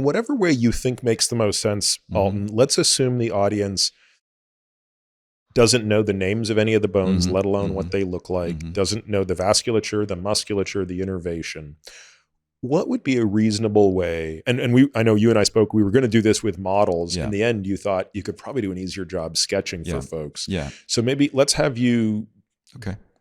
whatever way you think makes the most sense, Alton, let's assume the audience doesn't know the names of any of the bones, let alone what they look like, doesn't know the vasculature, the musculature, the innervation. What would be a reasonable way? And I know you and I spoke, we were going to do this with models. In the end, you thought you could probably do an easier job sketching for folks. So maybe let's have you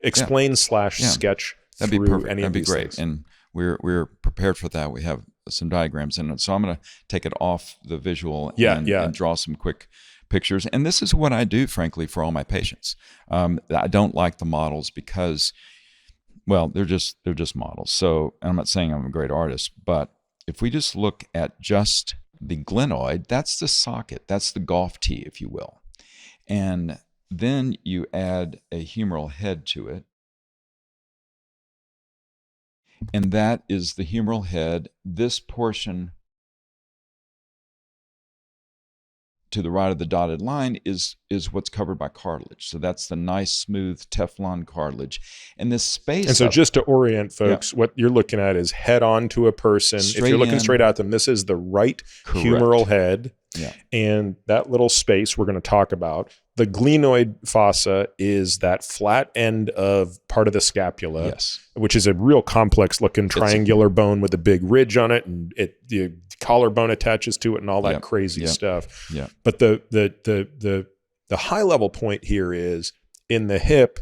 explain / sketch That'd be through perfect. any That'd of be these great. things. And we're prepared for that. We have some diagrams in it. So I'm going to take it off the visual and draw some quick pictures. And this is what I do, frankly, for all my patients. I don't like the models because, well, they're just models. So I'm not saying I'm a great artist, but if we just look at just the glenoid, that's the socket, that's the golf tee, if you will. And then you add a humeral head to it. And that is the humeral head. This portion to the right of the dotted line is what's covered by cartilage. So that's the nice, smooth Teflon cartilage. And this space. And so just to orient folks, what you're looking at is head on to a person. If you're looking straight at them, this is the right humeral head. And that little space we're going to talk about. The glenoid fossa is that flat end of part of the scapula, which is a real complex looking triangular bone with a big ridge on it, and the collarbone attaches to it and all that crazy stuff. But the high level point here is in the hip,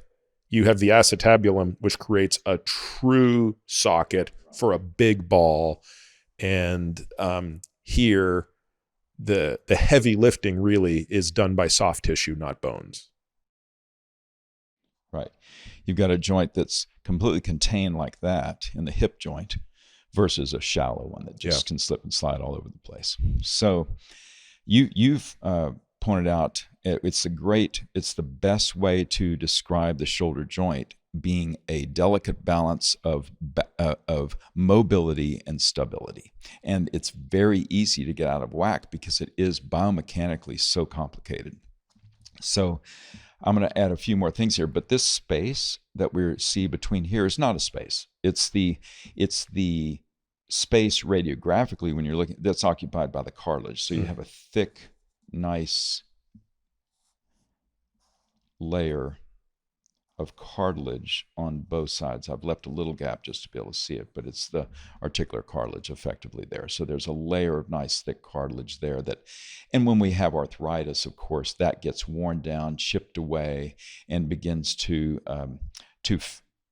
you have the acetabulum, which creates a true socket for a big ball. And here, the heavy lifting really is done by soft tissue, not bones. Right. You've got a joint that's completely contained like that in the hip joint versus a shallow one that just can slip and slide all over the place. So you've pointed out it's the best way to describe the shoulder joint being a delicate balance of mobility and stability. And it's very easy to get out of whack because it is biomechanically so complicated. So I'm going to add a few more things here, but this space that we see between here is not a space. It's the space radiographically when you're looking, that's occupied by the cartilage. So you have a thick, nice layer of cartilage on both sides. I've left a little gap just to be able to see it, but it's the articular cartilage effectively there. So there's a layer of nice thick cartilage there and when we have arthritis, of course, that gets worn down, chipped away, and begins to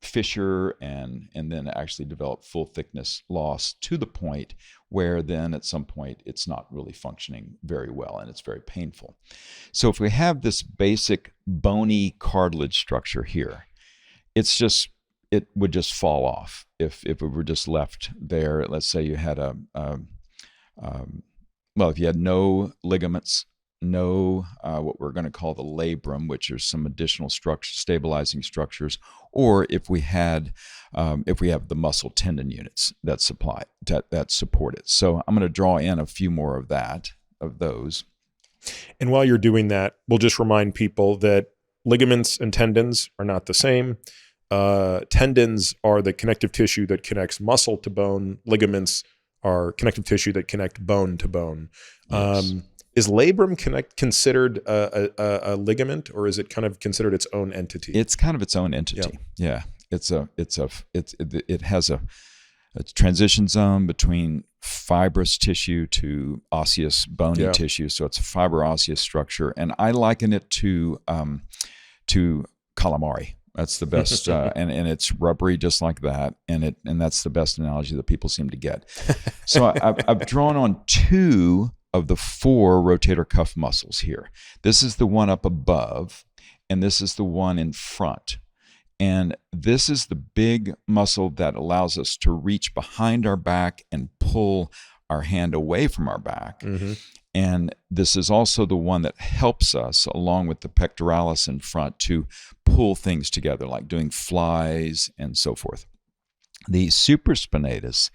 fissure and then actually develop full thickness loss to the point where then at some point it's not really functioning very well and it's very painful. So if we have this basic bony cartilage structure here, it would just fall off if it were just left there. Let's say you had if you had no ligaments, no what we're going to call the labrum, which are some additional stabilizing structures, or if we have the muscle tendon units that support it. So I'm going to draw in a few more of those. And while you're doing that, we'll just remind people that ligaments and tendons are not the same. Tendons are the connective tissue that connects muscle to bone. Ligaments are connective tissue that connect bone to bone. Yes. Is labrum considered a ligament, or is it kind of considered its own entity? It's kind of its own entity. Yeah. It has a transition zone between fibrous tissue to osseous bony tissue. So it's a fiber osseous structure, and I liken it to calamari. That's the best, and it's rubbery just like that, and that's the best analogy that people seem to get. So I've drawn on 2 of the 4 rotator cuff muscles here. This is the one up above, and this is the one in front. And this is the big muscle that allows us to reach behind our back and pull our hand away from our back. Mm-hmm. And this is also the one that helps us, along with the pectoralis in front, to pull things together, like doing flies and so forth. The supraspinatus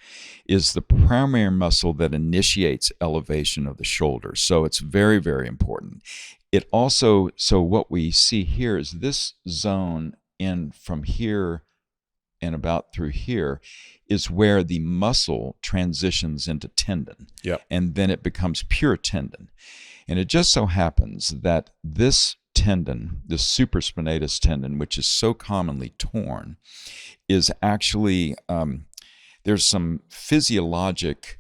is the primary muscle that initiates elevation of the shoulder. So it's very, very important. So what we see here is this zone in from here and about through here is where the muscle transitions into tendon. Yep. And then it becomes pure tendon. And it just so happens that this tendon, the supraspinatus tendon, which is so commonly torn, is actually, there's some physiologic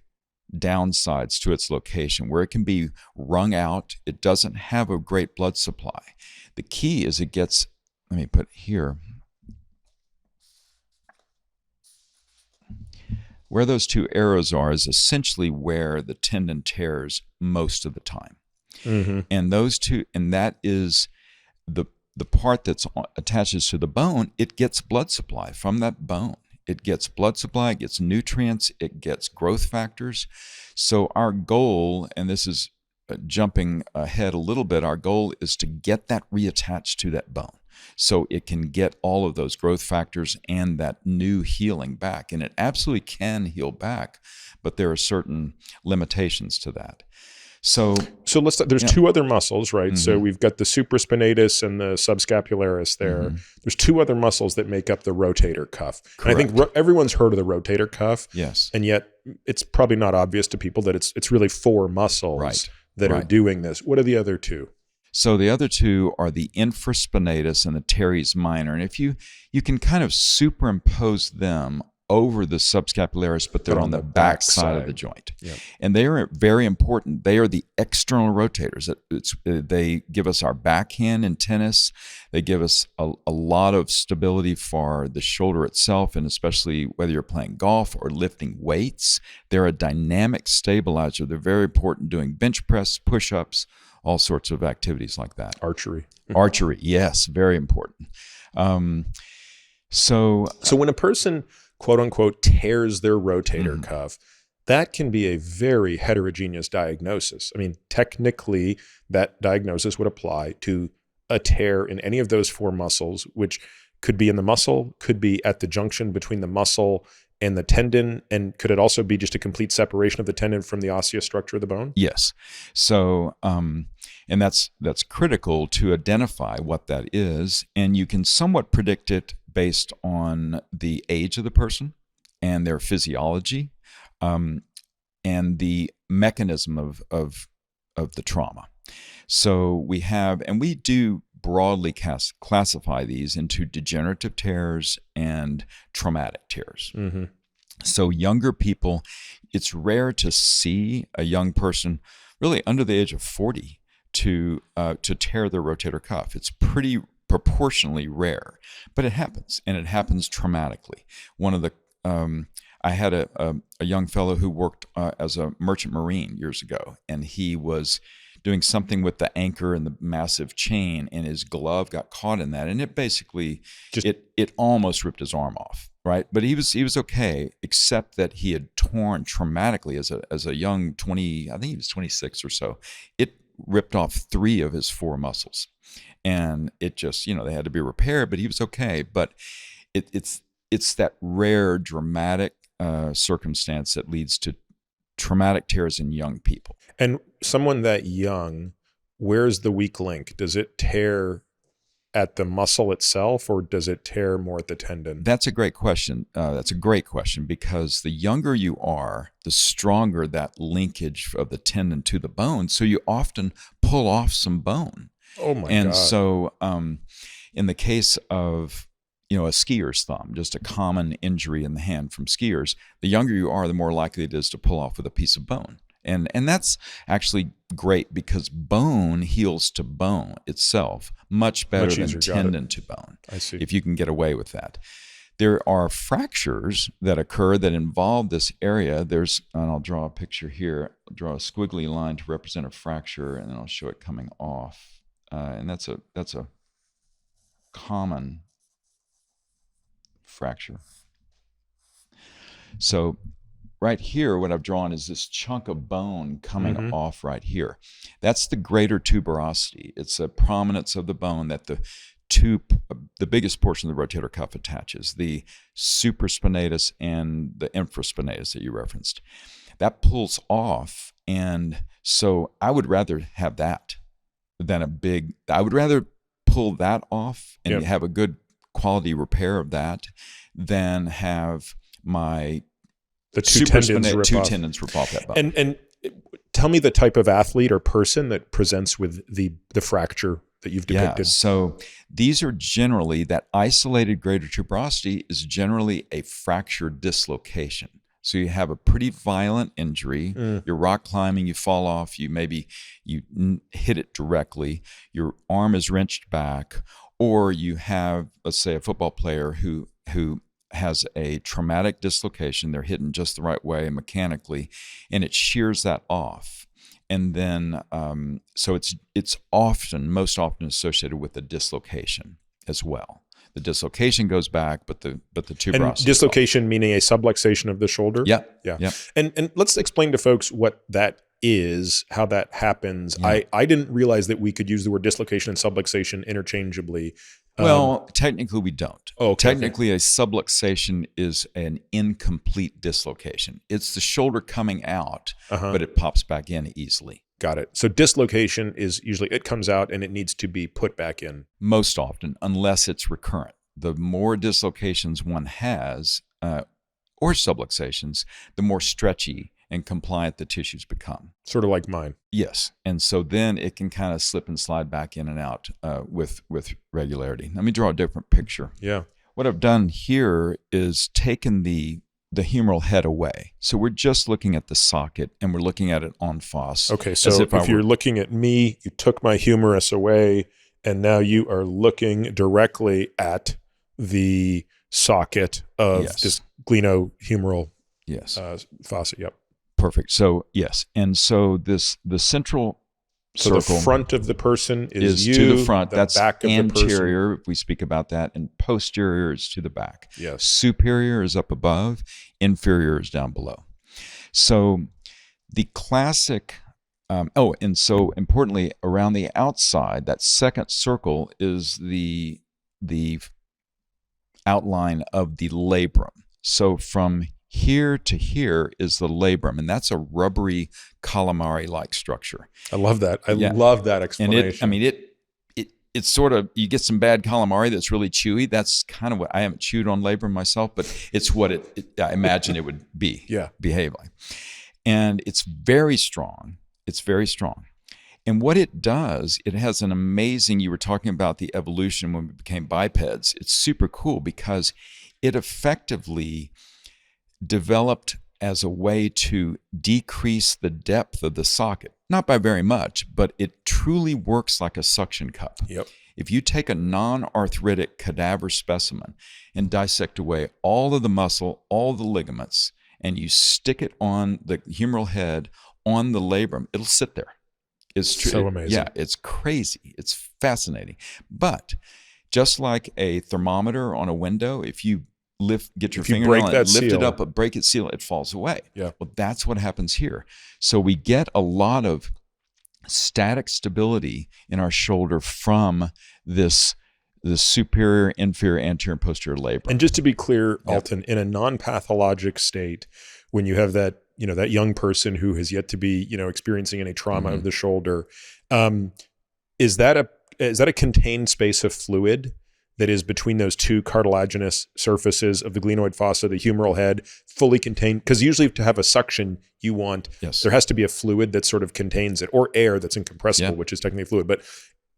downsides to its location where it can be wrung out. It doesn't have a great blood supply. The key is it gets, let me put here, where those two arrows are is essentially where the tendon tears most of the time. Mm-hmm. And those two, and that is the part that's attaches to the bone. It gets blood supply from that bone. It gets blood supply, it gets nutrients, it gets growth factors. So our goal, and this is jumping ahead a little bit, our goal is to get that reattached to that bone so it can get all of those growth factors and that new healing back. And it absolutely can heal back, but there are certain limitations to that. So there's two other muscles, right? Mm-hmm. So we've got the supraspinatus and the subscapularis there. Mm-hmm. There's two other muscles that make up the rotator cuff. And I think everyone's heard of the rotator cuff. Yes. And yet it's probably not obvious to people that it's really four muscles that are doing this. What are the other two? So the other two are the infraspinatus and the teres minor. And if you can kind of superimpose them over the subscapularis, but they're on the back side of the joint. Yep. And they are very important. They are the external rotators. They give us our backhand in tennis. They give us a lot of stability for the shoulder itself, and especially whether you're playing golf or lifting weights. They're a dynamic stabilizer. They're very important doing bench press, push-ups, all sorts of activities like that. Archery, yes, very important. So when a person, quote unquote, tears their rotator cuff, that can be a very heterogeneous diagnosis. I mean, technically, that diagnosis would apply to a tear in any of those four muscles, which could be in the muscle, could be at the junction between the muscle and the tendon, and could it also be just a complete separation of the tendon from the osseous structure of the bone? Yes. So, and that's critical to identify what that is, and you can somewhat predict it based on the age of the person and their physiology, and the mechanism of the trauma. So we have, and we do broadly classify these into degenerative tears and traumatic tears. Mm-hmm. So younger people, it's rare to see a young person really under the age of 40 to tear their rotator cuff. It's pretty proportionally rare, but it happens, and it happens traumatically. One of the I had a young fellow who worked as a merchant marine years ago, and he was doing something with the anchor and the massive chain, and his glove got caught in that, and it basically it almost ripped his arm off, right? But he was okay, except that he had torn traumatically as a young 20, I think he was 26 or so. It ripped off 3 of his 4 muscles, and it just, they had to be repaired, but he was okay. But it's that rare dramatic circumstance that leads to traumatic tears in young people. And someone that young, where's the weak link? Does it tear at the muscle itself, or does it tear more at the tendon? That's a great question. That's a great question, because the younger you are, the stronger that linkage of the tendon to the bone. So you often pull off some bone. Oh my God. And so in the case of a skier's thumb, just a common injury in the hand from skiers, the younger you are, the more likely it is to pull off with a piece of bone. And that's actually great, because bone heals to bone itself much better than tendon to bone. I see. If you can get away with that. There are fractures that occur that involve this area. And I'll draw a picture here. I'll draw a squiggly line to represent a fracture, and then I'll show it coming off. And that's a common fracture. So right here, what I've drawn is this chunk of bone coming off right here. That's the greater tuberosity. It's a prominence of the bone that the biggest portion of the rotator cuff attaches, the supraspinatus and the infraspinatus that you referenced. That pulls off, and so I would rather have that than I would rather pull that off and have a good quality repair of that than have my the two tendons rip off that bone. And tell me the type of athlete or person that presents with the fracture that you've depicted. Yeah, so these are generally, that isolated greater tuberosity is generally a fracture dislocation. So you have a pretty violent injury. You're rock climbing, you fall off, you hit it directly, your arm is wrenched back, or you have, let's say, a football player who has a traumatic dislocation. They're hitting just the right way mechanically, and it shears that off. And then, so it's most often associated with a dislocation as well. The dislocation goes back, but the tuberosity. And dislocation meaning a subluxation of the shoulder? Yeah. And let's explain to folks what that is, how that happens. Yeah. I didn't realize that we could use the word dislocation and subluxation interchangeably. Well, technically we don't. Oh, okay. Technically, a subluxation is an incomplete dislocation. It's the shoulder coming out, but it pops back in easily. Got it. So dislocation is usually it comes out and it needs to be put back in. Most often, unless it's recurrent. The more dislocations one has, or subluxations, the more stretchy and compliant the tissues become. Sort of like mine. Yes. And so then it can kind of slip and slide back in and out with regularity. Let me draw a different picture. Yeah. What I've done here is taken the humeral head away. So we're just looking at the socket and we're looking at it en face. Okay, so if you're looking at me, you took my humerus away and now you are looking directly at the socket of this glenohumeral fossa. Yep. Perfect. So yes. And so the central circle, the front of the person is you, to the front. The that's back of anterior, the if we speak about that, and posterior is to the back. Yes. Superior is up above, inferior is down below. So the classic, and so importantly, around the outside, that second circle is the outline of the labrum. So from here to here is the labrum, and that's a rubbery calamari-like structure. I love that. I love that explanation. And it's sort of, you get some bad calamari that's really chewy. That's kind of what, I haven't chewed on labrum myself, but it's what I imagine it would be, behave like. And it's very strong. It's very strong. And what it does, it has an amazing, you were talking about the evolution when we became bipeds. It's super cool because it effectively developed as a way to decrease the depth of the socket. Not by very much, but it truly works like a suction cup. Yep. If you take a non-arthritic cadaver specimen and dissect away all of the muscle, all the ligaments, and you stick it on the humeral head, on the labrum, it'll sit there. It's so amazing. Yeah, it's crazy. It's fascinating. But just like a thermometer on a window, if you get your finger on it, lift it up, break it, seal it falls away. Yeah. Well, that's what happens here. So we get a lot of static stability in our shoulder from the superior, inferior, anterior, and posterior labrum. And just to be clear, Alton, in a non-pathologic state, when you have that, that young person who has yet to be, experiencing any trauma of the shoulder, is that a contained space of fluid that is between those two cartilaginous surfaces of the glenoid fossa, the humeral head, fully contained? Because usually to have a suction, you want, there has to be a fluid that sort of contains it, or air that's incompressible, which is technically fluid. But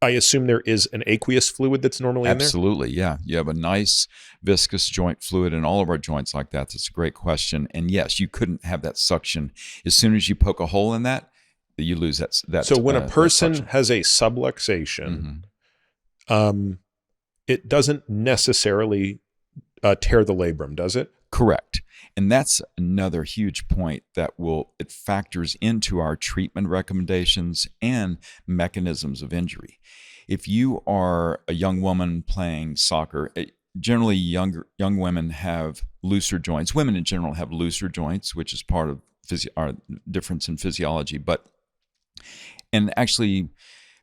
I assume there is an aqueous fluid that's normally in there? Absolutely, yeah. You have a nice viscous joint fluid in all of our joints like that. That's a great question. And yes, you couldn't have that suction. As soon as you poke a hole in that, you lose that. So when a person has a subluxation, it doesn't necessarily tear the labrum, does it? Correct. And that's another huge point that it factors into our treatment recommendations and mechanisms of injury. If you are a young woman playing soccer, generally young women have looser joints. Women in general have looser joints, which is part of our difference in physiology. And actually,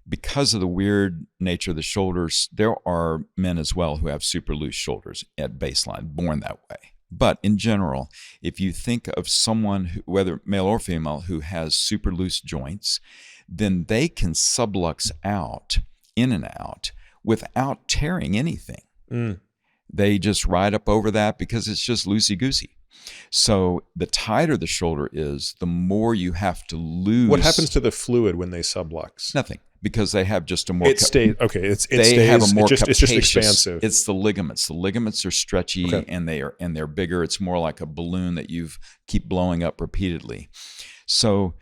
because of the weird nature of the shoulders, there are men as well who have super loose shoulders at baseline, born that way. But in general, if you think of someone, whether male or female, who has super loose joints, then they can sublux out, in and out, without tearing anything. They just ride up over that because it's just loosey-goosey. So the tighter the shoulder is, the more you have to lose. What happens to the fluid when they sublux? Nothing, because they have just a more. It stays. Okay, it they stays. Have a more it's just expansive. It's the ligaments. The ligaments are stretchy, okay. and they're bigger. It's more like a balloon that you keep blowing up repeatedly. So,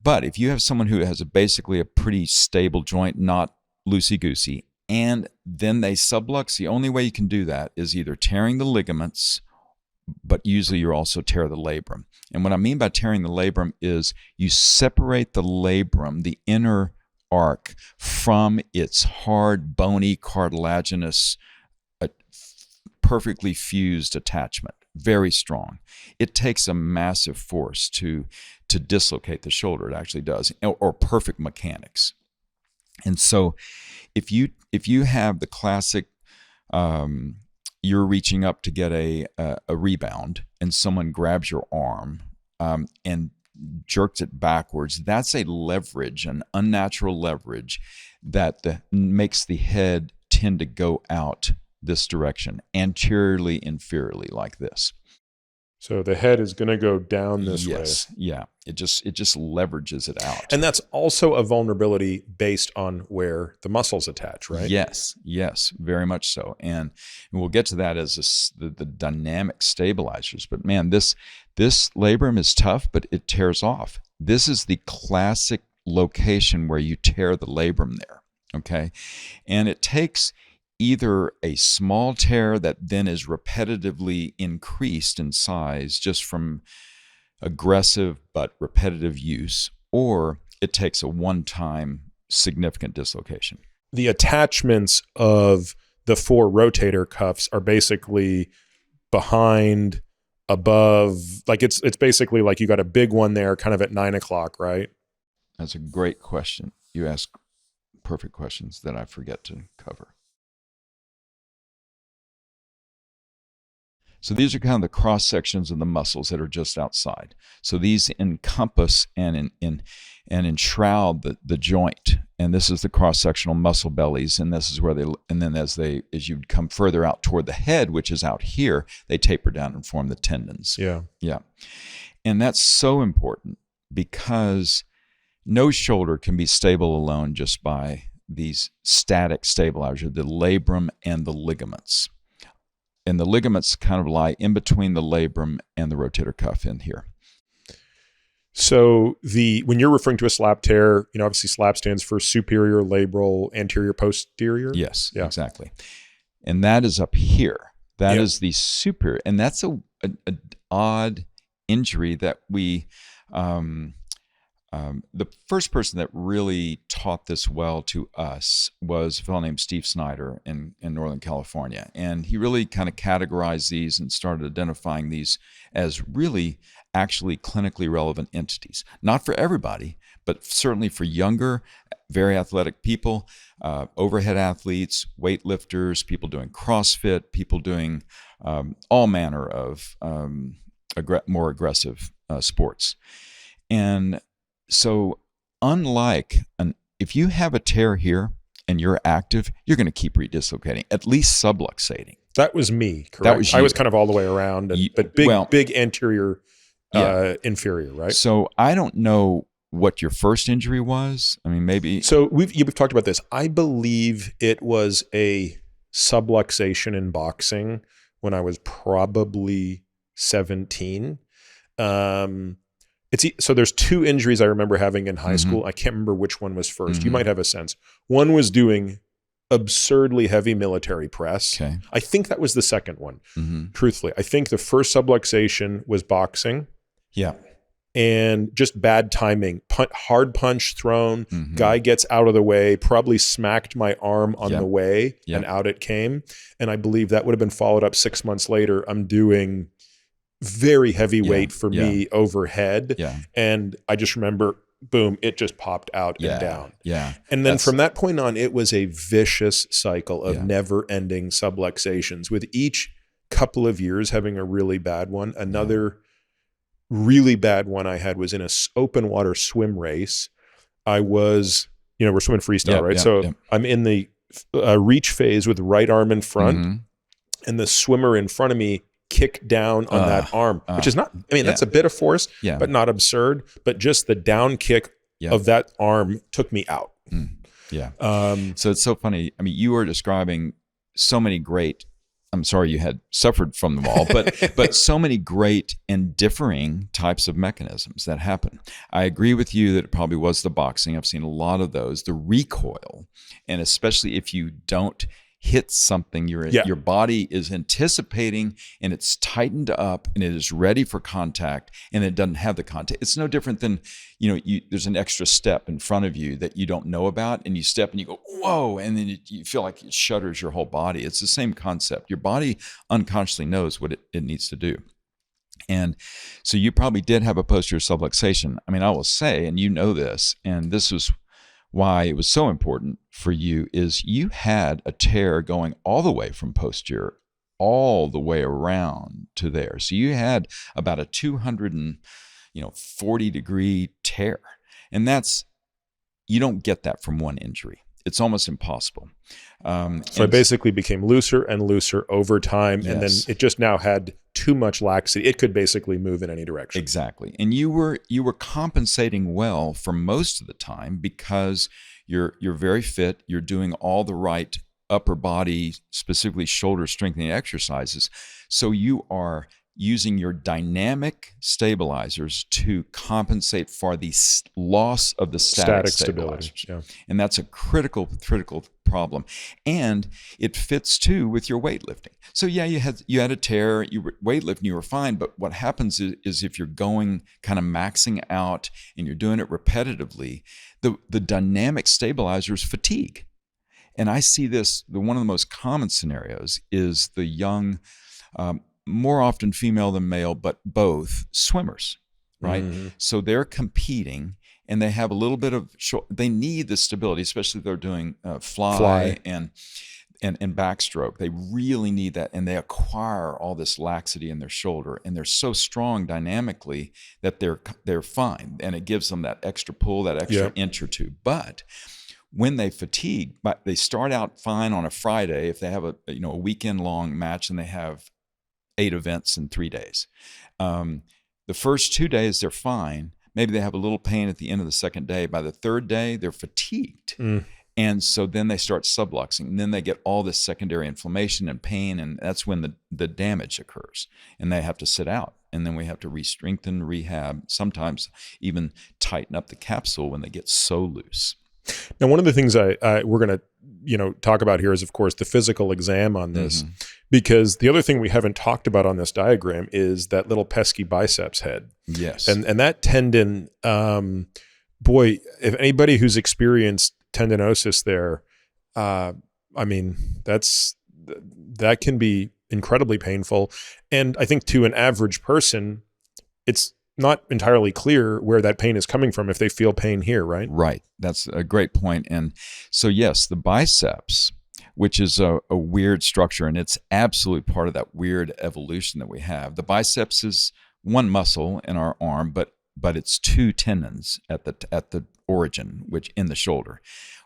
but if you have someone who has basically a pretty stable joint, not loosey-goosey, and then they sublux, the only way you can do that is either tearing the ligaments, but usually you also tear the labrum. And what I mean by tearing the labrum is you separate the labrum, the inner arc, from its hard, bony, cartilaginous, perfectly fused attachment. Very strong. It takes a massive force to dislocate the shoulder. It actually does, or perfect mechanics. And so if you have the classic, you're reaching up to get a rebound and someone grabs your arm and jerks it backwards, that's a leverage, an unnatural leverage that makes the head tend to go out this direction, anteriorly, inferiorly, like this. So the head is going to go down this way. Yes, yeah. It just leverages it out. And that's also a vulnerability based on where the muscles attach, right? Yes, very much so. And we'll get to that as the dynamic stabilizers. But man, this labrum is tough, but it tears off. This is the classic location where you tear the labrum there, okay? And it takes either a small tear that then is repetitively increased in size just from aggressive but repetitive use, or it takes a one-time significant dislocation. The attachments of the 4 rotator cuffs are basically behind, above, like it's basically like you got a big one there kind of at 9 o'clock, right? That's a great question. You ask perfect questions that I forget to cover. So these are kind of the cross sections of the muscles that are just outside. So these encompass and enshroud the joint. And this is the cross-sectional muscle bellies. And this is where then as you come further out toward the head, which is out here, they taper down and form the tendons. Yeah. And that's so important because no shoulder can be stable alone just by these static stabilizers, the labrum and the ligaments. And the ligaments kind of lie in between the labrum and the rotator cuff in here. So when you're referring to a slap tear, obviously slap stands for superior labral anterior posterior. Yes, yeah. Exactly. And that is up here. That is the superior. And that's an odd injury that we... the first person that really taught this well to us was a fellow named Steve Snyder in Northern California. And he really kind of categorized these and started identifying these as really actually clinically relevant entities. Not for everybody, but certainly for younger, very athletic people, overhead athletes, weightlifters, people doing CrossFit, people doing all manner of more aggressive sports. And so unlike if you have a tear here and you're active, you're going to keep redislocating, at least subluxating. That was me, correct? That was you. I was kind of all the way around, but big anterior, inferior, right? So I don't know what your first injury was. I mean, maybe. So we've talked about this. I believe it was a subluxation in boxing when I was probably 17. So there's 2 injuries I remember having in high school. I can't remember which one was first. You might have a sense. One was doing absurdly heavy military press. Okay. I think that was the second one. Truthfully, I think the first subluxation was boxing. Yeah. And just bad timing. Hard punch thrown. Guy gets out of the way, probably smacked my arm on the way, and out it came. And I believe that would have been followed up 6 months later. I'm doing very heavy weight for me overhead. And I just remember, boom, it just popped out and down. And then from that point on, it was a vicious cycle of never-ending subluxations, with each couple of years having a really bad one. Another really bad one I had was in an open water swim race. I was, we're swimming freestyle, right? So I'm in the reach phase with the right arm in front. and the swimmer in front of me kicked down on that arm, which is not, I mean, that's a bit of force, but not absurd. But just the down kick of that arm took me out. So it's so funny. I mean, you were describing so many great, I'm sorry you had suffered from them all, but so many great and differing types of mechanisms that happen. I agree with you that it probably was the boxing. I've seen a lot of those, the recoil, and especially if you don't hit something, your body is anticipating and it's tightened up and it is ready for contact, and it doesn't have the contact. It's no different than, there's an extra step in front of you that you don't know about, and you step and you go, whoa, and then you feel like it shudders your whole body. It's the same concept. Your body unconsciously knows what it needs to do. And so you probably did have a posterior subluxation. I mean, I will say, and you know this, and this was why it was so important for you, is you had a tear going all the way from posterior all the way around to there. So you had about a 240 degree tear. And you don't get that from one injury. It's almost impossible. So it basically became looser and looser over time. And then it just now had too much laxity. It could basically move in any direction. Exactly. And you were compensating well for most of the time because you're very fit. You're doing all the right upper body, specifically shoulder strengthening exercises. So you are using your dynamic stabilizers to compensate for the loss of the static stability. And that's a critical problem. And it fits too with your weightlifting. So you had a tear, you were weightlifting, you were fine, but what happens is if you're going kind of maxing out and you're doing it repetitively, the dynamic stabilizers fatigue. And I see this, one of the most common scenarios is the young, more often female than male, but both swimmers, right? Mm-hmm. So they're competing and they have a little bit of, they need the stability, especially if they're doing fly and backstroke. They really need that, and they acquire all this laxity in their shoulder, and they're so strong dynamically that they're fine, and it gives them that extra pull, that extra inch or two. But when they fatigue, they start out fine on a Friday if they have a weekend long match and they have 8 events in 3 days. The first 2 days, they're fine. Maybe they have a little pain at the end of the second day. By the third day, they're fatigued. And so then they start subluxing. And then they get all this secondary inflammation and pain, and that's when the damage occurs. And they have to sit out. And then we have to re-strengthen, rehab, sometimes even tighten up the capsule when they get so loose. Now, one of the things we're going to talk about here is, of course, the physical exam on this, because the other thing we haven't talked about on this diagram is that little pesky biceps head. Yes. And that tendon, boy, if anybody who's experienced tendinosis there, I mean, that can be incredibly painful. And I think to an average person, it's not entirely clear where that pain is coming from if they feel pain here, right? Right. That's a great point. And so, yes, the biceps, which is a weird structure, and it's absolutely part of that weird evolution that we have. The biceps is one muscle in our arm, but it's 2 tendons at the origin, which in the shoulder.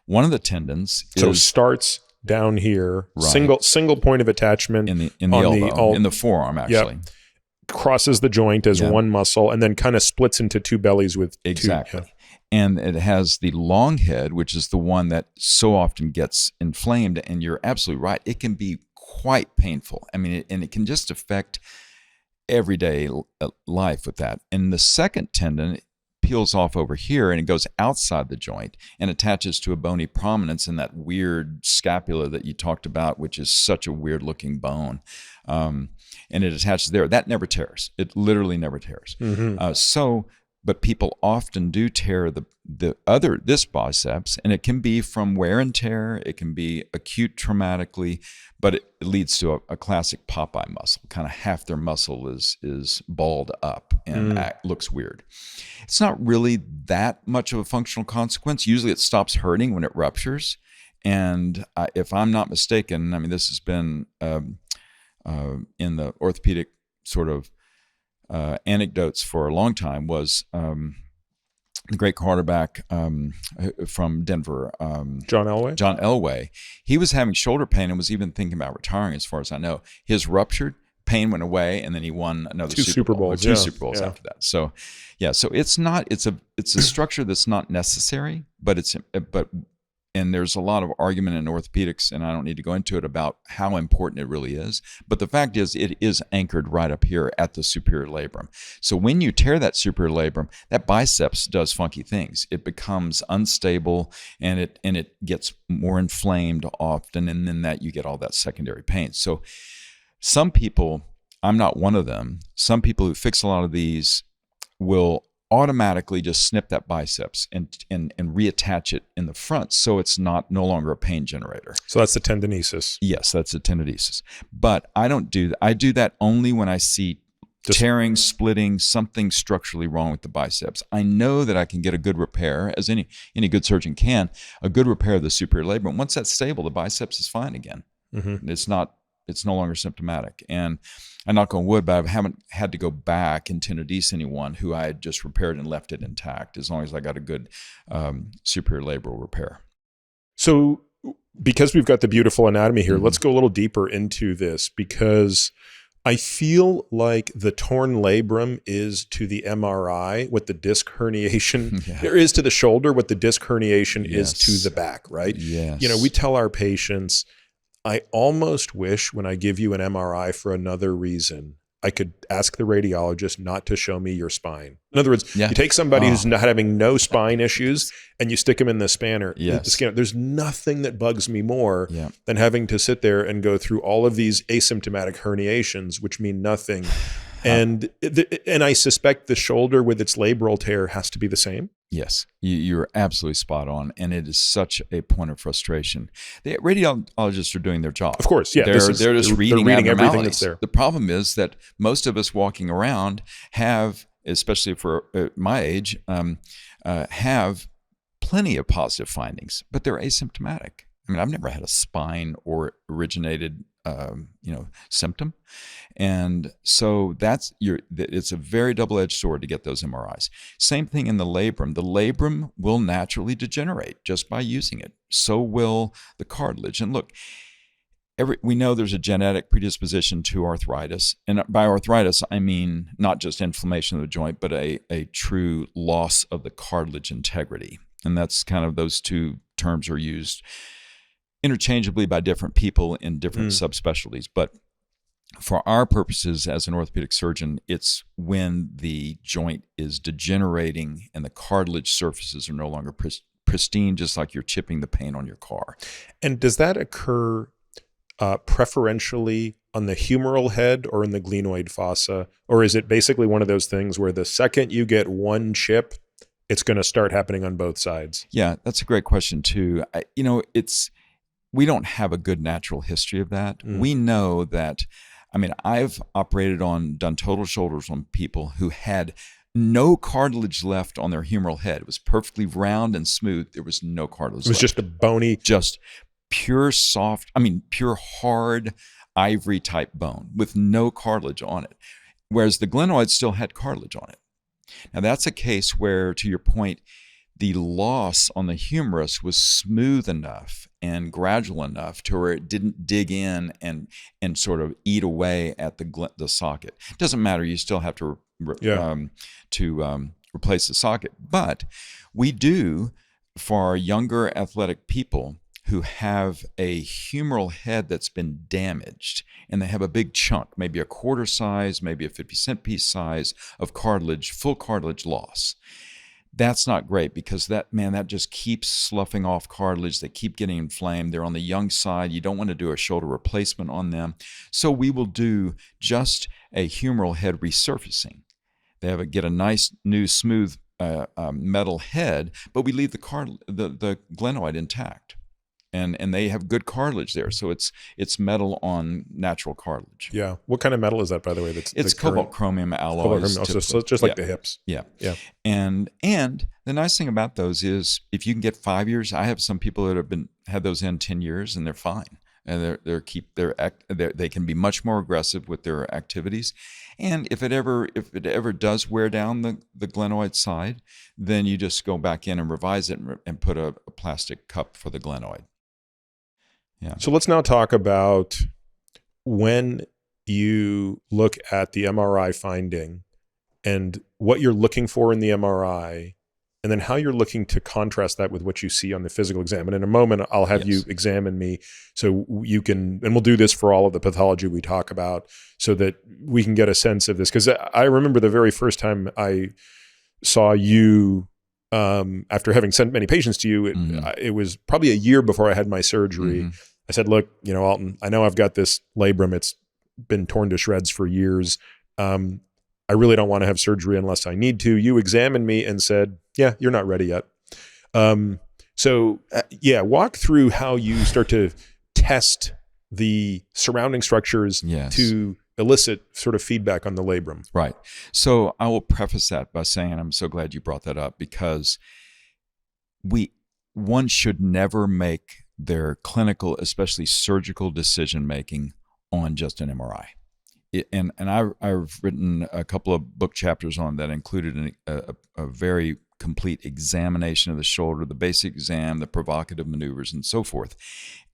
One of the tendons starts down here, right. single point of attachment in the elbow, in the forearm, actually. Yep. Crosses the joint as one muscle, and then kind of splits into 2 bellies with exactly. 2. Yeah. And it has the long head, which is the one that so often gets inflamed. And you're absolutely right; it can be quite painful. I mean, and it can just affect everyday life with that. And the second tendon peels off over here, and it goes outside the joint and attaches to a bony prominence in that weird scapula that you talked about, which is such a weird looking bone. And it attaches there. That never tears. It literally never tears. But people often do tear this biceps, and it can be from wear and tear. It can be acute traumatically, but it leads to a classic Popeye muscle. Kind of half their muscle is balled up and looks weird. It's not really that much of a functional consequence. Usually it stops hurting when it ruptures. And if I'm not mistaken, I mean, this has been in the orthopedic sort of anecdotes for a long time, was the great quarterback from Denver, John Elway. John Elway, he was having shoulder pain and was even thinking about retiring, as far as I know. His ruptured, pain went away, and then he won another two Super Bowls after that. So, so it's a structure that's not necessary, and there's a lot of argument in orthopedics, and I don't need to go into it, about how important it really is. But the fact is, it is anchored right up here at the superior labrum. So when you tear that superior labrum, that biceps does funky things. It becomes unstable, and it gets more inflamed often, and then that you get all that secondary pain. So some people, I'm not one of them, some people who fix a lot of these will automatically just snip that biceps and reattach it in the front, so it's no longer a pain generator. So that's the tendinosis. Yes, that's the tendinosis. But I don't do that. I do that only when I see tearing, splitting, something structurally wrong with the biceps. I know that I can get a good repair, as any good surgeon can, a good repair of the superior labrum. Once that's stable, the biceps is fine again. Mm-hmm. It's no longer symptomatic. And I knock on wood, but I haven't had to go back and tendinose anyone who I had just repaired and left it intact, as long as I got a good superior labral repair. So because we've got the beautiful anatomy here, let's go a little deeper into this, because I feel like the torn labrum is to the MRI what the disc herniation there is to the shoulder, what the disc herniation is to the back, right? Yes. We tell our patients, I almost wish when I give you an MRI for another reason, I could ask the radiologist not to show me your spine. In other words, you take somebody who's not having no spine issues and you stick them in the scanner. The scanner. There's nothing that bugs me more than having to sit there and go through all of these asymptomatic herniations, which mean nothing. And I suspect the shoulder with its labral tear has to be the same. Yes, you're absolutely spot on, and it is such a point of frustration. The radiologists are doing their job. Of course, yeah. They're just reading everything that's there. The problem is that most of us walking around have, especially for my age, have plenty of positive findings, but they're asymptomatic. I mean, I've never had a spine or originated symptom. And so it's a very double-edged sword to get those MRIs. Same thing in the labrum. The labrum will naturally degenerate just by using it. So will the cartilage. And look, we know there's a genetic predisposition to arthritis. And by arthritis, I mean not just inflammation of the joint, but a true loss of the cartilage integrity. And that's kind of, those two terms are used interchangeably by different people in different subspecialties. But for our purposes as an orthopedic surgeon, it's when the joint is degenerating and the cartilage surfaces are no longer pristine, just like you're chipping the paint on your car. And does that occur preferentially on the humeral head or in the glenoid fossa? Or is it basically one of those things where the second you get one chip, it's going to start happening on both sides? Yeah, that's a great question too. We don't have a good natural history of that. We know that, I've done total shoulders on people who had no cartilage left on their humeral head. It was perfectly round and smooth. There was no cartilage left. It was just a bony... Just pure hard ivory type bone with no cartilage on it. Whereas the glenoid still had cartilage on it. Now that's a case where, to your point, the loss on the humerus was smooth enough and gradual enough to where it didn't dig in and sort of eat away at the socket. It doesn't matter. You still have to replace the socket. But we do, for our younger athletic people who have a humeral head that's been damaged and they have a big chunk, maybe a quarter size, maybe a 50-cent piece size of cartilage, full cartilage loss. That's not great, because that just keeps sloughing off cartilage. They keep getting inflamed. They're on the young side. You don't want to do a shoulder replacement on them. So we will do just a humeral head resurfacing. They get a nice new smooth metal head, but we leave the glenoid intact. And they have good cartilage there, so it's metal on natural cartilage. Yeah. What kind of metal is that, by the way? It's cobalt chromium alloys. So just like the hips. Yeah. And the nice thing about those is if you can get 5 years, I have some people that have had those in 10 years and they're fine. and they can be much more aggressive with their activities. And if it ever does wear down the glenoid side, then you just go back in and revise it and put a plastic cup for the glenoid. Yeah. So let's now talk about when you look at the MRI finding and what you're looking for in the MRI, and then how you're looking to contrast that with what you see on the physical exam. And in a moment, I'll have you examine me so you can, and we'll do this for all of the pathology we talk about so that we can get a sense of this. Because I remember the very first time I saw you, after having sent many patients to you, it was probably a year before I had my surgery. I said, look, Alton, I know I've got this labrum. It's been torn to shreds for years. I really don't want to have surgery unless I need to. You examined me and said, yeah, you're not ready yet. Walk through how you start to test the surrounding structures to elicit sort of feedback on the labrum. Right. So I will preface that by saying, I'm so glad you brought that up, because one should never make their clinical, especially surgical decision-making on just an MRI. I've written a couple of book chapters on that, included a very complete examination of the shoulder, the basic exam, the provocative maneuvers, and so forth.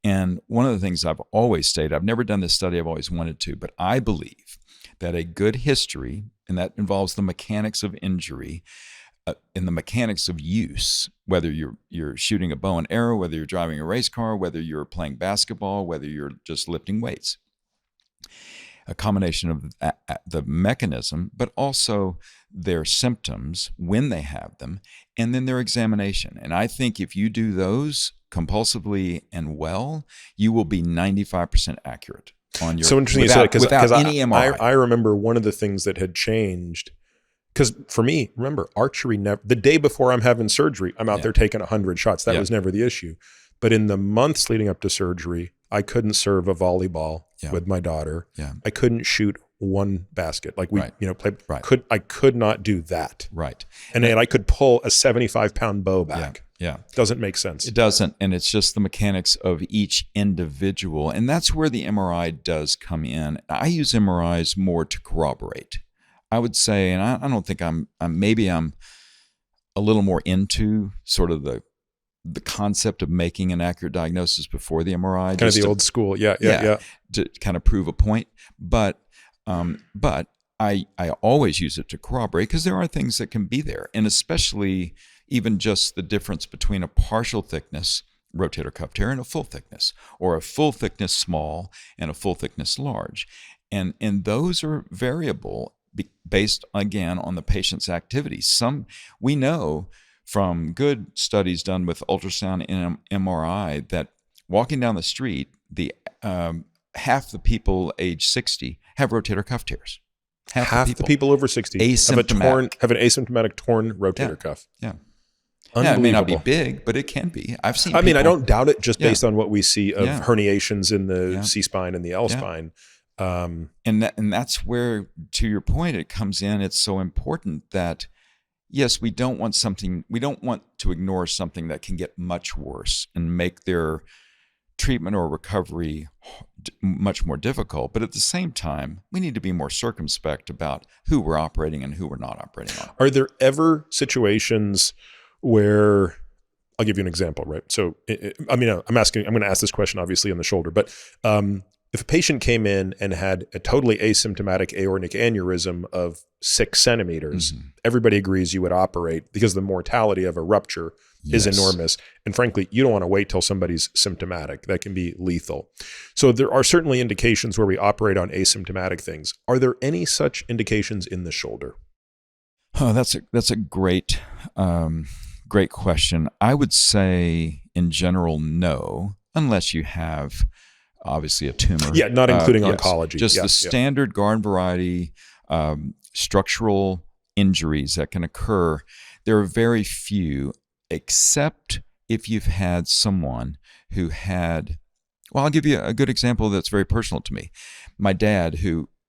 And one of the things I've always stated, I've never done this study, I've always wanted to, but I believe that a good history, and that involves the mechanics of injury, in the mechanics of use, whether you're shooting a bow and arrow, whether you're driving a race car, whether you're playing basketball, whether you're just lifting weights. A combination of the mechanism, but also their symptoms when they have them, and then their examination. And I think if you do those compulsively and well, you will be 95% accurate on your. So interesting you said, because any MRI. I remember one of the things that had changed. Because for me, remember, archery, the day before I'm having surgery, I'm out there taking 100 shots. That was never the issue. But in the months leading up to surgery, I couldn't serve a volleyball with my daughter. I couldn't shoot one basket. Like I could not do that. Right. And I could pull a 75-pound bow back. Doesn't make sense. It doesn't. And it's just the mechanics of each individual. And that's where the MRI does come in. I use MRIs more to corroborate. I would say, and I don't think I'm a little more into sort of the concept of making an accurate diagnosis before the MRI. Kind of the old school. Yeah. To kind of prove a point. But I always use it to corroborate, because there are things that can be there. And especially even just the difference between a partial thickness rotator cuff tear and a full thickness, or a full thickness small and a full thickness large. And those are variable based, again, on the patient's activities. We know from good studies done with ultrasound and MRI that walking down the street, half the people age 60 have rotator cuff tears. Half the people over 60 have an asymptomatic torn rotator cuff. Yeah. It may not be big, but it can be. I've seen. I don't doubt it, just based on what we see of herniations in the C-spine and the L-spine. And that's where, to your point, it comes in. It's so important that, yes, we don't want to ignore something that can get much worse and make their treatment or recovery much more difficult. But at the same time, we need to be more circumspect about who we're operating and who we're not operating on. Are there ever situations where, I'll give you an example, right? So, I'm going to ask this question obviously on the shoulder, but if a patient came in and had a totally asymptomatic aortic aneurysm of 6 centimeters, everybody agrees you would operate, because the mortality of a rupture is enormous. And frankly, you don't want to wait till somebody's symptomatic. That can be lethal. So there are certainly indications where we operate on asymptomatic things. Are there any such indications in the shoulder? Oh, that's a great question. I would say in general, no, unless you have obviously a tumor. Yeah, not including oncology. Just the standard garden variety structural injuries that can occur. There are very few, except if you've had someone who had, well, I'll give you a good example that's very personal to me. My dad,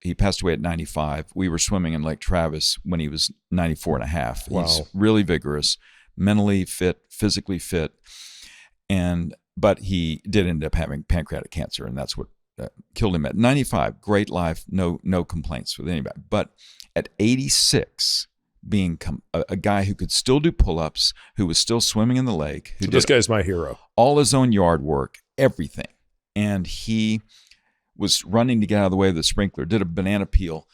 he passed away at 95. We were swimming in Lake Travis when he was 94 and a half. Wow. He's really vigorous, mentally fit, physically fit. And but he did end up having pancreatic cancer, and that's what killed him. At 95, great life, no complaints with anybody. But at 86, being a guy who could still do pull-ups, who was still swimming in the lake. So this guy's my hero. All his own yard work, everything. And he was running to get out of the way of the sprinkler, did a banana peel,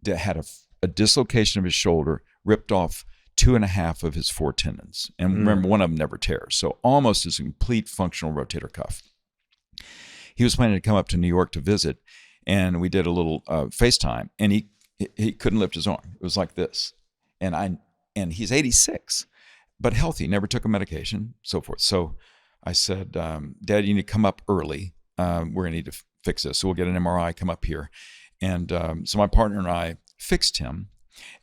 had a dislocation of his shoulder, ripped off 2.5 of his 4 tendons. And remember, one of them never tears. So almost as a complete functional rotator cuff. He was planning to come up to New York to visit, and we did a little FaceTime, and he couldn't lift his arm. It was like this. And he's 86, but healthy, never took a medication, so forth. So I said, Dad, you need to come up early. We're going to need to fix this. So we'll get an MRI, come up here. And so my partner and I fixed him.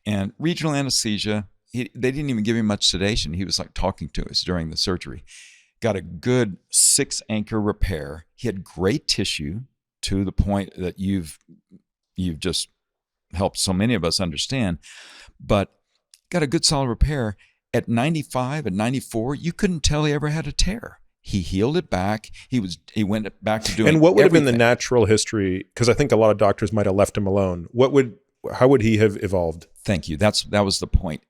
And regional anesthesia, they didn't even give him much sedation. He was like talking to us during the surgery. Got a good 6 anchor repair. He had great tissue to the point that you've just helped so many of us understand. But got a good solid repair. At 95, at 94, you couldn't tell he ever had a tear. He healed it back. He went back to doing. And what would everything. have been the natural history? Because I think a lot of doctors might have left him alone. How would he have evolved? Thank you. That was the point.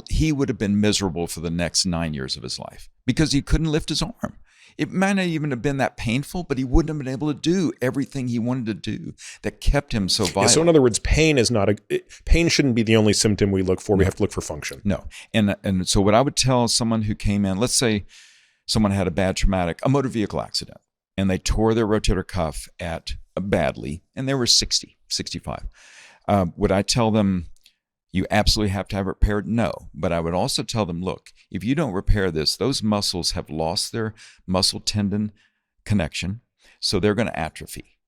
He would have been miserable for the next 9 years of his life because he couldn't lift his arm. It might not even have been that painful, but he wouldn't have been able to do everything he wanted to do that kept him so vital. Yeah, so in other words, pain shouldn't be the only symptom we look for. We have to look for function. No. And so what I would tell someone who came in, let's say someone had a motor vehicle accident, and they tore their rotator cuff badly, and they were 60, 65. Would I tell them, you absolutely have to have it repaired? No. But I would also tell them, look, if you don't repair this, those muscles have lost their muscle tendon connection, so they're going to atrophy.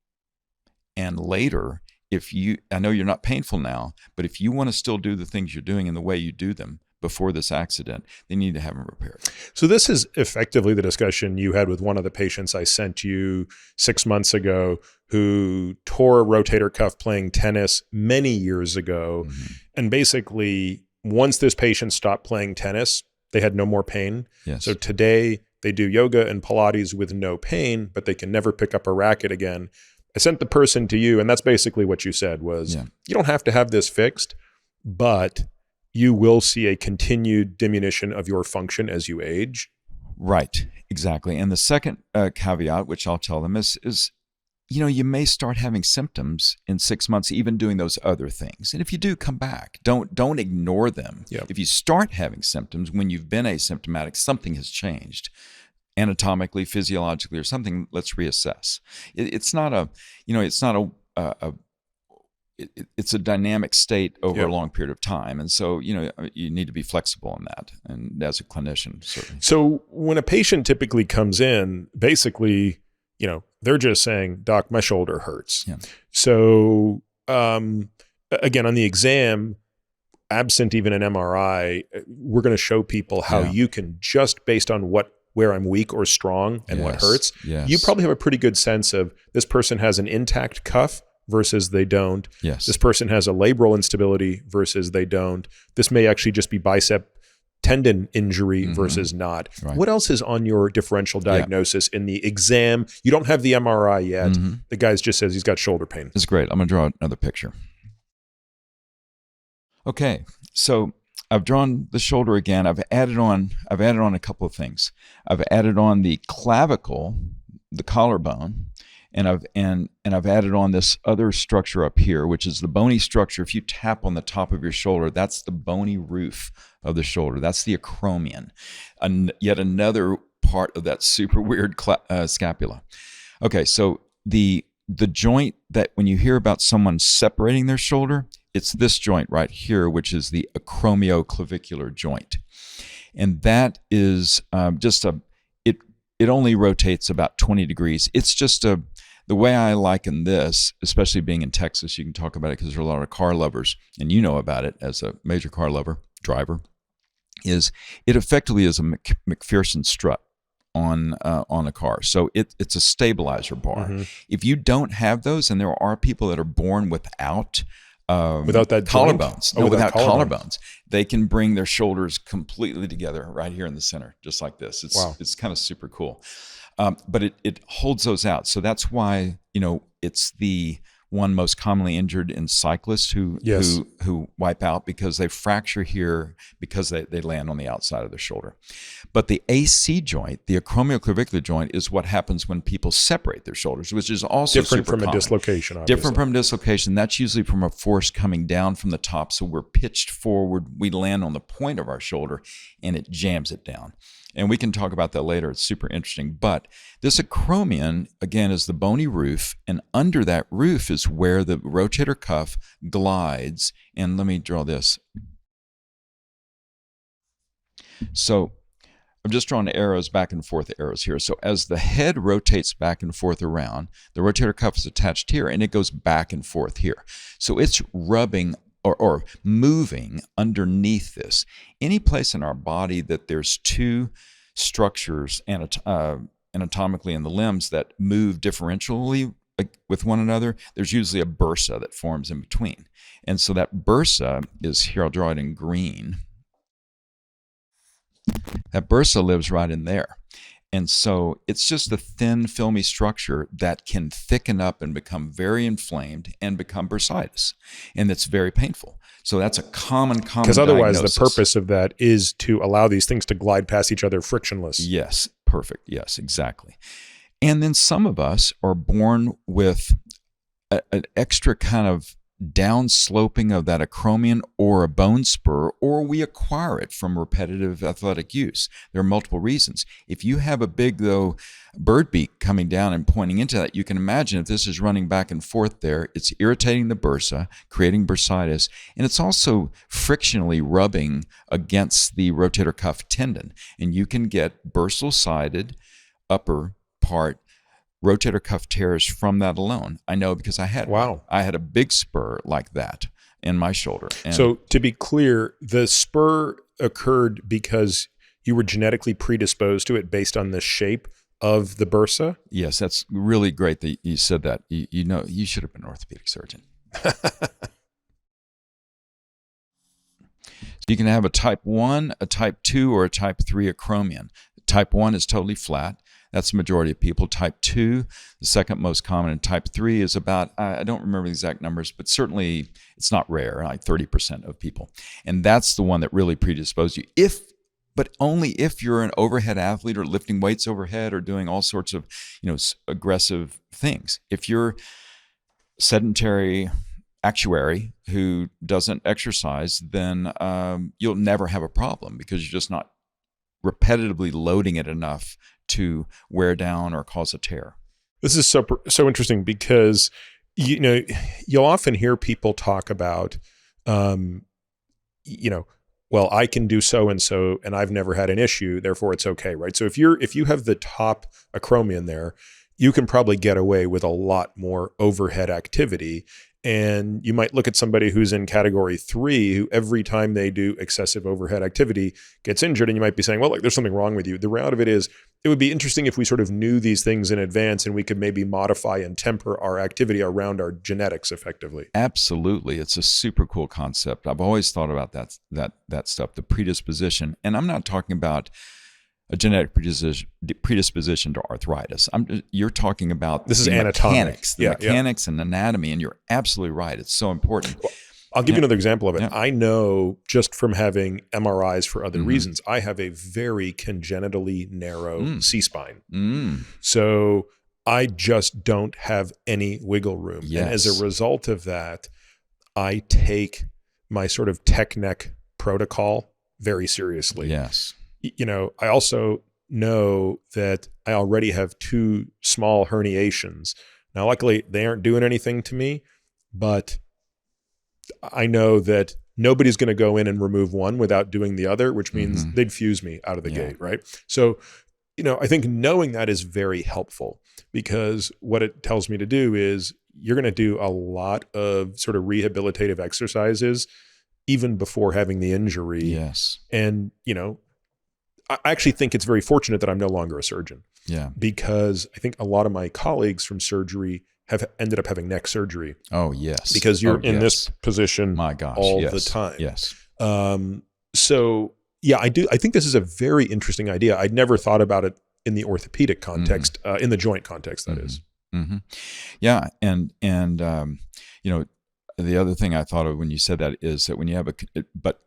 And later, I know you're not painful now, but if you want to still do the things you're doing in the way you do them before this accident, they need to have them repaired. So this is effectively the discussion you had with one of the patients I sent you 6 months ago who tore a rotator cuff playing tennis many years ago. Mm-hmm. And basically, once this patient stopped playing tennis, they had no more pain. Yes. So today they do yoga and Pilates with no pain, but they can never pick up a racket again. I sent the person to you, and that's basically what you said was, you don't have to have this fixed, but you will see a continued diminution of your function as you age. Right, exactly. And the second caveat, which I'll tell them is, you may start having symptoms in 6 months, even doing those other things. And if you do, come back. Don't ignore them. Yep. If you start having symptoms when you've been asymptomatic, something has changed. Anatomically, physiologically, or something, let's reassess. It's a dynamic state over a long period of time. And so, you need to be flexible in that. And as a clinician, certainly. So when a patient typically comes in, basically, they're just saying, Doc, my shoulder hurts. Yeah. So again, on the exam, absent even an MRI, we're going to show people how you can just based on where I'm weak or strong and what hurts. Yes. You probably have a pretty good sense of this person has an intact cuff versus they don't. Yes. This person has a labral instability versus they don't. This may actually just be bicep tendon injury versus not. Right. What else is on your differential diagnosis in the exam? You don't have the MRI yet. The guy just says he's got shoulder pain. That's great. I'm going to draw another picture. Okay. So I've drawn the shoulder again. I've added on a couple of things. I've added on the clavicle, the collarbone, and I've added on this other structure up here, which is the bony structure. If you tap on the top of your shoulder, that's the bony roof of the shoulder. That's the acromion, yet another part of that super weird scapula. Okay, so the joint that when you hear about someone separating their shoulder, it's this joint right here, which is the acromioclavicular joint, and that is it only rotates about 20 degrees. It's just the way I liken this, especially being in Texas, you can talk about it because there are a lot of car lovers, and you know about it as a major car driver, is it effectively is a McPherson strut on a car. So it's a stabilizer bar. If you don't have those, and there are people that are born without without that collarbones. No, without collarbones. They can bring their shoulders completely together right here in the center, just like this. It's kind of super cool. But it holds those out. So that's why, it's the one most commonly injured in cyclists who wipe out, because they fracture here because they land on the outside of the shoulder. But the AC joint, the acromioclavicular joint, is what happens when people separate their shoulders, which is also different super from common. A dislocation. Obviously. Different from dislocation. That's usually from a force coming down from the top. So we're pitched forward. We land on the point of our shoulder, and it jams it down. And we can talk about that later. It's super interesting. But this acromion, again, is the bony roof. And under that roof is where the rotator cuff glides. And let me draw this. So I'm just drawing arrows, back and forth arrows here. So as the head rotates back and forth around, the rotator cuff is attached here, and it goes back and forth here. So it's rubbing or moving underneath this. Any place in our body that there's two structures anatomically in the limbs that move differentially with one another, there's usually a bursa that forms in between. And so that bursa is here. I'll draw it in green. That bursa lives right in there. And so it's just a thin, filmy structure that can thicken up and become very inflamed and become bursitis. And it's very painful. So that's a common because otherwise diagnosis. The purpose of that is to allow these things to glide past each other frictionless. Yes, perfect. Yes, exactly. And then some of us are born with an extra kind of downsloping of that acromion or a bone spur, or we acquire it from repetitive athletic use. There are multiple reasons. If you have a big, though, bird beak coming down and pointing into that, you can imagine if this is running back and forth there, it's irritating the bursa, creating bursitis, and it's also frictionally rubbing against the rotator cuff tendon. And you can get bursal-sided upper part rotator cuff tears from that alone. I know because I had one. I had a big spur like that in my shoulder. And so to be clear, the spur occurred because you were genetically predisposed to it based on the shape of the bursa? Yes, that's really great that you said that. You should have been an orthopedic surgeon. So you can have a type 1, a type 2, or a type 3 acromion. Type 1 is totally flat. That's the majority of people. Type 2, the second most common, and type 3 is about, I don't remember the exact numbers, but certainly it's not rare, like 30% of people. And that's the one that really predisposes you, but only if you're an overhead athlete or lifting weights overhead or doing all sorts of, aggressive things. If you're sedentary actuary who doesn't exercise, then you'll never have a problem because you're just not repetitively loading it enough to wear down or cause a tear. This is so interesting because you'll often hear people talk about well, I can do so and so and I've never had an issue, therefore it's okay, right? So if you have the top acromion there, you can probably get away with a lot more overhead activity. And you might look at somebody who's in category 3 who every time they do excessive overhead activity gets injured, and you might be saying, well, look, there's something wrong with you. The reality of it is, it would be interesting if we sort of knew these things in advance and we could maybe modify and temper our activity around our genetics effectively. Absolutely. It's a super cool concept. I've always thought about that stuff, the predisposition. And I'm not talking about a genetic predisposition to arthritis. You're talking about this is mechanics, mechanics and anatomy, and you're absolutely right. It's so important. Well, I'll give you another example of it. Yeah. I know just from having MRIs for other reasons, I have a very congenitally narrow C-spine. So I just don't have any wiggle room. Yes. And as a result of that, I take my sort of tech neck protocol very seriously. Yes. I also know that I already have 2 small herniations. Now, luckily, they aren't doing anything to me, but I know that nobody's going to go in and remove one without doing the other, which means they'd fuse me out of the gate, right? So, I think knowing that is very helpful, because what it tells me to do is you're going to do a lot of sort of rehabilitative exercises even before having the injury. Yes. And, I actually think it's very fortunate that I'm no longer a surgeon. Yeah. Because I think a lot of my colleagues from surgery have ended up having neck surgery. Oh, yes. Because you're in this position all the time. Yes. So yeah, I think this is a very interesting idea. I'd never thought about it in the orthopedic context, in the joint context, that is. Mm-hmm. Yeah. And the other thing I thought of when you said that is that when you have but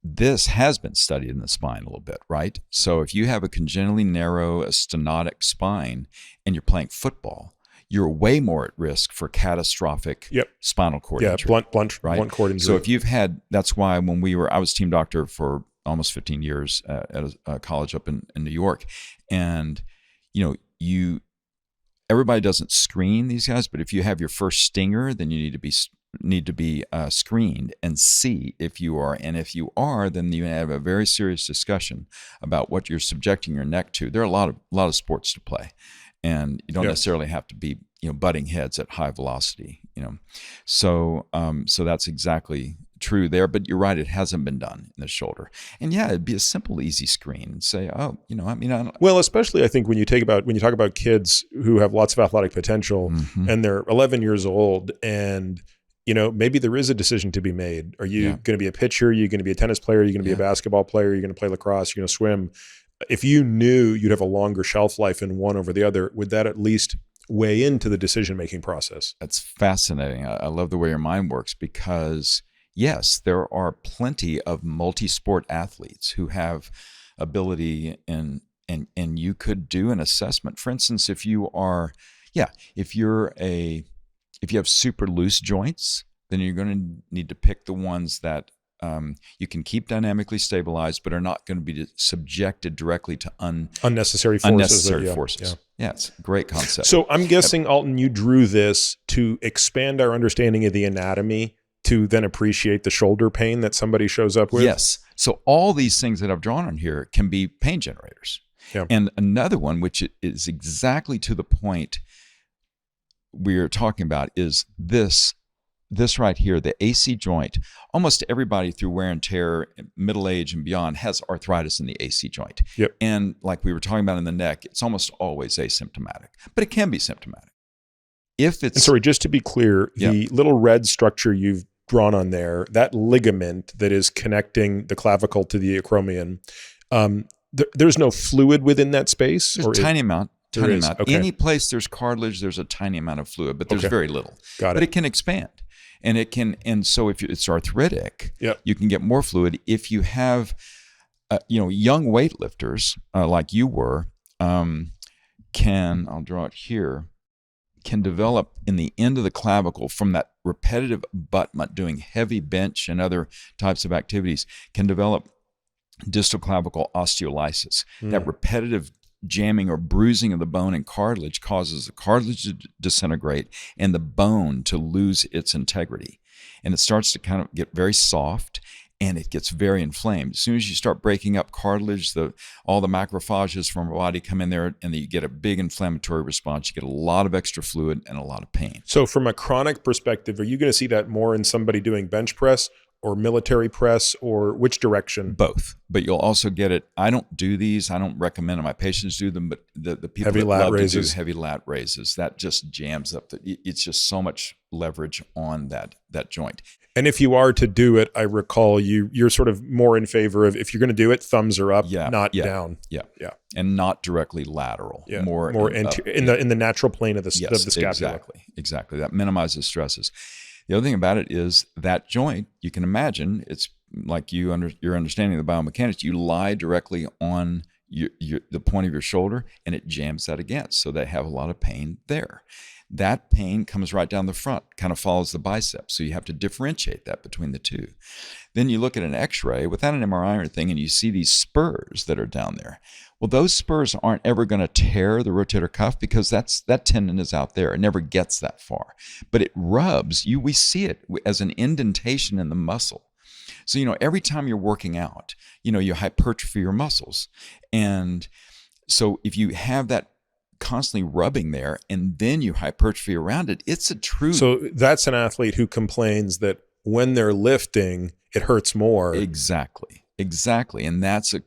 this has been studied in the spine a little bit, right? So if you have a congenitally narrow stenotic spine and you're playing football, you're way more at risk for catastrophic spinal cord injury. Blunt cord injury. So if you've had, that's why when I was team doctor for almost 15 years at a college up in New York. And, everybody doesn't screen these guys, but if you have your first stinger, then you need to be screened and see if you are. And if you are, then you have a very serious discussion about what you're subjecting your neck to. There are a lot of sports to play, and you don't necessarily have to be butting heads at high velocity. So that's exactly true there. But you're right, it hasn't been done in the shoulder. And it'd be a simple, easy screen and say, I don't. Well, especially I think when you talk about kids who have lots of athletic potential and they're 11 years old, and maybe there is a decision to be made. Are you going to be a pitcher? Are you going to be a tennis player? Are you going to be a basketball player? Are you going to play lacrosse? You're going to swim? If you knew you'd have a longer shelf life in one over the other, would that at least weigh into the decision-making process? That's fascinating. I love the way your mind works, because yes, there are plenty of multi-sport athletes who have ability, and you could do an assessment. For instance, if you have super loose joints, then you're going to need to pick the ones that you can keep dynamically stabilized, but are not going to be subjected directly to unnecessary forces. Yeah, it's a great concept. So I'm guessing, Alton, you drew this to expand our understanding of the anatomy, to then appreciate the shoulder pain that somebody shows up with? Yes. So all these things that I've drawn on here can be pain generators. Yeah. And another one, which is exactly to the point we're talking about, is this right here, the AC joint. Almost everybody through wear and tear, middle age and beyond, has arthritis in the AC joint. Yep. And like we were talking about in the neck, it's almost always asymptomatic, but it can be symptomatic. Sorry, just to be clear, the little red structure you've drawn on there, that ligament that is connecting the clavicle to the acromion, there's no fluid within that space? There's a tiny amount. Okay. Any place there's cartilage, there's a tiny amount of fluid, but there's very little. Got it. But it can expand. And so if it's arthritic, you can get more fluid. If you have, young weightlifters like you were, I'll draw it here, can develop in the end of the clavicle from that repetitive abutment, doing heavy bench and other types of activities, can develop distal clavicle osteolysis. That repetitive jamming or bruising of the bone and cartilage causes the cartilage to disintegrate and the bone to lose its integrity. And it starts to kind of get very soft, and it gets very inflamed. As soon as you start breaking up cartilage, all the macrophages from our body come in there, and you get a big inflammatory response. You get a lot of extra fluid and a lot of pain. So from a chronic perspective, are you going to see that more in somebody doing bench press or military press, or which direction? Both. But you'll also get it. I don't do these. I don't recommend my patients do them, but the people heavy that lat love raises. to do heavy lat raises, that just jams up. It's just so much leverage on that joint. And if you are to do it, I recall you're sort of more in favor of, if you're going to do it, thumbs are up, not down. Yeah. And not directly lateral. Yeah. More in the natural plane of the scapula. Exactly. That minimizes stresses. The other thing about it is that joint, you can imagine, it's like your understanding of the biomechanics, you lie directly on the point of your shoulder, and it jams that against, so they have a lot of pain there. That pain comes right down the front, kind of follows the biceps, so you have to differentiate that between the two. Then you look at an x-ray without an MRI or anything, and you see these spurs that are down there. Well, those spurs aren't ever going to tear the rotator cuff, because that tendon is out there. It never gets that far. But it rubs. We see it as an indentation in the muscle. So, every time you're working out, you hypertrophy your muscles. And so if you have that constantly rubbing there and then you hypertrophy around it, it's a true... So that's an athlete who complains that when they're lifting, it hurts more. Exactly. And that's a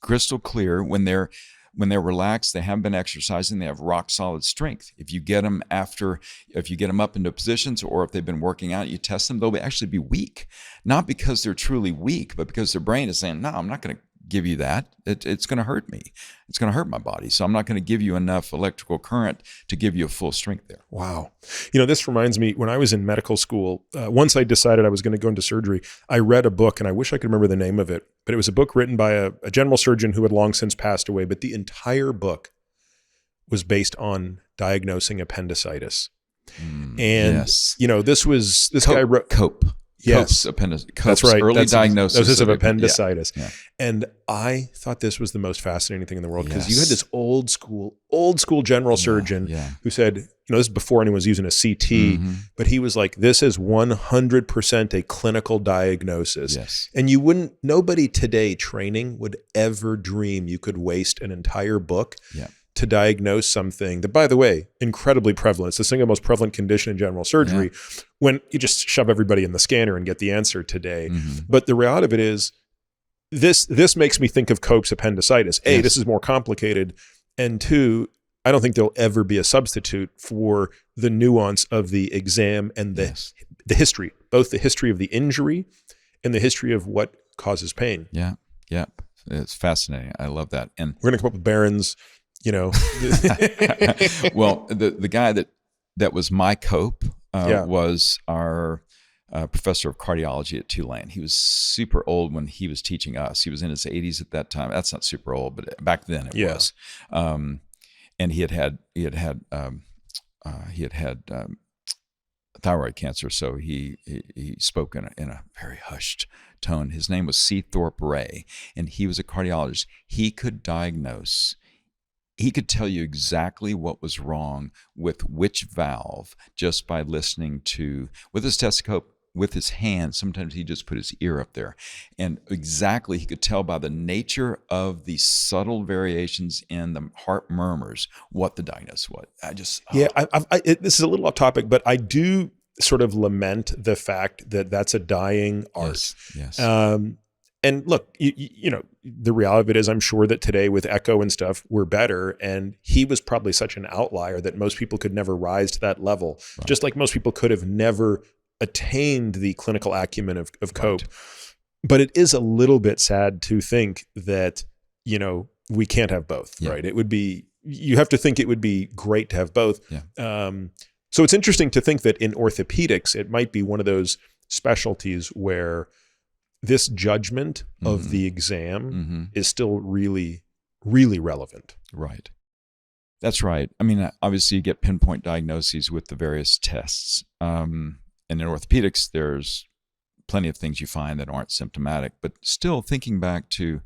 crystal clear when they're when they're relaxed, they haven't been exercising, they have rock solid strength. If you get them up into positions, or if they've been working out, you test them, they'll actually be weak. Not because they're truly weak, but because their brain is saying, no, I'm not going to give you that. It's going to hurt me. It's going to hurt my body. So I'm not going to give you enough electrical current to give you a full strength there. Wow. This reminds me, when I was in medical school, once I decided I was going to go into surgery, I read a book, and I wish I could remember the name of it, but it was a book written by a general surgeon who had long since passed away. But the entire book was based on diagnosing appendicitis. And, yes. this guy wrote Cope. Yes, Cope's that's right. Early diagnosis of appendicitis. Yeah. And I thought this was the most fascinating thing in the world, because you had this old school general surgeon who said, this is before anyone was using a CT, but he was like, this is 100% a clinical diagnosis. Yes. And nobody today training would ever dream you could waste an entire book to diagnose something that, by the way, incredibly prevalent. It's the single most prevalent condition in general surgery, when you just shove everybody in the scanner and get the answer today. But the reality of it is, this makes me think of Cope's appendicitis. A, this is more complicated. And two, I don't think there'll ever be a substitute for the nuance of the exam and the history, both the history of the injury and the history of what causes pain. Yeah. Yeah. It's fascinating. I love that. And we're going to come up with Barron's, well, the guy that was my Cope was our professor of cardiology at Tulane. He was super old when he was teaching us. He was in his 80s at that time. That's not super old, but back then it was. And he had thyroid cancer, so he spoke in a very hushed tone. His name was C. Thorpe Ray, and he was a cardiologist. He could diagnose. He could tell you exactly what was wrong with which valve just by listening with his stethoscope, with his hand. Sometimes he just put his ear up there. And exactly, he could tell by the nature of the subtle variations in the heart murmurs what the diagnosis was. This is a little off topic, but I do sort of lament the fact that that's a dying art. Yes. And look, the reality of it is, I'm sure that today with echo and stuff, we're better. And he was probably such an outlier that most people could never rise to that level. Right. Just like most people could have never attained the clinical acumen of Cope. Right. But it is a little bit sad to think that, we can't have both, right? You have to think it would be great to have both. Yeah. So it's interesting to think that in orthopedics, it might be one of those specialties where this judgment of the exam is still really, really relevant. Right. That's right. I mean, obviously you get pinpoint diagnoses with the various tests. And in orthopedics, there's plenty of things you find that aren't symptomatic, but still thinking back to,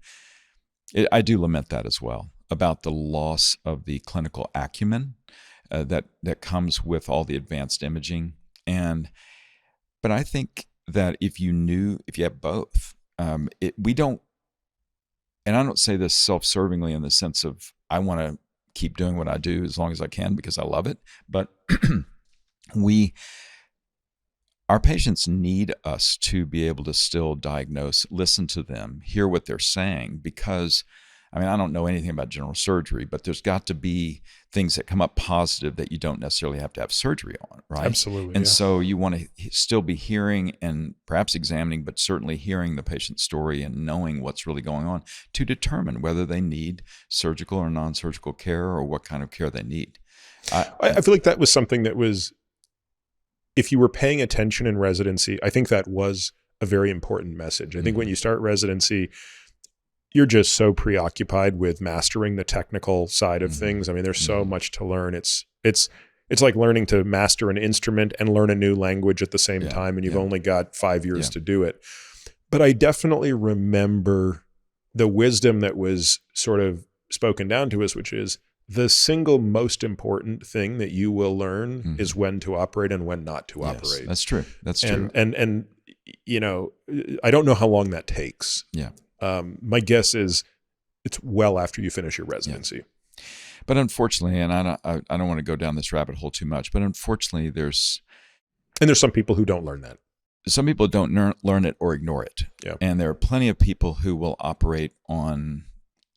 I do lament that as well, about the loss of the clinical acumen that comes with all the advanced imaging. But I think that if you have both, we don't, and I don't say this self-servingly in the sense of I want to keep doing what I do as long as I can because I love it, but our patients need us to be able to still diagnose, listen to them, hear what they're saying, because I don't know anything about general surgery, but there's got to be things that come up positive that you don't necessarily have to have surgery on, right? Absolutely. And so you want to still be hearing and perhaps examining, but certainly hearing the patient's story and knowing what's really going on to determine whether they need surgical or non-surgical care or what kind of care they need. I feel like that was something that was, if you were paying attention in residency, I think that was a very important message. I think when you start residency, you're just so preoccupied with mastering the technical side of things. There's so much to learn. It's like learning to master an instrument and learn a new language at the same time, and you've only got 5 years to do it. But I definitely remember the wisdom that was sort of spoken down to us, which is the single most important thing that you will learn is when to operate and when not to operate. That's true. That's true. And I don't know how long that takes. Yeah. My guess is it's well after you finish your residency. Yeah. But unfortunately, and I don't want to go down this rabbit hole too much, but unfortunately there's some people who don't learn that. Some people don't learn it or ignore it. Yeah. And there are plenty of people who will operate on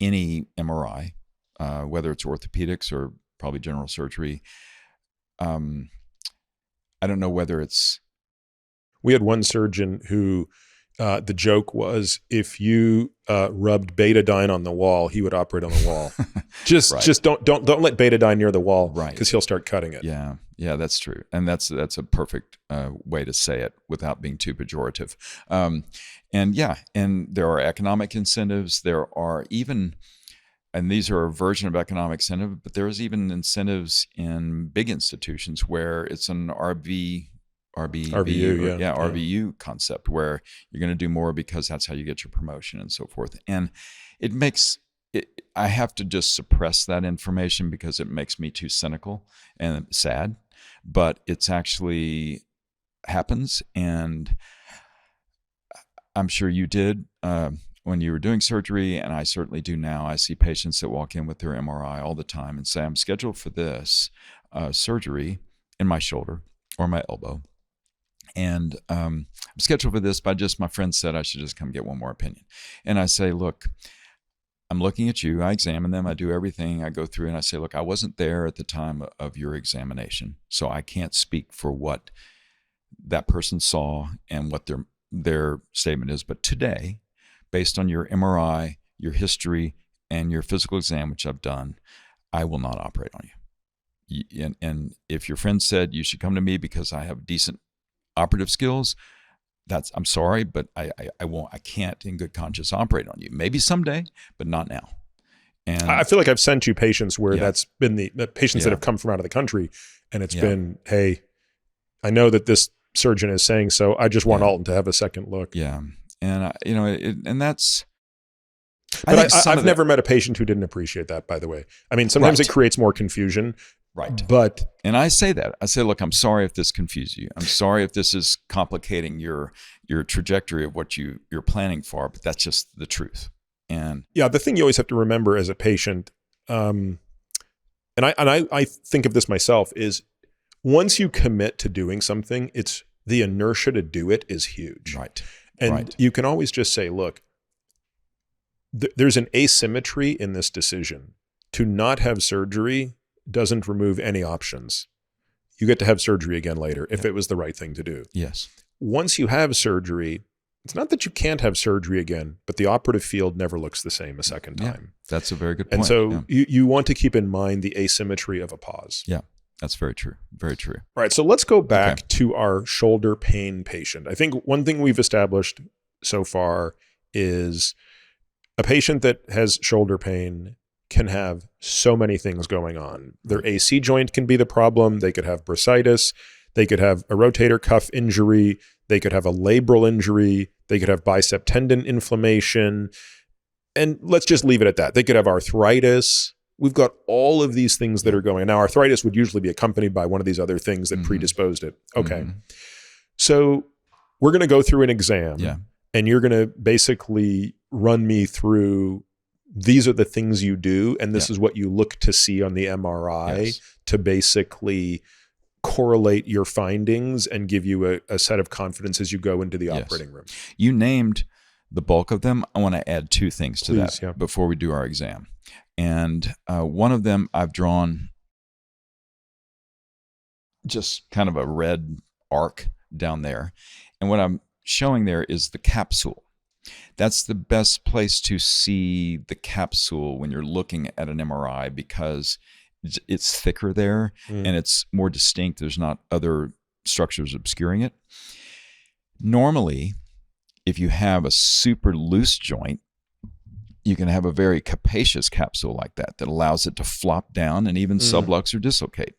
any MRI whether it's orthopedics or probably general surgery. I don't know whether it's. We had one surgeon who the joke was if you rubbed betadine on the wall, he would operate on the wall. Just don't let betadine near the wall, right? Because he'll start cutting it. Yeah, that's true, and that's a perfect way to say it without being too pejorative. And there are economic incentives. There are even. And these are a version of economic incentive, but there's even incentives in big institutions where it's an RVU concept where you're going to do more because that's how you get your promotion and so forth. And it makes it, I have to just suppress that information because it makes me too cynical and sad, but it's actually happens. And I'm sure you did, when you were doing surgery, and I certainly do now. I see patients that walk in with their MRI all the time and say, I'm scheduled for this surgery in my shoulder or my elbow. And I'm scheduled for this, but my friend said I should just come get one more opinion. And I say, look, I'm looking at you. I examine them. I do everything. I go through and I say, look, I wasn't there at the time of your examination, so I can't speak for what that person saw and what their statement is. But today, based on your MRI, your history, and your physical exam, which I've done, I will not operate on you. And if your friend said you should come to me because I have decent operative skills, I'm sorry, but I won't. I can't, in good conscience, operate on you. Maybe someday, but not now. And I feel like I've sent you patients where that's been the patients that have come from out of the country, and it's been, hey, I know that this surgeon is saying so. I just want Alton to have a second look. Yeah. And and that's. But I've never met a patient who didn't appreciate that. By the way, I mean sometimes it creates more confusion. Right. And I say that. I say, look, I'm sorry if this confused you. I'm sorry if this is complicating your trajectory of what you're planning for. But that's just the truth. And the thing you always have to remember as a patient, and I think of this myself, is once you commit to doing something, it's the inertia to do it is huge. Right. And you can always just say, look, there's an asymmetry in this decision. To not have surgery doesn't remove any options. You get to have surgery again later if it was the right thing to do. Yes. Once you have surgery, it's not that you can't have surgery again, but the operative field never looks the same a second time. That's a very good point. And so you want to keep in mind the asymmetry of a pause. Yeah. That's very true. Very true. All right. So let's go back to our shoulder pain patient. I think one thing we've established so far is a patient that has shoulder pain can have so many things going on. Their AC joint can be the problem. They could have bursitis. They could have a rotator cuff injury. They could have a labral injury. They could have bicep tendon inflammation. And let's just leave it at that. They could have arthritis. We've got all of these things that are going. Now, arthritis would usually be accompanied by one of these other things that predisposed it. Okay. So we're going to go through an exam and you're going to basically run me through, these are the things you do, and this is what you look to see on the MRI to basically correlate your findings and give you a set of confidence as you go into the operating room. You named the bulk of them. I want to add two things to that before we do our exam. And one of them I've drawn just kind of a red arc down there. And what I'm showing there is the capsule. That's the best place to see the capsule when you're looking at an MRI because it's thicker there and it's more distinct. There's not other structures obscuring it. Normally, if you have a super loose joint, you can have a very capacious capsule like that allows it to flop down and even sublux or dislocate.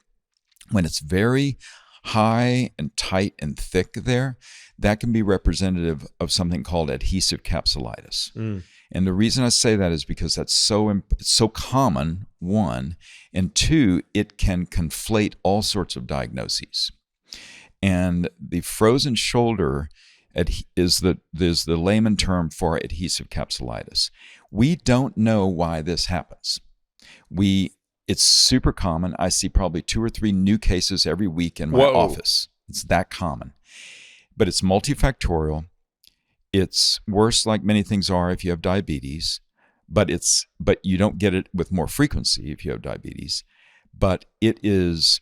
When it's very high and tight and thick there, that can be representative of something called adhesive capsulitis. And the reason I say that is because that's so common, one, and two, it can conflate all sorts of diagnoses. And the frozen shoulder is the layman term for adhesive capsulitis. We don't know why this happens. It's super common. I see probably 2 or 3 new cases every week in my office. It's that common. But it's multifactorial. It's worse, like many things are, if you have diabetes. but you don't get it with more frequency if you have diabetes. But it's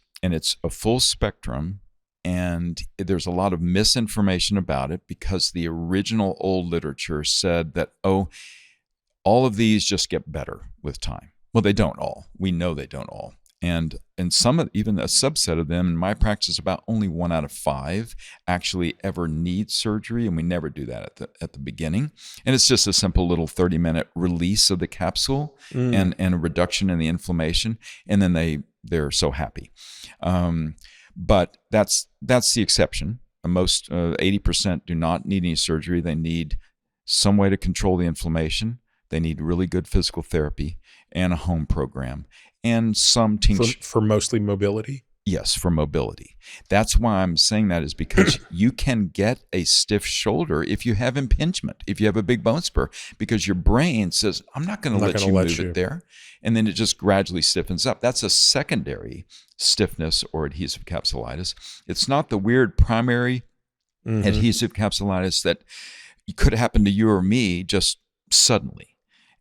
a full spectrum, and there's a lot of misinformation about it because the original old literature said that, all of these just get better with time. Well, they don't all. We know they don't all. And even a subset of them, in my practice, about only 1 out of 5 actually ever need surgery, and we never do that at the beginning. And it's just a simple little 30-minute release of the capsule and a reduction in the inflammation, and then they're so happy. But that's the exception. Most 80% do not need any surgery. They need some way to control the inflammation. They need really good physical therapy and a home program and some tincture. For mostly mobility? Yes, for mobility. That's why I'm saying that, is because you can get a stiff shoulder if you have impingement, if you have a big bone spur, because your brain says, I'm not going to let you move it there. And then it just gradually stiffens up. That's a secondary stiffness or adhesive capsulitis. It's not the weird primary adhesive capsulitis that could happen to you or me just suddenly.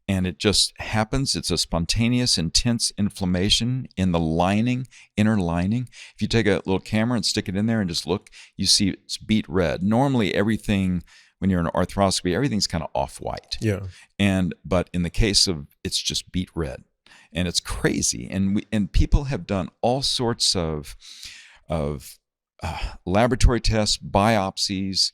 And it just happens. It's a spontaneous, intense inflammation in the inner lining. If you take a little camera and stick it in there and just look, you see it's beet red. Normally, everything, when you're in arthroscopy, everything's kind of off-white. Yeah. But in the case of, it's just beet red. And it's crazy. And people have done all sorts of laboratory tests, biopsies.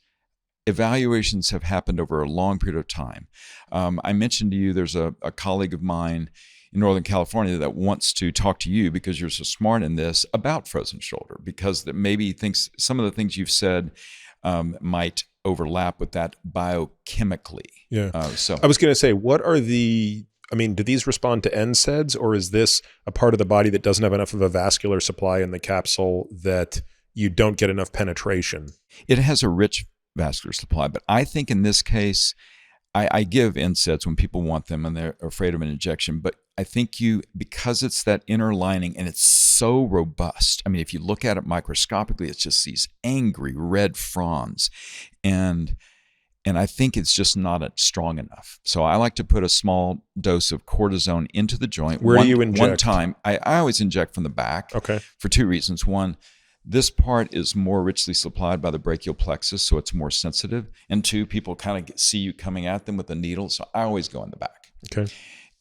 Evaluations have happened over a long period of time. I mentioned to you there's a colleague of mine in Northern California that wants to talk to you, because you're so smart in this, about frozen shoulder, because that maybe thinks some of the things you've said might overlap with that biochemically. Yeah. So I was going to say, do these respond to NSAIDs, or is this a part of the body that doesn't have enough of a vascular supply in the capsule that you don't get enough penetration? It has a rich vascular supply, but I think in this case, I give NSAIDs when people want them and they're afraid of an injection, but I think because it's that inner lining and it's so robust. I mean, if you look at it microscopically, it's just these angry red fronds, and I think it's just not strong enough. So I like to put a small dose of cortisone into the joint. Where do you inject? One time. I always inject from the back. Okay. For 2 reasons. One, this part is more richly supplied by the brachial plexus, so it's more sensitive. And 2, people kind of see you coming at them with a needle, so I always go in the back. Okay.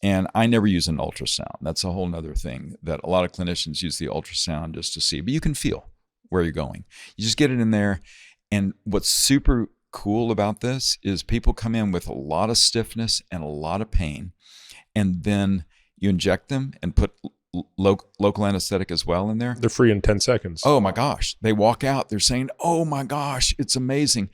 And I never use an ultrasound. That's a whole nother thing that a lot of clinicians use, the ultrasound just to see. But you can feel where you're going. You just get it in there. And what's super cool about this is people come in with a lot of stiffness and a lot of pain, and then you inject them and put local anesthetic as well in there. They're free in 10 seconds. Oh my gosh. They walk out, they're saying, oh my gosh, it's amazing.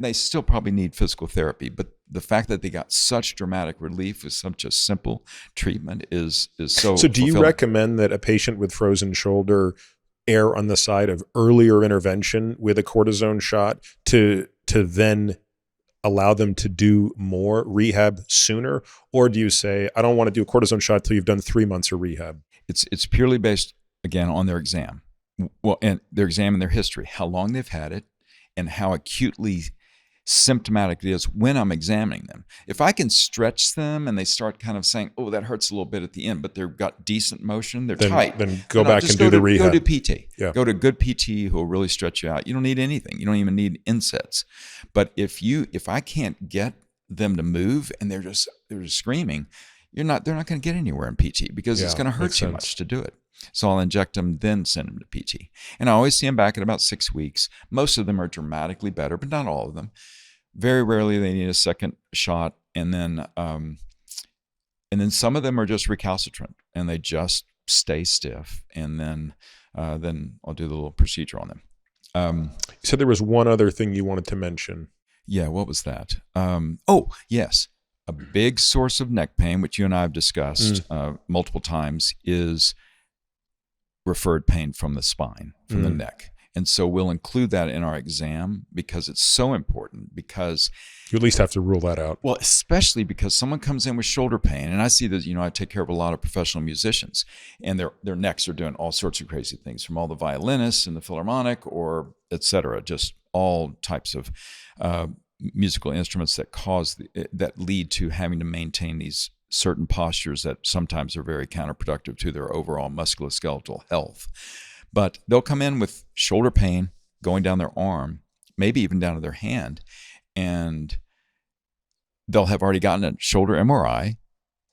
They still probably need physical therapy, but the fact that they got such dramatic relief with such a simple treatment is so do you recommend that a patient with frozen shoulder err on the side of earlier intervention with a cortisone shot to then allow them to do more rehab sooner? Or do you say, I don't want to do a cortisone shot till you've done 3 months of rehab? It's purely based, again, on their exam. Well, and their exam and their history, how long they've had it, and how acutely symptomatic it is when I'm examining them. If I can stretch them and they start kind of saying, oh, that hurts a little bit at the end, but they've got decent motion, they're tight. Then go back and do the rehab. Go to PT. Yeah. Go to good PT who will really stretch you out. You don't need anything. You don't even need NSAIDs. But if I can't get them to move and they're just screaming, they're not going to get anywhere in PT, because it's going to hurt too much to do it. So I'll inject them, then send them to PT. And I always see them back in about 6 weeks. Most of them are dramatically better, but not all of them. Very rarely they need a second shot. And then some of them are just recalcitrant and they just stay stiff. And then I'll do the little procedure on them. You said there was one other thing you wanted to mention. Yeah, what was that? Yes. A big source of neck pain, which you and I have discussed multiple times, is referred pain from the spine, from the neck. And so we'll include that in our exam because it's so important, because you at least have to rule that out. Well, especially because someone comes in with shoulder pain, and I see that, I take care of a lot of professional musicians, and their necks are doing all sorts of crazy things, from all the violinists and the Philharmonic, or et cetera, just all types of musical instruments that lead to having to maintain these certain postures that sometimes are very counterproductive to their overall musculoskeletal health. But they'll come in with shoulder pain going down their arm, maybe even down to their hand, and they'll have already gotten a shoulder MRI,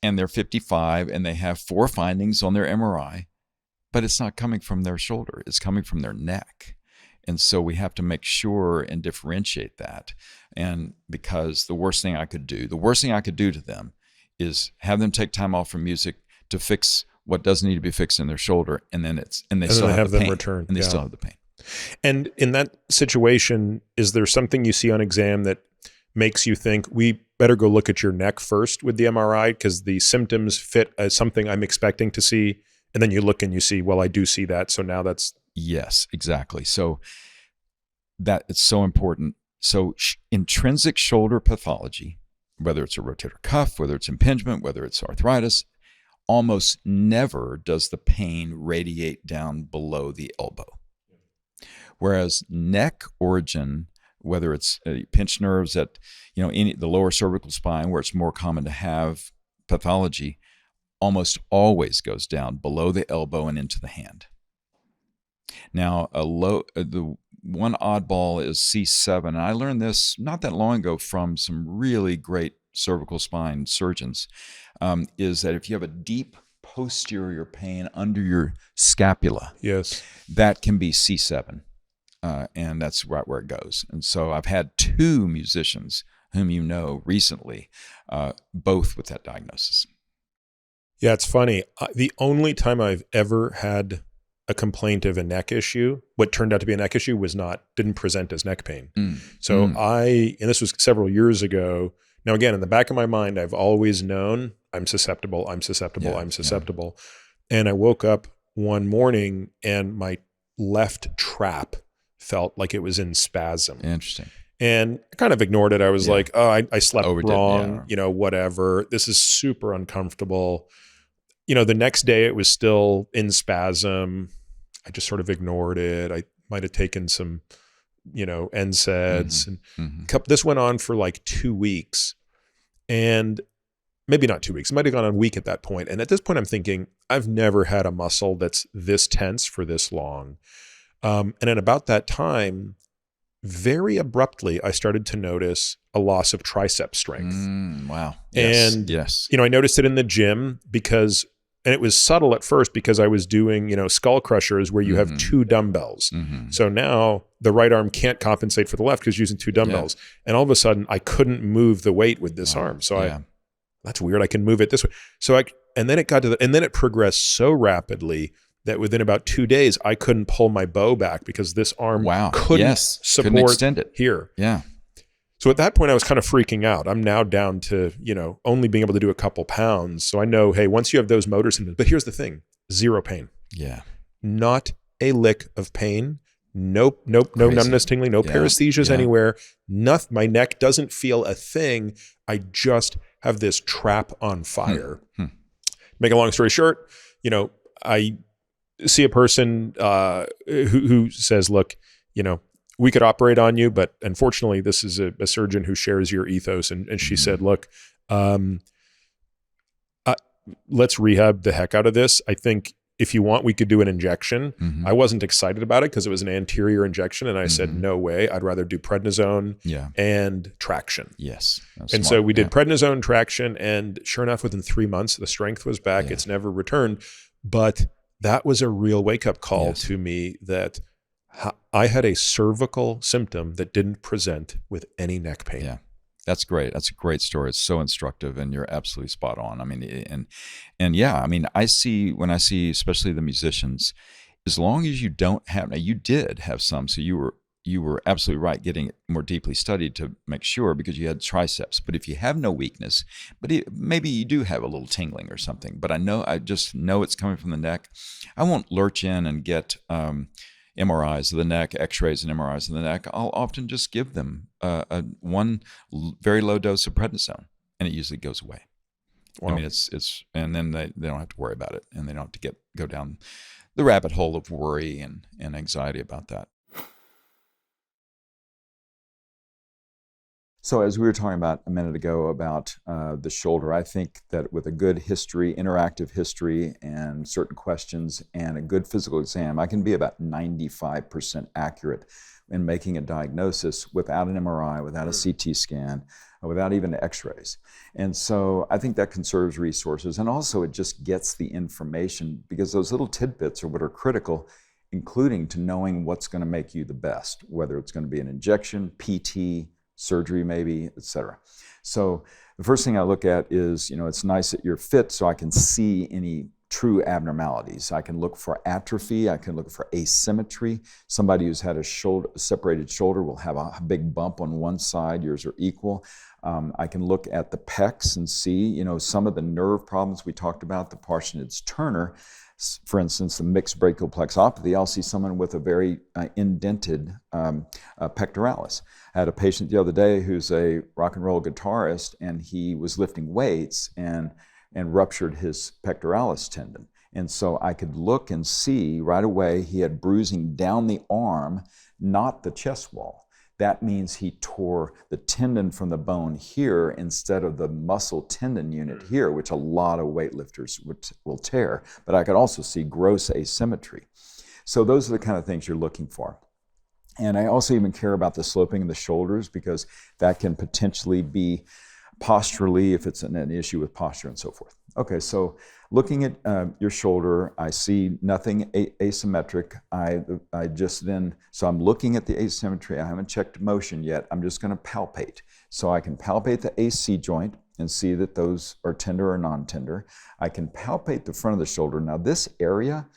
and they're 55 and they have 4 findings on their MRI, but it's not coming from their shoulder. It's coming from their neck. And so we have to make sure and differentiate that. And because the worst thing I could do to them is have them take time off from music to fix what doesn't need to be fixed in their shoulder, and then they still have the pain. Return. And they still have the pain. And in that situation, is there something you see on exam that makes you think we better go look at your neck first with the MRI because the symptoms fit as something I'm expecting to see? And then you look and you see, well, I do see that. So now that's... Yes, exactly. So that it's so important. So intrinsic shoulder pathology, whether it's a rotator cuff, whether it's impingement, whether it's arthritis, almost never does the pain radiate down below the elbow. Whereas neck origin, whether it's pinched nerves at the lower cervical spine, where it's more common to have pathology, almost always goes down below the elbow and into the hand. Now, the one oddball is C7, and I learned this not that long ago from some really great cervical spine surgeons, is that if you have a deep posterior pain under your scapula, yes, that can be C7, and that's right where it goes. And so I've had 2 musicians whom you know recently, both with that diagnosis. Yeah, it's funny. The only time I've ever had a complaint of a neck issue, what turned out to be a neck issue didn't present as neck pain. So and this was several years ago. Now, again, in the back of my mind, I've always known I'm susceptible. And I woke up one morning and my left trap felt like it was in spasm. Interesting. And I kind of ignored it. I was like, oh, I slept wrong, whatever. This is super uncomfortable. The next day it was still in spasm. I just sort of ignored it. I might have taken some, NSAIDs. This went on for like 2 weeks, and maybe not 2 weeks. It might have gone on a week at that point. And at this point I'm thinking, I've never had a muscle that's this tense for this long. And at about that time, very abruptly, I started to notice a loss of tricep strength. Wow. Yes. And, I noticed it in the gym and it was subtle at first because I was doing, skull crushers where you have 2 dumbbells. So now the right arm can't compensate for the left because using 2 dumbbells. And all of a sudden I couldn't move the weight with this arm. So that's weird. I can move it this way. And then it progressed so rapidly that within about 2 days, I couldn't pull my bow back because this arm couldn't extend it here. Yeah. So at that point, I was kind of freaking out. I'm now down to, only being able to do a couple pounds. So I know, hey, once you have those motor symptoms, but here's the thing, 0 pain. Yeah. Not a lick of pain. Nope. No numbness, tingling, no paresthesias anywhere. Nothing. My neck doesn't feel a thing. I just have this trap on fire. Make a long story short, I see a person who says, look, we could operate on you, but unfortunately this is a surgeon who shares your ethos. And she said, look, let's rehab the heck out of this. I think if you want, we could do an injection. I wasn't excited about it because it was an anterior injection. And I said, no way, I'd rather do prednisone and traction. Yes. And so we did prednisone, traction, and sure enough, within 3 months, the strength was back. It's never returned. But that was a real wake-up call to me that I had a cervical symptom that didn't present with any neck pain. Yeah, that's great. That's a great story. It's so instructive, and you're absolutely spot on. I mean, I see when I see especially the musicians, as long as you don't have, now you did have some, so you were absolutely right getting it more deeply studied to make sure because you had triceps. But if you have no weakness, but maybe you do have a little tingling or something, but I just know it's coming from the neck, I won't lurch in and get MRIs of the neck, x-rays and MRIs of the neck. I'll often just give them one very low dose of prednisone, and it usually goes away. Wow. I mean, it's and then they don't have to worry about it, and they don't have to go down the rabbit hole of worry and anxiety about that. So as we were talking about a minute ago about the shoulder, I think that with a good history, interactive history, and certain questions and a good physical exam, I can be about 95% accurate in making a diagnosis without an MRI, without a CT scan, without even x-rays. And so I think that conserves resources, and also it just gets the information, because those little tidbits are what are critical, including to knowing what's going to make you the best, whether it's going to be an injection, PT, surgery maybe, etc. So the first thing I look at is, it's nice that you're fit so I can see any true abnormalities. I can look for atrophy. I can look for asymmetry. Somebody who's had a separated shoulder will have a big bump on one side. Yours are equal. I can look at the pecs and see, some of the nerve problems we talked about, the Parsonage-Turner. For instance, the mixed brachial plexopathy, I'll see someone with a very indented pectoralis. I had a patient the other day who's a rock and roll guitarist, and he was lifting weights and ruptured his pectoralis tendon. And so I could look and see right away he had bruising down the arm, not the chest wall. That means he tore the tendon from the bone here instead of the muscle tendon unit here, which a lot of weightlifters will tear. But I could also see gross asymmetry. So those are the kind of things you're looking for. And I also even care about the sloping of the shoulders, because that can potentially be posturally if it's an issue with posture and so forth. Okay, so looking at your shoulder, I see nothing asymmetric. So I'm looking at the asymmetry. I haven't checked motion yet. I'm just going to palpate. So I can palpate the AC joint and see that those are tender or non-tender. I can palpate the front of the shoulder. Now this area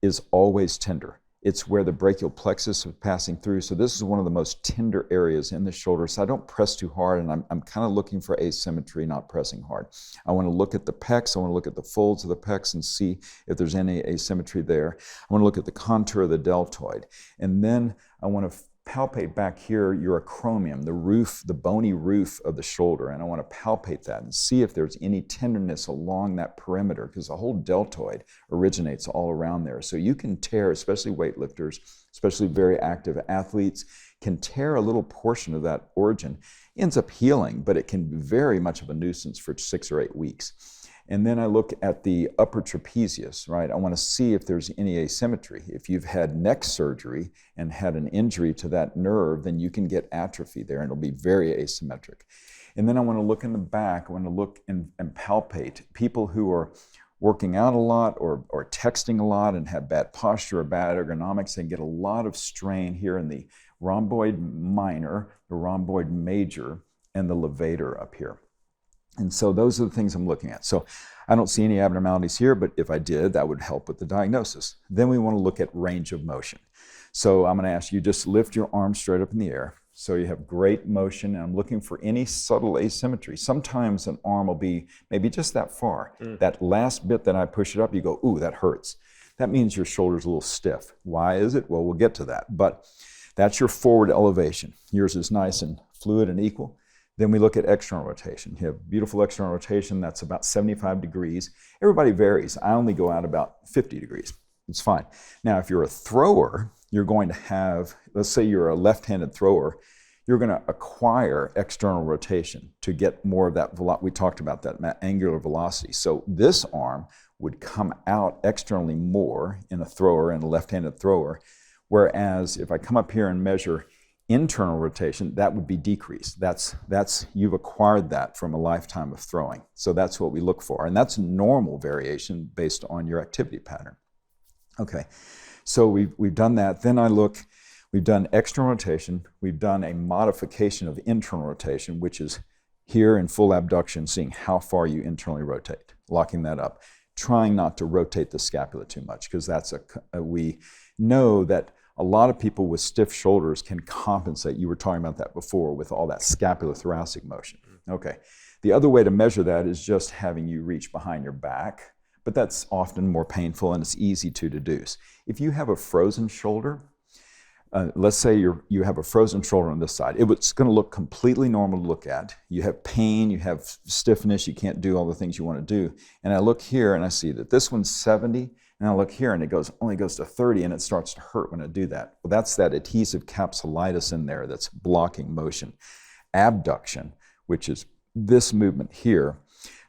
is always tender. It's where the brachial plexus is passing through. So this is one of the most tender areas in the shoulder. So I don't press too hard, and I'm kind of looking for asymmetry, not pressing hard. I want to look at the pecs. I want to look at the folds of the pecs and see if there's any asymmetry there. I want to look at the contour of the deltoid. And then I want to palpate back here your acromion, the roof, the bony roof of the shoulder, and I want to palpate that and see if there's any tenderness along that perimeter, because the whole deltoid originates all around there. So you can tear, especially weightlifters, especially very active athletes, can tear a little portion of that origin. Ends up healing, but it can be very much of a nuisance for 6 or 8 weeks. And then I look at the upper trapezius, right? I want to see if there's any asymmetry. If you've had neck surgery and had an injury to that nerve, then you can get atrophy there, and it'll be very asymmetric. And then I want to look in the back. I want to look and palpate. People who are working out a lot or texting a lot and have bad posture or bad ergonomics, they get a lot of strain here in the rhomboid minor, the rhomboid major, and the levator up here. And so those are the things I'm looking at. So I don't see any abnormalities here, but if I did, that would help with the diagnosis. Then we want to look at range of motion. So I'm going to ask you just lift your arm straight up in the air. So you have great motion, and I'm looking for any subtle asymmetry. Sometimes an arm will be maybe just that far. That last bit that I push it up, you go, ooh, that hurts. That means your shoulder's a little stiff. Why is it? Well, we'll get to that. But that's your forward elevation. Yours is nice and fluid and equal. Then we look at external rotation. You have beautiful external rotation. That's about 75 degrees. Everybody varies. I only go out about 50 degrees. It's fine. Now, if you're a thrower, you're going to have, let's say you're a left-handed thrower, you're going to acquire external rotation to get more of that, we talked about that angular velocity. So this arm would come out externally more in a thrower, in a left-handed thrower, whereas if I come up here and measure internal rotation, that would be decreased. That's you've acquired that from a lifetime of throwing. So that's what we look for. And that's normal variation based on your activity pattern. Okay, so we've done that. Then we've done external rotation. We've done a modification of internal rotation, which is here in full abduction, seeing how far you internally rotate, locking that up, trying not to rotate the scapula too much, because we know that a lot of people with stiff shoulders can compensate. You were talking about that before with all that scapulothoracic motion. Okay. The other way to measure that is just having you reach behind your back, but that's often more painful and it's easy to deduce. If you have a frozen shoulder, let's say you have a frozen shoulder on this side, it's going to look completely normal to look at. You have pain, you have stiffness, you can't do all the things you want to do. And I look here and I see that this one's 70, and I look here and it only goes to 30, and it starts to hurt when I do that. Well, that's that adhesive capsulitis in there that's blocking motion. abduction, which is this movement here.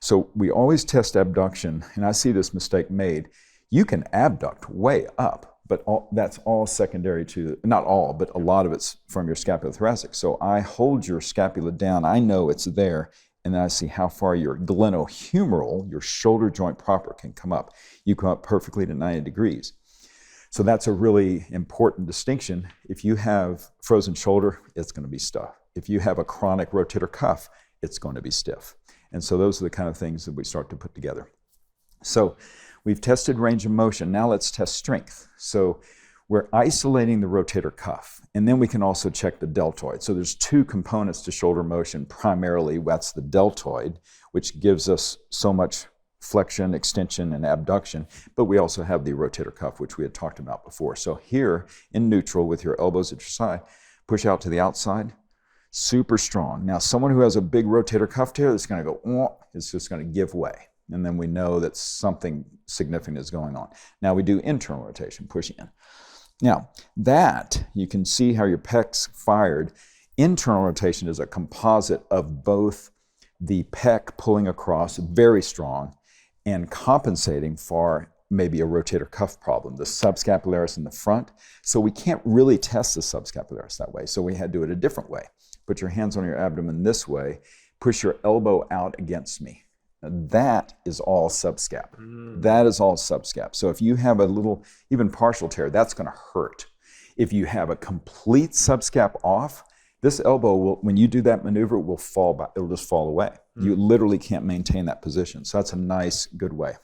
So we always test abduction, and I see this mistake made. You can abduct way up, but that's all secondary to, not all, but a lot of it's from your scapulothoracic. So I hold your scapula down, I know it's there, and then I see how far your glenohumeral, your shoulder joint proper, can come up. You come up perfectly to 90 degrees. So that's a really important distinction. If you have frozen shoulder, it's going to be stiff. If you have a chronic rotator cuff, it's going to be stiff. And so those are the kind of things that we start to put together. So we've tested range of motion. Now let's test strength. So we're isolating the rotator cuff, and then we can also check the deltoid. So there's two components to shoulder motion primarily. That's the deltoid, which gives us so much flexion, extension, and abduction, but we also have the rotator cuff, which we had talked about before. So here in neutral with your elbows at your side, push out to the outside, super strong. Now someone who has a big rotator cuff tear that's going to go, it's just going to give way. And then we know that something significant is going on. Now we do internal rotation, push in. Now that, you can see how your pec's fired. Internal rotation is a composite of both the pec pulling across, very strong, and compensating for maybe a rotator cuff problem, the subscapularis in the front. So we can't really test the subscapularis that way. So we had to do it a different way. Put your hands on your abdomen this way, push your elbow out against me. Now that is all subscap. That is all subscap. So if you have a little, even partial tear, that's going to hurt. If you have a complete subscap off, this elbow will, when you do that maneuver, it will fall back. It'll just fall away. You literally can't maintain that position. So that's a nice, good way.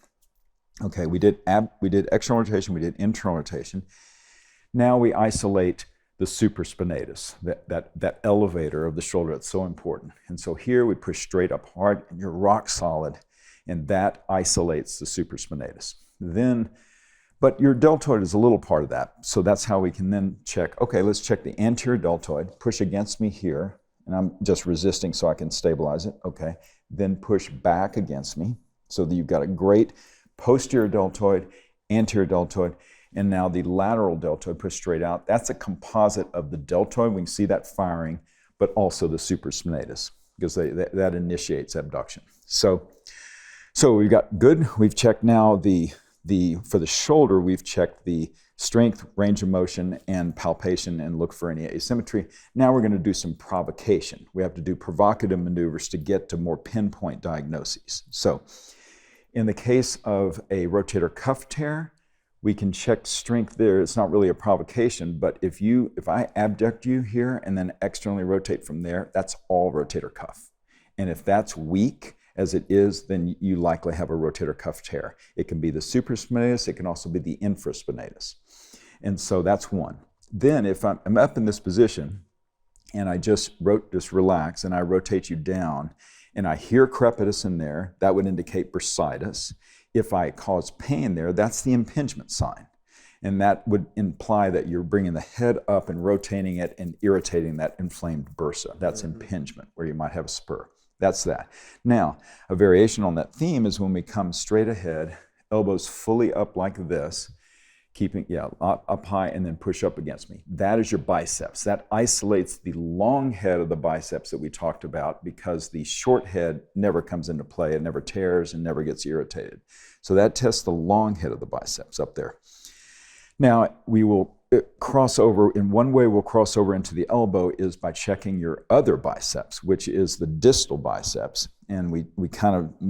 Okay, we did external rotation, we did internal rotation. Now we isolate the supraspinatus, that elevator of the shoulder that's so important. And so here we push straight up hard, and you're rock solid, and that isolates the supraspinatus. Then, but your deltoid is a little part of that. So that's how we can then check, okay, let's check the anterior deltoid, push against me here, and I'm just resisting so I can stabilize it, okay. Then push back against me, so that you've got a great posterior deltoid, anterior deltoid, and now the lateral deltoid pushed straight out. That's a composite of the deltoid, we can see that firing, but also the supraspinatus, because that initiates abduction. So we've got good, we've checked now for the shoulder, we've checked the strength, range of motion, and palpation, and look for any asymmetry. Now we're going to do some provocation. We have to do provocative maneuvers to get to more pinpoint diagnoses. So in the case of a rotator cuff tear, we can check strength there. It's not really a provocation, but if I abduct you here and then externally rotate from there, that's all rotator cuff. And if that's weak, as it is, then you likely have a rotator cuff tear. It can be the supraspinatus, it can also be the infraspinatus. And so that's one. Then if I'm up in this position and I just relax and I rotate you down and I hear crepitus in there, that would indicate bursitis. If I cause pain there, that's the impingement sign. And that would imply that you're bringing the head up and rotating it and irritating that inflamed bursa. That's impingement, where you might have a spur. That's that. Now, a variation on that theme is when we come straight ahead, elbows fully up like this, keeping, up high, and then push up against me. That is your biceps. That isolates the long head of the biceps that we talked about, because the short head never comes into play. It never tears and never gets irritated. So that tests the long head of the biceps up there. Now, we will cross over, in one way we'll cross over into the elbow is by checking your other biceps, which is the distal biceps. And we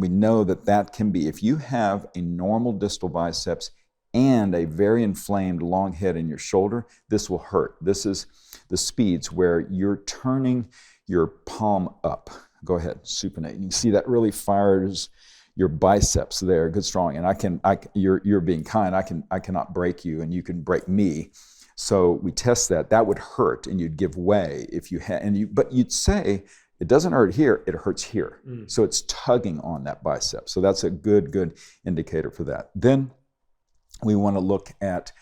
know that can be, if you have a normal distal biceps and a very inflamed long head in your shoulder, this will hurt. This is the speeds where you're turning your palm up. Go ahead, supinate. You can see that really fires your biceps there, good strong. And you're being kind. I cannot break you, and you can break me. So we test that. That would hurt, and you'd give way if you had. But you'd say it doesn't hurt here. It hurts here. So it's tugging on that bicep. So that's a good indicator for that. Then we want to look at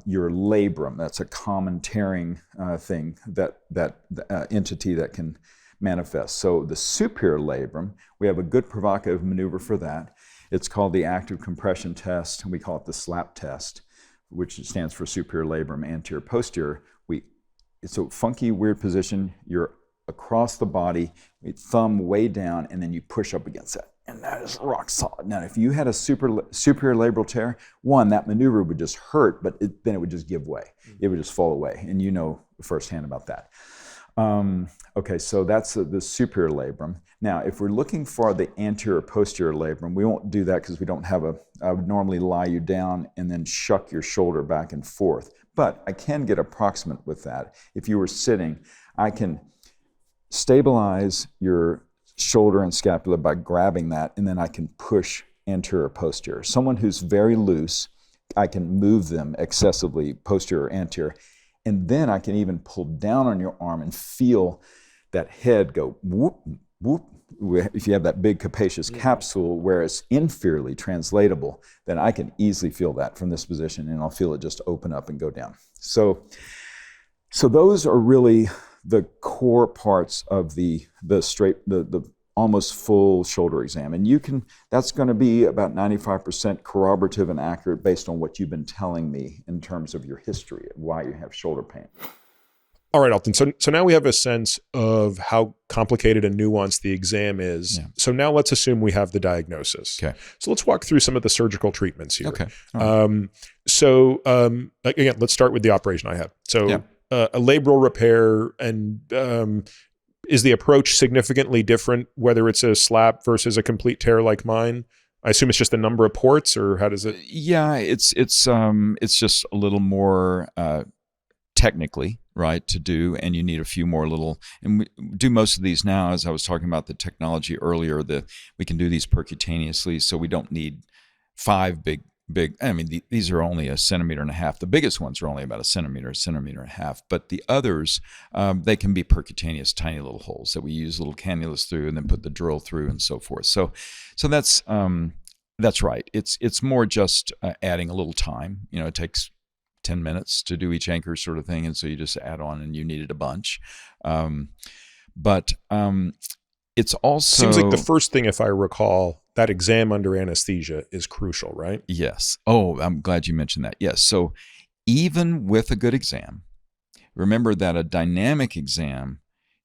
your labrum. That's a common tearing thing, that entity that can manifest. So the superior labrum, we have a good provocative maneuver for that. It's called the active compression test, and we call it the SLAP test, which stands for superior labrum, anterior, posterior. It's a funky, weird position. Your across the body, thumb way down, and then you push up against that. And that is rock solid. Now, if you had a superior labral tear, that maneuver would just hurt, but then it would just give way. It would just fall away, and you know firsthand about that. Okay, so that's the superior labrum. Now, if we're looking for the anterior posterior labrum, we won't do that because we don't have I would normally lie you down and then shuck your shoulder back and forth. But I can get approximate with that. If you were sitting, I can stabilize your shoulder and scapula by grabbing that, and then I can push anterior posterior. Someone who's very loose, I can move them excessively posterior anterior, and then I can even pull down on your arm and feel that head go whoop, whoop. If you have that big capacious capsule where it's inferiorly translatable, then I can easily feel that from this position, and I'll feel it just open up and go down. So those are really the core parts of the almost full shoulder exam. And that's going to be about 95% corroborative and accurate based on what you've been telling me in terms of your history of why you have shoulder pain. All right, Alton. So now we have a sense of how complicated and nuanced the exam is. Yeah. So now let's assume we have the diagnosis. Okay. So let's walk through some of the surgical treatments here. Okay. Right. Again, let's start with the operation I had. So a labral repair, and is the approach significantly different whether it's a slap versus a complete tear like mine? I assume it's just the number of ports, or how does it? Yeah, it's just a little more technically, right, to do, and you need a few more and we do most of these now, as I was talking about the technology earlier, that we can do these percutaneously, so we don't need 5 big, I mean, these are only 1.5 centimeters. The biggest ones are only about 1 centimeter, 1.5 centimeters, but the others, they can be percutaneous, tiny little holes that we use little cannulas through and then put the drill through and so forth. So that's right. It's more just adding a little time. It takes 10 minutes to do each anchor sort of thing, and so you just add on, and you needed a bunch. But it's also... Seems like the first thing, if I recall, that exam under anesthesia is crucial, right? Yes. Oh, I'm glad you mentioned that. Yes. So even with a good exam, remember that a dynamic exam,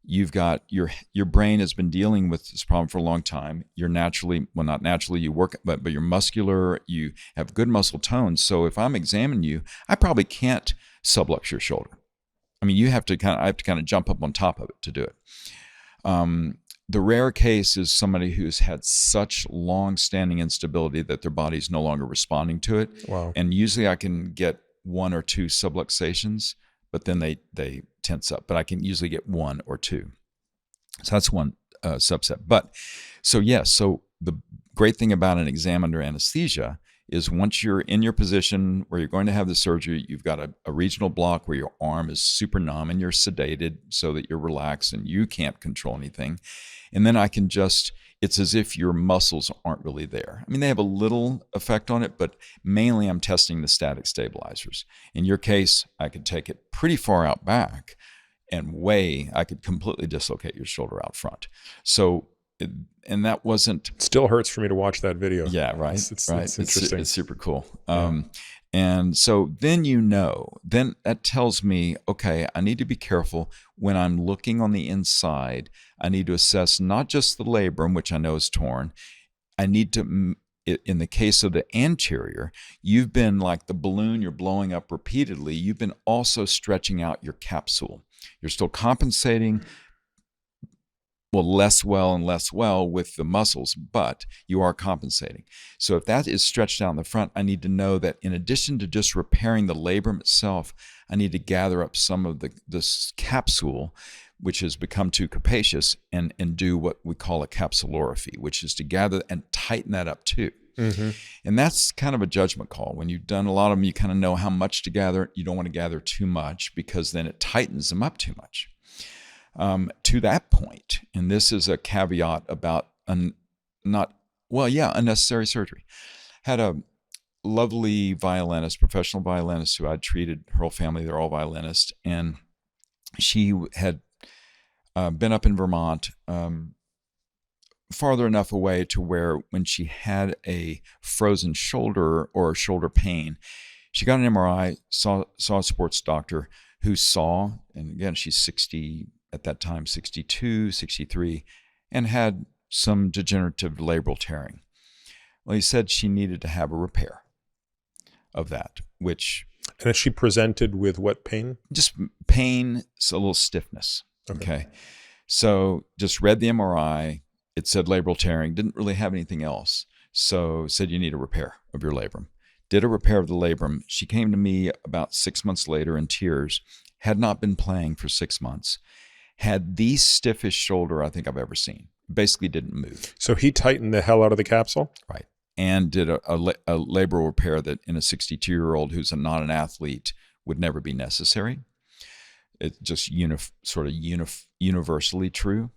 you've got your brain has been dealing with this problem for a long time. You're naturally, well, not naturally, you work, but you're muscular, you have good muscle tone. So if I'm examining you, I probably can't sublux your shoulder. I mean, I have to kind of jump up on top of it to do it. The rare case is somebody who's had such long-standing instability that their body's no longer responding to it. Wow. And usually I can get 1 or 2 subluxations, but then they tense up. But I can usually get 1 or 2. So that's one subset. But so the great thing about an exam under anesthesia is once you're in your position where you're going to have the surgery, you've got a regional block where your arm is super numb and you're sedated so that you're relaxed and you can't control anything. And then I can it's as if your muscles aren't really there. I mean, they have a little effect on it, but mainly I'm testing the static stabilizers. In your case, I could take it pretty far out back and I could completely dislocate your shoulder out front. So, and that wasn't... Still hurts for me to watch that video. Yeah, right. It's interesting. It's super cool. And so then then that tells me, okay, I need to be careful when I'm looking on the inside. I need to assess not just the labrum, which I know is torn. I need to, in the case of the anterior, you've been like the balloon you're blowing up repeatedly. You've been also stretching out your capsule. You're still compensating less well with the muscles, but you are compensating. So if that is stretched out in the front, I need to know that in addition to just repairing the labrum itself, I need to gather up some of this capsule, which has become too capacious, and do what we call a capsulorrhaphy, which is to gather and tighten that up too. Mm-hmm. And that's kind of a judgment call. When you've done a lot of them, you kind of know how much to gather. You don't want to gather too much because then it tightens them up too much. To that point, and this is a caveat about unnecessary surgery. Had a lovely violinist, professional violinist who I'd treated, her whole family, they're all violinists, and she had been up in Vermont, farther enough away to where when she had a frozen shoulder or shoulder pain, she got an MRI, saw a sports doctor who saw, and again, she's 60, at that time 62, 63, and had some degenerative labral tearing. Well, he said she needed to have a repair of that, which... And she presented with what pain? Just pain, so a little stiffness. Okay. So just read the MRI. It said labral tearing, didn't really have anything else. So said you need a repair of your labrum. Did a repair of the labrum. She came to me about 6 months later in tears, had not been playing for 6 months, had the stiffest shoulder I think I've ever seen. Basically didn't move. So he tightened the hell out of the capsule? Right. And did a labral repair that in a 62-year-old who's not an athlete would never be necessary. It's just universally true.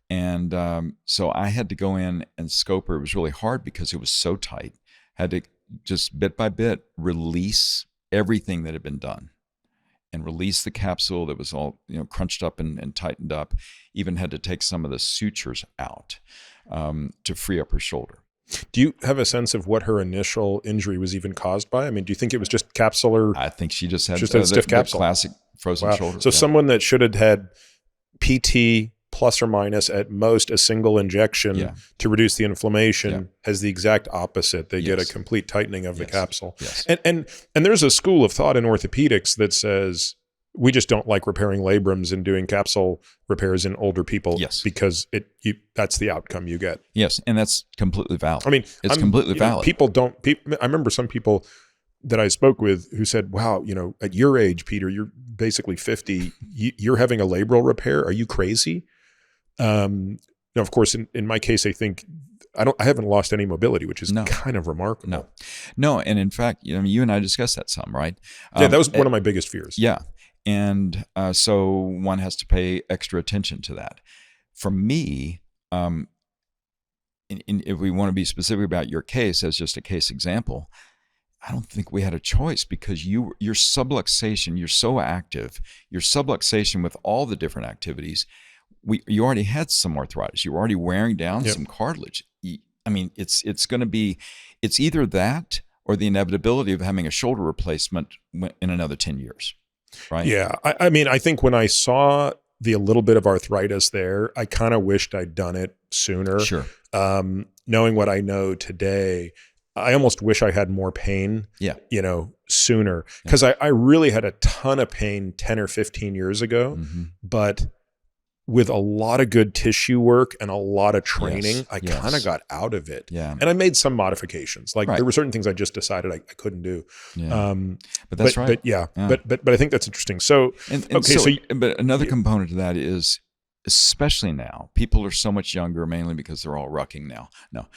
And so I had to go in and scope her. It was really hard because it was so tight. Had to just bit by bit release everything that had been done and release the capsule that was all crunched up and tightened up. Even had to take some of the sutures out to free up her shoulder. Do you have a sense of what her initial injury was even caused by? I mean, do you think it was just capsular? I think she just had a stiff capsule. The classic frozen shoulder. So someone that should have had PT plus or minus at most a single injection to reduce the inflammation has the exact opposite. They get a complete tightening of the capsule. Yes. And there's a school of thought in orthopedics that says we just don't like repairing labrums and doing capsule repairs in older people because that's the outcome you get. Yes, and that's completely valid. I mean, it's completely valid. I remember some people that I spoke with who said, wow, at your age, Peter, you're basically 50, you're having a labral repair. Are you crazy? Of course, in my case, I think I haven't lost any mobility, which is kind of remarkable. No. And in fact, you and I discussed that some, right? Yeah, that was one of my biggest fears. Yeah. And so one has to pay extra attention to that. For me, if we want to be specific about your case as just a case example, I don't think we had a choice because your subluxation, you're so active, your subluxation with all the different activities, you already had some arthritis. You were already wearing down some cartilage. I mean, it's either that or the inevitability of having a shoulder replacement in another 10 years. Right. Yeah. I mean, I think when I saw a little bit of arthritis there, I kind of wished I'd done it sooner. Sure. Knowing what I know today, I almost wish I had more pain, sooner. Because I really had a ton of pain 10 or 15 years ago, but with a lot of good tissue work and a lot of training, I kind of got out of it. Yeah. And I made some modifications. Like there were certain things I just decided I couldn't do. Yeah. But that's right. But I think that's interesting. So, but another component to that is, especially now, people are so much younger, mainly because they're all rucking now. No,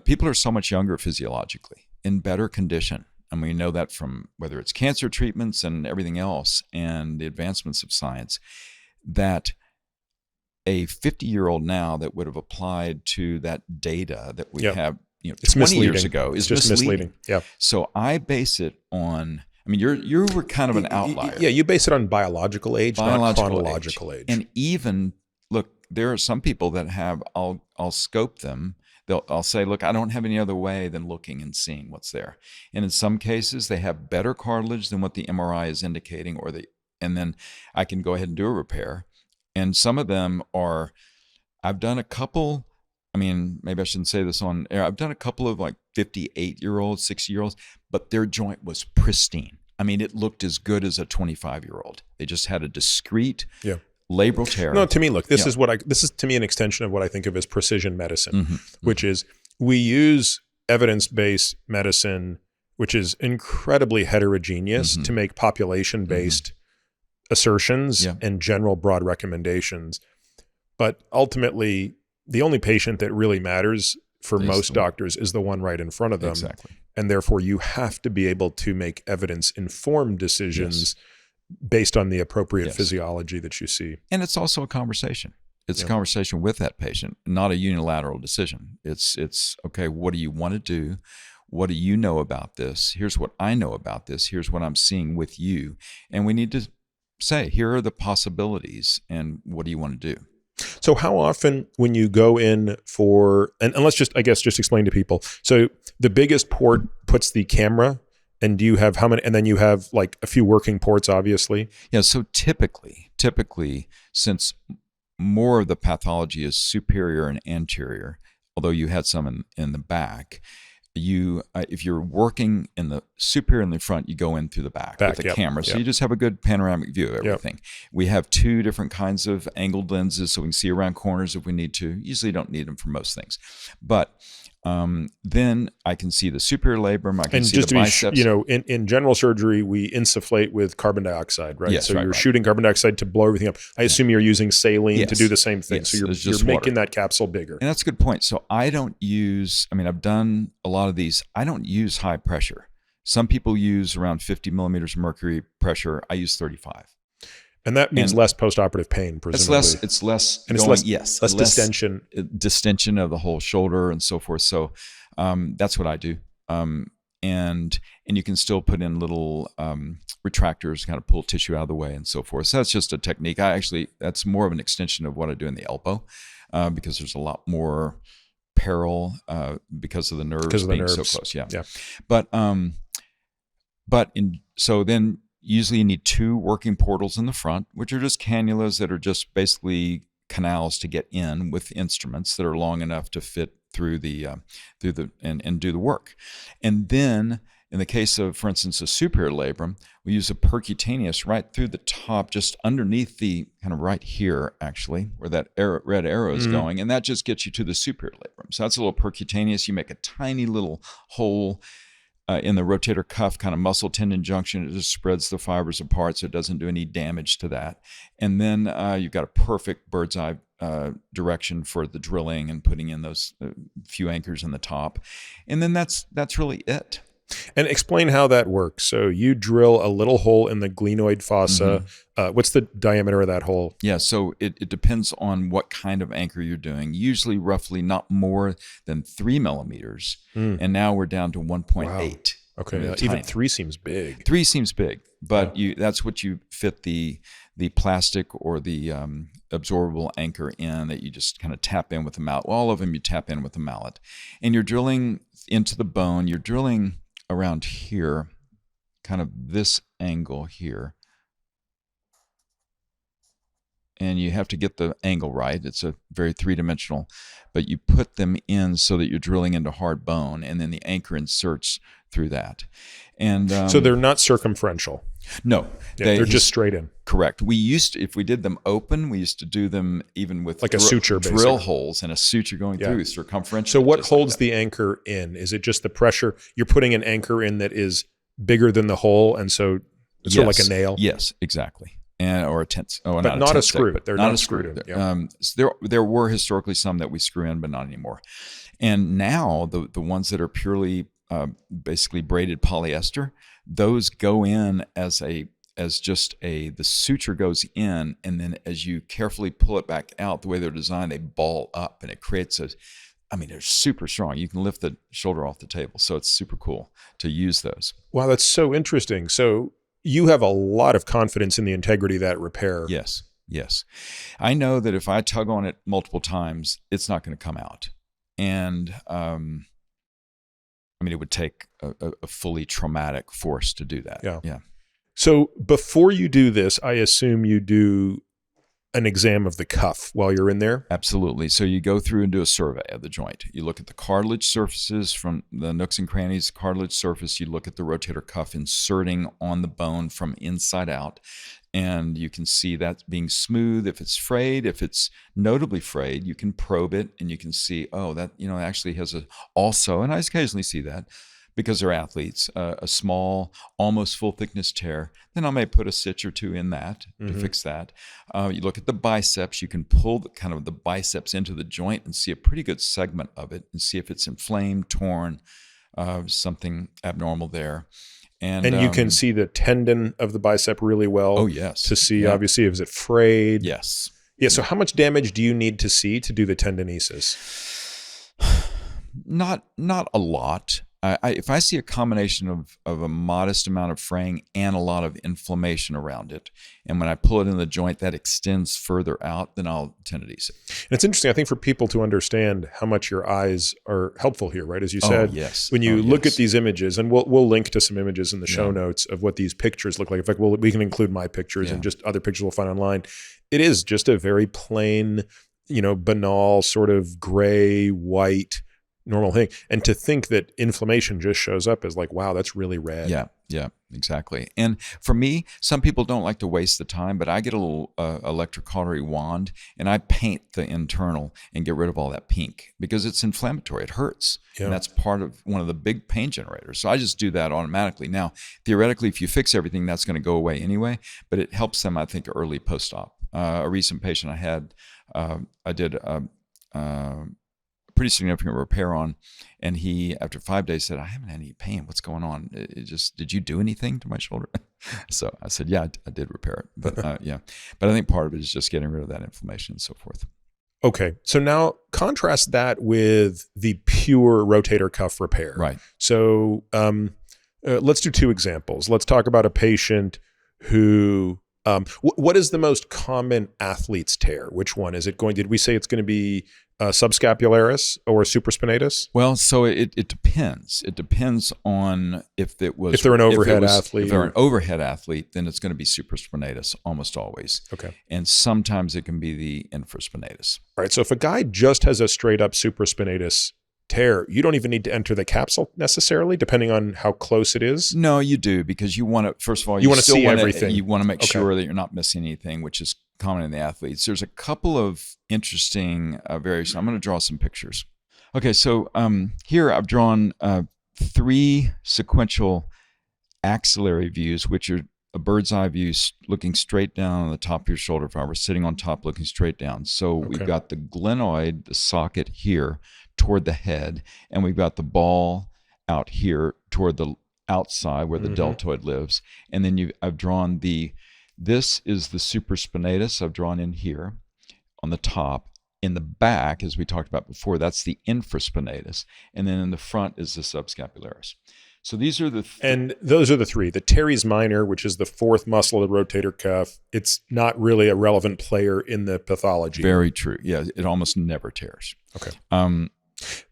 people are so much younger physiologically, in better condition. And we know that from whether it's cancer treatments and everything else and the advancements of science, that a 50-year-old now that would have applied to that data that we have 20 years ago is just misleading. Yeah. So I base it on, I mean, you were kind of an outlier. Yeah, you base it on biological age, not chronological age. And even, look, there are some people that have, I'll scope them. I'll say, look, I don't have any other way than looking and seeing what's there. And in some cases, they have better cartilage than what the MRI is indicating, and then I can go ahead and do a repair. And some of them are, I've done a couple, I mean, maybe I shouldn't say this on air. I've done a couple of like 58-year-olds, 60-year-olds, but their joint was pristine. I mean, it looked as good as a 25-year-old. They just had a discrete labral tear. No, to me, look, this is to me an extension of what I think of as precision medicine, which is we use evidence-based medicine, which is incredibly heterogeneous, to make population-based assertions and general broad recommendations. But ultimately, the only patient that really matters for most doctors is the one right in front of them. Exactly. And therefore, you have to be able to make evidence-informed decisions based on the appropriate physiology that you see. And it's also a conversation. It's a conversation with that patient, not a unilateral decision. It's okay, what do you want to do? What do you know about this? Here's what I know about this. Here's what I'm seeing with you. And we need to say, here are the possibilities, and what do you want to do? So how often when you go in for, and let's just explain to people. So the biggest port puts the camera And do you have how many? And then you have like a few working ports, obviously. Yeah. So typically, since more of the pathology is superior and anterior, although you had some in the back, if you're working in the superior and the front, you go in through the back with the camera. So you just have a good panoramic view of everything. We have 2 different kinds of angled lenses, so we can see around corners if we need to. Usually don't need them for most things. But then I can see the superior labrum. I can see the biceps. In general surgery, we insufflate with carbon dioxide, right? Yes, so you're shooting carbon dioxide to blow everything up. I assume you're using saline to do the same thing. Yes, so you're making that capsule bigger. And that's a good point. So I don't use, I've done a lot of these. I don't use high pressure. Some people use around 50 millimeters of mercury pressure. I use 35. And that means less post-operative pain, presumably. It's less distension. Distension of the whole shoulder and so forth. So that's what I do. And you can still put in little retractors, kind of pull tissue out of the way and so forth. So that's just a technique. That's more of an extension of what I do in the elbow because there's a lot more peril because of the nerves being so close. Yeah. So then usually you need 2 working portals in the front, which are just cannulas that are just basically canals to get in with instruments that are long enough to fit through and do the work. And then in the case of, for instance, a superior labrum, we use a percutaneous right through the top, just underneath the kind of right here, actually, where that red arrow is going. And that just gets you to the superior labrum. So that's a little percutaneous. You make a tiny little hole in the rotator cuff kind of muscle tendon junction. It just spreads the fibers apart so it doesn't do any damage to that. And then you've got a perfect bird's eye direction for the drilling and putting in those few anchors in the top. And then that's really it. And explain how that works. So you drill a little hole in the glenoid fossa. What's the diameter of that hole? Yeah, so it depends on what kind of anchor you're doing. Usually roughly not more than 3 millimeters. And now we're down to 1.8. Wow. Okay, even 3 seems big. 3 seems big, but that's what you fit the plastic or the absorbable anchor in that you just kind of tap in with the mallet. All of them you tap in with the mallet. And you're drilling into the bone. You're drilling around here, kind of this angle here. And you have to get the angle right. It's a very 3-dimensional, but you put them in so that you're drilling into hard bone, and then the anchor inserts through that. And so they're not circumferential. No, they're just straight in. Correct. We used to, if we did them open, we used to do them even with like a suture, drill holes and a suture going through circumferential. So what holds the anchor in? Is it just the pressure? You're putting an anchor in that is bigger than the hole, and so it's sort of like a nail. Yes, exactly. Or a tense, but not a screw. They're not screwed in. There were historically some that we screw in, but not anymore. And now the ones that are purely basically braided polyester, those go in the suture goes in, and then as you carefully pull it back out, the way they're designed, they ball up, and it creates they're super strong. You can lift the shoulder off the table, so it's super cool to use those. Wow, that's so interesting. So you have a lot of confidence in the integrity of that repair. Yes. I know that if I tug on it multiple times, it's not going to come out. And it would take a fully traumatic force to do that. Yeah. So before you do this, I assume you do an exam of the cuff while you're in there? Absolutely. So you go through and do a survey of the joint. You look at the cartilage surfaces from the nooks and crannies, cartilage surface. You look at the rotator cuff inserting on the bone from inside out. And you can see that being smooth. If it's frayed, if it's notably frayed, you can probe it and you can see, that actually has also, and I occasionally see that because they're athletes, a small, almost full thickness tear. Then I may put a stitch or 2 in that to fix that. You look at the biceps. You can pull the biceps into the joint and see a pretty good segment of it and see if it's inflamed, torn, something abnormal there. And you can see the tendon of the bicep really well. Oh, yes. To see, obviously, is it frayed? Yes. Yeah, so how much damage do you need to see to do the tendonesis? Not a lot. If I see a combination of a modest amount of fraying and a lot of inflammation around it, and when I pull it in the joint, that extends further out, then I'll tendonize it. And it's interesting, I think, for people to understand how much your eyes are helpful here, right? As you said, when you look at these images, and we'll link to some images in the show notes of what these pictures look like. In fact, we can include my pictures and just other pictures we'll find online. It is just a very plain, banal sort of gray, white, normal thing. And to think that inflammation just shows up as like, wow, that's really red. Yeah, exactly. And for me, some people don't like to waste the time, but I get a little electrocautery wand and I paint the internal and get rid of all that pink because it's inflammatory. It hurts. And that's part of one of the big pain generators. So I just do that automatically. Now, theoretically, if you fix everything, that's going to go away anyway, but it helps them, I think, early post-op. A recent patient I had, I did a pretty significant repair on, and he, after 5 days, said, I haven't had any pain. What's going on? Did you do anything to my shoulder? So I said, yeah, I did repair it. But but I think part of it is just getting rid of that inflammation and so forth. Okay. So now contrast that with the pure rotator cuff repair. Right. So let's do two examples. Let's talk about a patient who, what is the most common athlete's tear? Which one is it going? Did we say it's going to be subscapularis or supraspinatus? Well, so it depends. It depends on if they're an overhead athlete. If they're an overhead athlete, then it's going to be supraspinatus almost always. Okay. And sometimes it can be the infraspinatus. All right. So if a guy just has a straight up supraspinatus tear, you don't even need to enter the capsule necessarily, depending on how close it is. No, you do, because you want to, first of all, you want to see everything. You want to make sure that you're not missing anything, which is common in the athletes. There's a couple of interesting variations. I'm going to draw some pictures. Okay, so here I've drawn 3 sequential axillary views, which are a bird's eye view looking straight down on the top of your shoulder. If I were sitting on top looking straight down. So we've got the glenoid, the socket here toward the head, and we've got the ball out here toward the outside where the deltoid lives. And then I've drawn this is the supraspinatus I've drawn in here on the top. In the back, as we talked about before, that's the infraspinatus. And then in the front is the subscapularis. So these are and those are the 3. The teres minor, which is the 4th muscle of the rotator cuff, it's not really a relevant player in the pathology. Very true. Yeah, it almost never tears. Okay.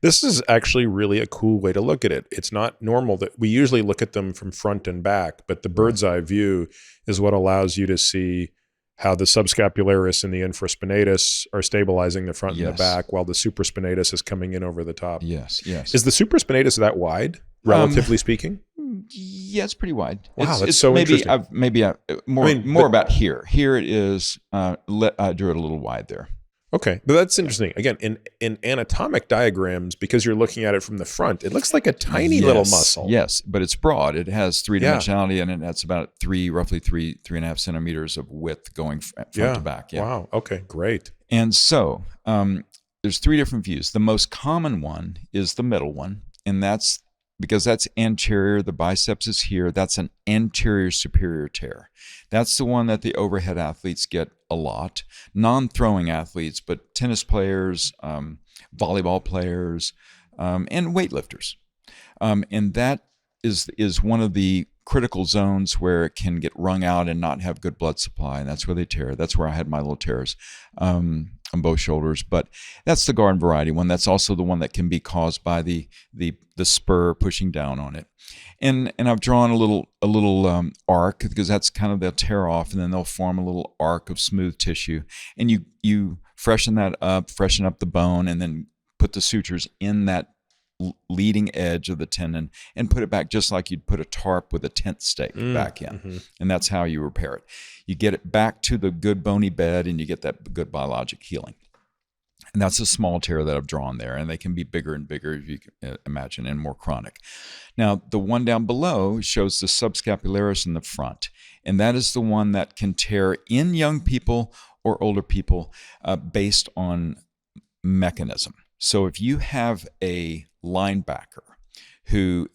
This is actually really a cool way to look at it. It's not normal that we usually look at them from front and back, but the bird's eye view is what allows you to see how the subscapularis and the infraspinatus are stabilizing the front and the back, while the supraspinatus is coming in over the top. Yes. Is the supraspinatus that wide, relatively speaking? Yeah, it's pretty wide. Wow, that's so interesting. More about here. Here it is. I drew it a little wide there. Okay, but that's interesting. Again, in anatomic diagrams, because you're looking at it from the front, it looks like a tiny little muscle. Yes, but it's broad. It has 3-dimensionality, and that's about roughly 3.5 centimeters of width going front to back. Yeah. Wow. Okay, great. And so there's 3 different views. The most common one is the middle one, and that's because that's anterior. The biceps is here. That's an anterior superior tear. That's the one that the overhead athletes get a lot. Non-throwing athletes, but tennis players, volleyball players, and weightlifters. And that is one of the critical zones where it can get wrung out and not have good blood supply, and that's where they tear. That's where I had my little tears on both shoulders. But that's the garden variety one. That's also the one that can be caused by the spur pushing down on it. And I've drawn a little arc, because that's kind of, they'll tear off and then they'll form a little arc of smooth tissue. And you freshen that up, freshen up the bone, and then put the sutures in that leading edge of the tendon and put it back just like you'd put a tarp with a tent stake back in. And that's how you repair it. You get it back to the good bony bed and you get that good biologic healing. And that's a small tear that I've drawn there, and they can be bigger and bigger, if you can imagine, and more chronic. Now, the one down below shows the subscapularis in the front, and that is the one that can tear in young people or older people based on mechanism. So if you have a linebacker who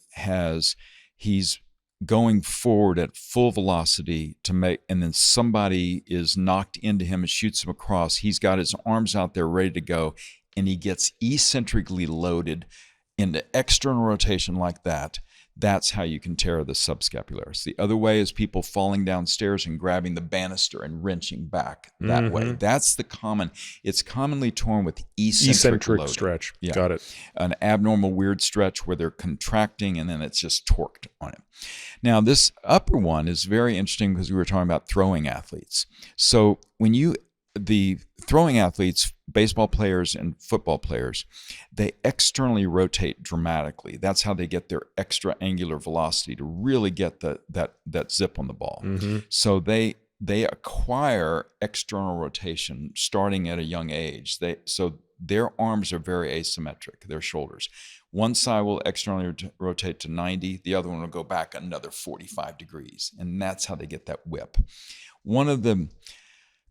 he's going forward at full velocity and then somebody is knocked into him and shoots him across, he's got his arms out there ready to go, and he gets eccentrically loaded into external rotation like that, that's how you can tear the subscapularis. The other way is people falling downstairs and grabbing the banister and wrenching back that way. That's it's commonly torn with eccentric loading. Stretch. Yeah. Got it. An abnormal weird stretch where they're contracting and then it's just torqued on it. Now, this upper one is very interesting because we were talking about throwing athletes. So the throwing athletes, baseball players and football players, they externally rotate dramatically. That's how they get their extra angular velocity to really get that zip on the ball. So they acquire external rotation starting at a young age. So their arms are very asymmetric, their shoulders. One side will externally rotate to 90, the other one will go back another 45 degrees, and that's how they get that whip. One of the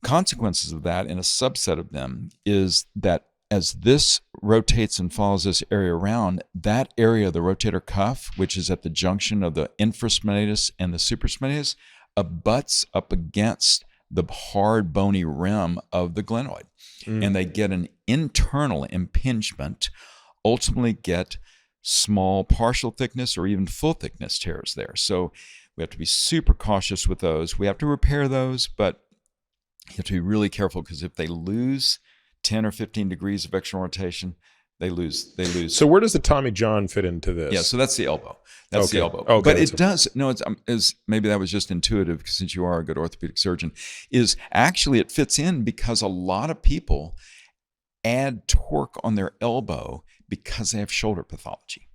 consequences of that, in a subset of them, is that as this rotates and follows this area around, that area of the rotator cuff, which is at the junction of the infraspinatus and the supraspinatus, abuts up against the hard bony rim of the glenoid. And they get an internal impingement, ultimately get small partial thickness or even full thickness tears there. So we have to be super cautious with those. We have to repair those, but you have to be really careful because if they lose 10 or 15 degrees of external rotation, they lose. So where does the Tommy John fit into this? Yeah, so that's the elbow. That's the elbow. Okay, but it does, no, it's maybe that was just intuitive since you are a good orthopedic surgeon, is actually it fits in because a lot of people add torque on their elbow because they have shoulder pathology.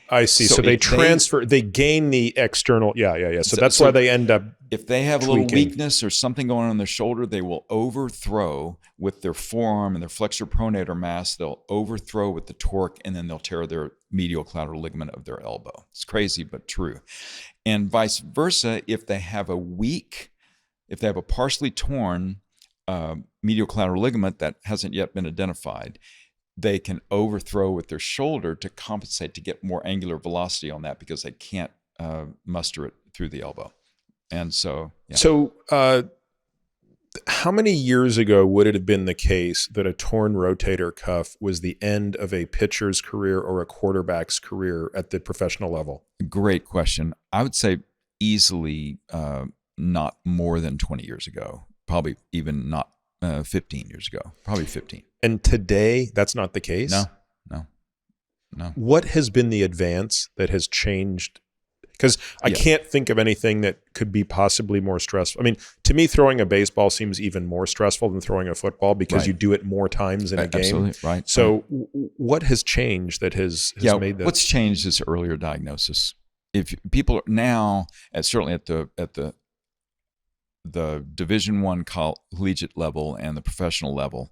I see. So they transfer, they gain the external. Yeah. So that's why they end up. If they have tweaking. A little weakness or something going on in their shoulder, they will overthrow with their forearm and their flexor pronator mass. They'll overthrow with the torque, and then they'll tear their medial collateral ligament of their elbow. It's crazy, but true. And vice versa, if they have a partially torn medial collateral ligament that hasn't yet been identified, they can overthrow with their shoulder to compensate to get more angular velocity on that because they can't muster it through the elbow. And so, yeah. So how many years ago would it have been the case that a torn rotator cuff was the end of a pitcher's career or a quarterback's career at the professional level? Great question. I would say easily not more than 20 years ago, probably even not 15 years ago, probably 15. And today, that's not the case? No. What has been the advance that has changed? Because I can't think of anything that could be possibly more stressful. I mean, to me, throwing a baseball seems even more stressful than throwing a football because you do it more times in a game. Absolutely, right. So what has changed that has made that? What's changed is earlier diagnosis. If people are now, certainly at the Division I collegiate level and the professional level,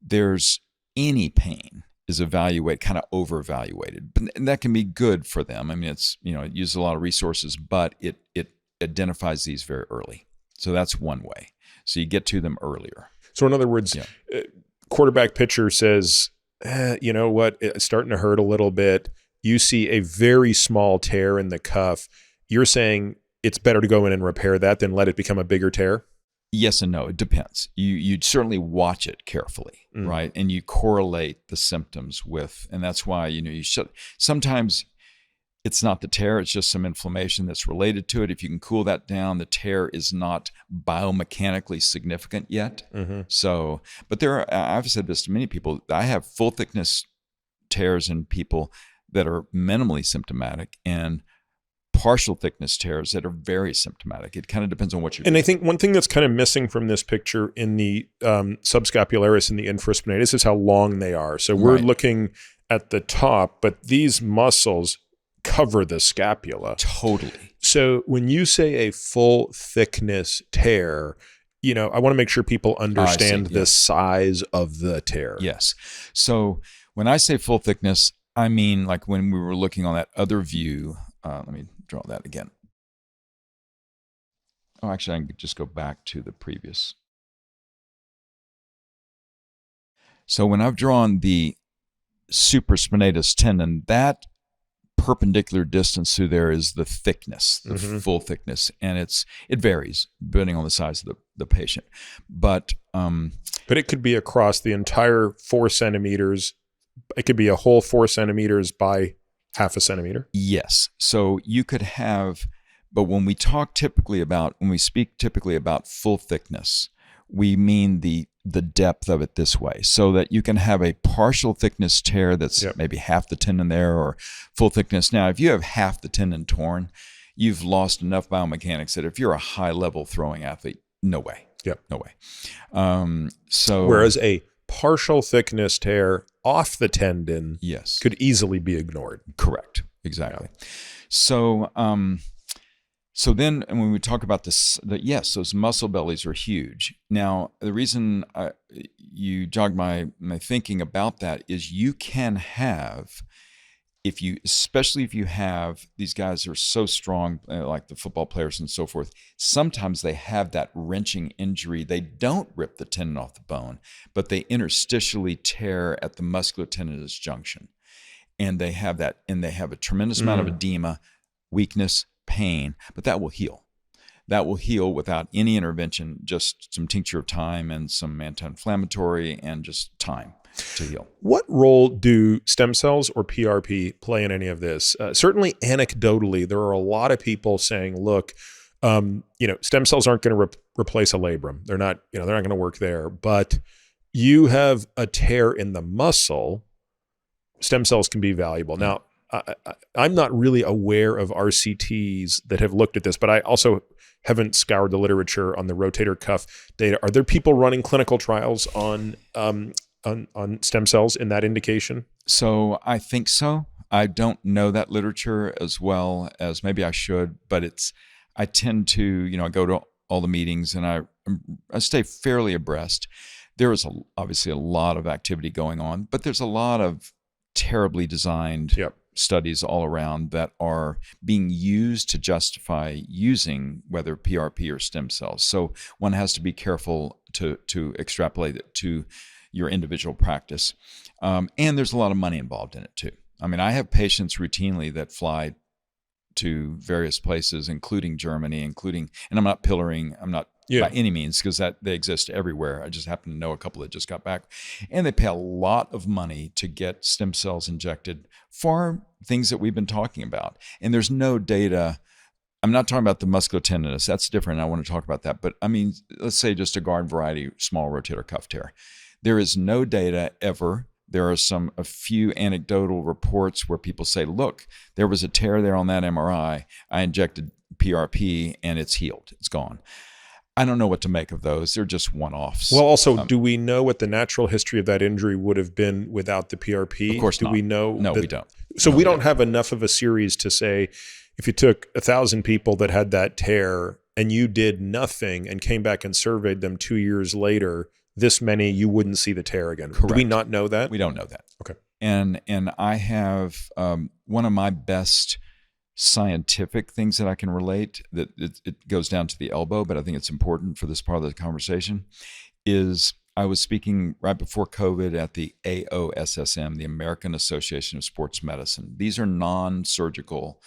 there's any pain is kind of over-evaluated. And that can be good for them. I mean, it uses a lot of resources, but it identifies these very early. So that's one way. So you get to them earlier. So in other words, quarterback pitcher says, you know what, it's starting to hurt a little bit. You see a very small tear in the cuff. You're saying it's better to go in and repair that than let it become a bigger tear? Yes and no. It depends. You'd certainly watch it carefully, right? And you correlate the symptoms with, and that's why, you should, sometimes it's not the tear, it's just some inflammation that's related to it. If you can cool that down, the tear is not biomechanically significant yet. So, but I've said this to many people, I have full thickness tears in people that are minimally symptomatic and partial thickness tears that are very symptomatic. It kind of depends on what you're doing. I think one thing that's kind of missing from this picture in the subscapularis and the infraspinatus is how long they are. So we're looking at the top, but these muscles cover the scapula. Totally. So when you say a full thickness tear, I want to make sure people understand the size of the tear. Yes. So when I say full thickness, I mean like when we were looking on that other view, let me draw that again. Oh, actually, I can just go back to the previous. So when I've drawn the supraspinatus tendon, that perpendicular distance through there is the thickness, the full thickness, and it varies depending on the size of the patient. But it could be across the entire 4 centimeters it could be a whole 4 centimeters by half a centimeter. Yes. So you could have, but when we speak typically about full thickness, we mean the depth of it this way, so that you can have a partial thickness tear that's maybe half the tendon there, or full thickness. Now, if you have half the tendon torn, you've lost enough biomechanics that if you're a high level throwing athlete, no way. Yep. No way. Whereas a partial thickness tear off the tendon could easily be ignored. Correct. Exactly. Yeah. So then when we talk about this, those muscle bellies are huge. Now, the reason you jogged my thinking about that is you can have, especially if you have, these guys are so strong, like the football players and so forth, sometimes they have that wrenching injury. They don't rip the tendon off the bone, but they interstitially tear at the musculotendinous junction. And they have that, and they have a tremendous amount of edema, weakness, pain, but that will heal. That will heal without any intervention, just some tincture of time and some anti-inflammatory and just time to heal. What role do stem cells or PRP play in any of this? Certainly anecdotally, there are a lot of people saying, look, stem cells aren't going to replace a labrum. They're not going to work there, but you have a tear in the muscle, stem cells can be valuable. Now, I'm not really aware of RCTs that have looked at this, but I also haven't scoured the literature on the rotator cuff data. Are there people running clinical trials on stem cells in that indication? So I think so. I don't know that literature as well as maybe I should, but I tend to, I go to all the meetings and I stay fairly abreast. There is obviously a lot of activity going on, but there's a lot of terribly designed studies all around that are being used to justify using whether PRP or stem cells. So one has to be careful to extrapolate it to your individual practice. And there's a lot of money involved in it too. I mean, I have patients routinely that fly to various places, including Germany, and I'm not pillaring, I'm not by any means, because they exist everywhere. I just happen to know a couple that just got back. And they pay a lot of money to get stem cells injected for things that we've been talking about. And there's no data. I'm not talking about the musculotendinous. That's different. I want to talk about that. But I mean, let's say just a garden variety small rotator cuff tear. There is no data ever. There are a few anecdotal reports where people say, look, there was a tear there on that MRI. I injected PRP and it's healed. It's gone. I don't know what to make of those. They're just one-offs. Well, also, do we know what the natural history of that injury would have been without the PRP? Of course not. Do we know? No, we don't. So we don't have enough of a series to say, if you took 1,000 people that had that tear and you did nothing and came back and surveyed them 2 years later, this many, you wouldn't see the tear again. Correct. Do we not know that? We don't know that. Okay. And I have one of my best scientific things that I can relate, that it goes down to the elbow, but I think it's important for this part of the conversation, is I was speaking right before COVID at the AOSSM, the American Association of Sports Medicine. These are non-surgical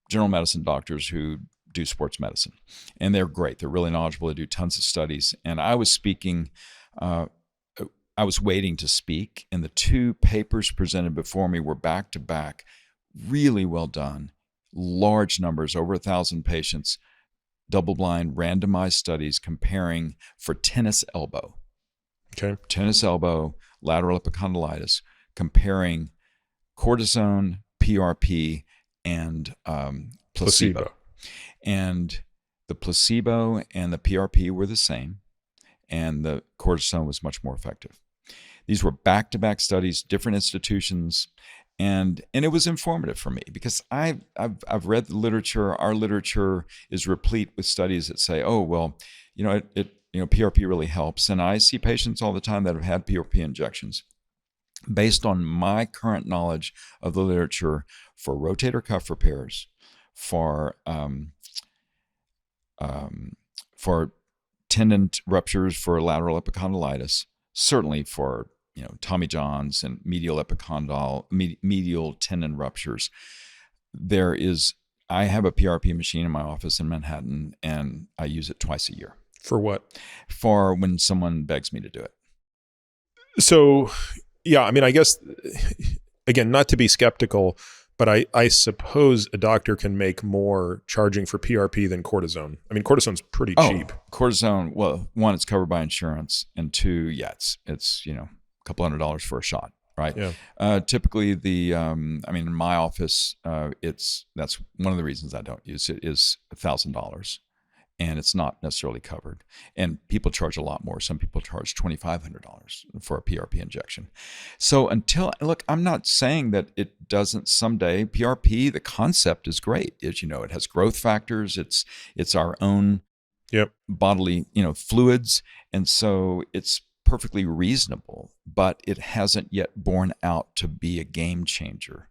general medicine doctors who do sports medicine, and they're great. They're really knowledgeable. They do tons of studies. And I was speaking, I was waiting to speak, and the two papers presented before me were back to back, really well done. Large numbers, over 1,000 patients, double-blind, randomized studies comparing for tennis elbow. Okay. Tennis elbow, lateral epicondylitis, comparing cortisone, PRP, and placebo. And the placebo and the PRP were the same, and the cortisone was much more effective. These were back-to-back studies, different institutions. And it was informative for me because I've read the literature. Our literature is replete with studies that say, oh, well, PRP really helps. And I see patients all the time that have had PRP injections. Based on my current knowledge of the literature for rotator cuff repairs, for tendon ruptures, for lateral epicondylitis, certainly for Tommy Johns and medial tendon ruptures. I have a PRP machine in my office in Manhattan, and I use it twice a year. For what? For when someone begs me to do it. So Yeah, I mean, I guess, again, not to be skeptical, but I suppose a doctor can make more charging for PRP than cortisone. I mean, cortisone's pretty cheap. Cortisone, well, one, it's covered by insurance, and two, yeah, it's a couple $100 for a shot, right? Yeah. Typically, in my office, that's one of the reasons I don't use it is $1,000. And it's not necessarily covered. And people charge a lot more. Some people charge $2,500 for a PRP injection. So look, I'm not saying that it doesn't someday. PRP, the concept is great. It has growth factors. It's our own bodily, fluids. And so it's perfectly reasonable, but it hasn't yet borne out to be a game changer.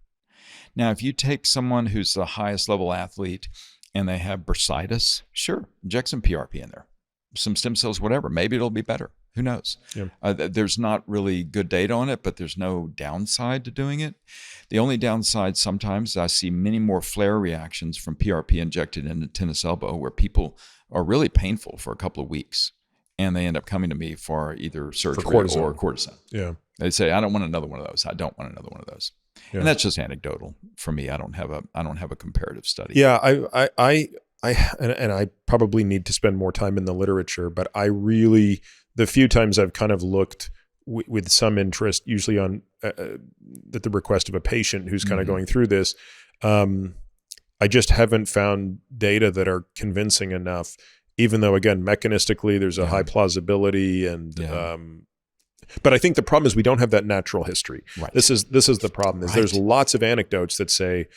Now, if you take someone who's the highest level athlete and they have bursitis, sure, inject some PRP in there, some stem cells, whatever. Maybe it'll be better. Who knows? Yeah. There's not really good data on it, but there's no downside to doing it. The only downside sometimes I see many more flare reactions from PRP injected in the tennis elbow where people are really painful for a couple of weeks and they end up coming to me for either surgery or cortisone. Yeah. They say, I don't want another one of those. I don't want another one of those. Yeah. And that's just anecdotal for me. I don't have a comparative study. Yeah, I probably need to spend more time in the literature, but I really, the few times I've kind of looked with some interest, usually on at the request of a patient who's kind of going through this, I just haven't found data that are convincing enough. Even though, again, mechanistically, there's a high plausibility and. But I think the problem is we don't have that natural history. Right. This is the problem. There's lots of anecdotes that say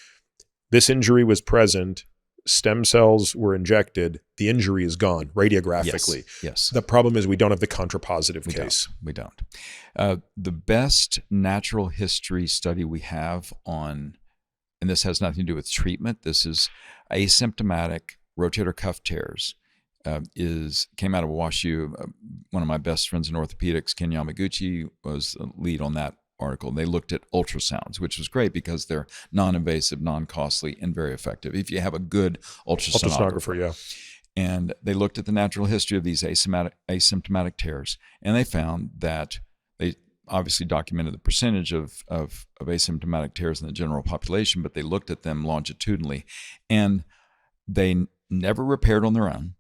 this injury was present, stem cells were injected, the injury is gone radiographically. Yes. The problem is we don't have the contrapositive case. We don't. The best natural history study we have on, and this has nothing to do with treatment, this is asymptomatic rotator cuff tears. Came out of WashU. One of my best friends in orthopedics, Ken Yamaguchi, was the lead on that article. They looked at ultrasounds, which was great because they're non-invasive, non-costly, and very effective if you have a good ultrasonographer. Yeah. And they looked at the natural history of these asymptomatic tears, and they found that they obviously documented the percentage of asymptomatic tears in the general population, but they looked at them longitudinally, and they never repaired on their own.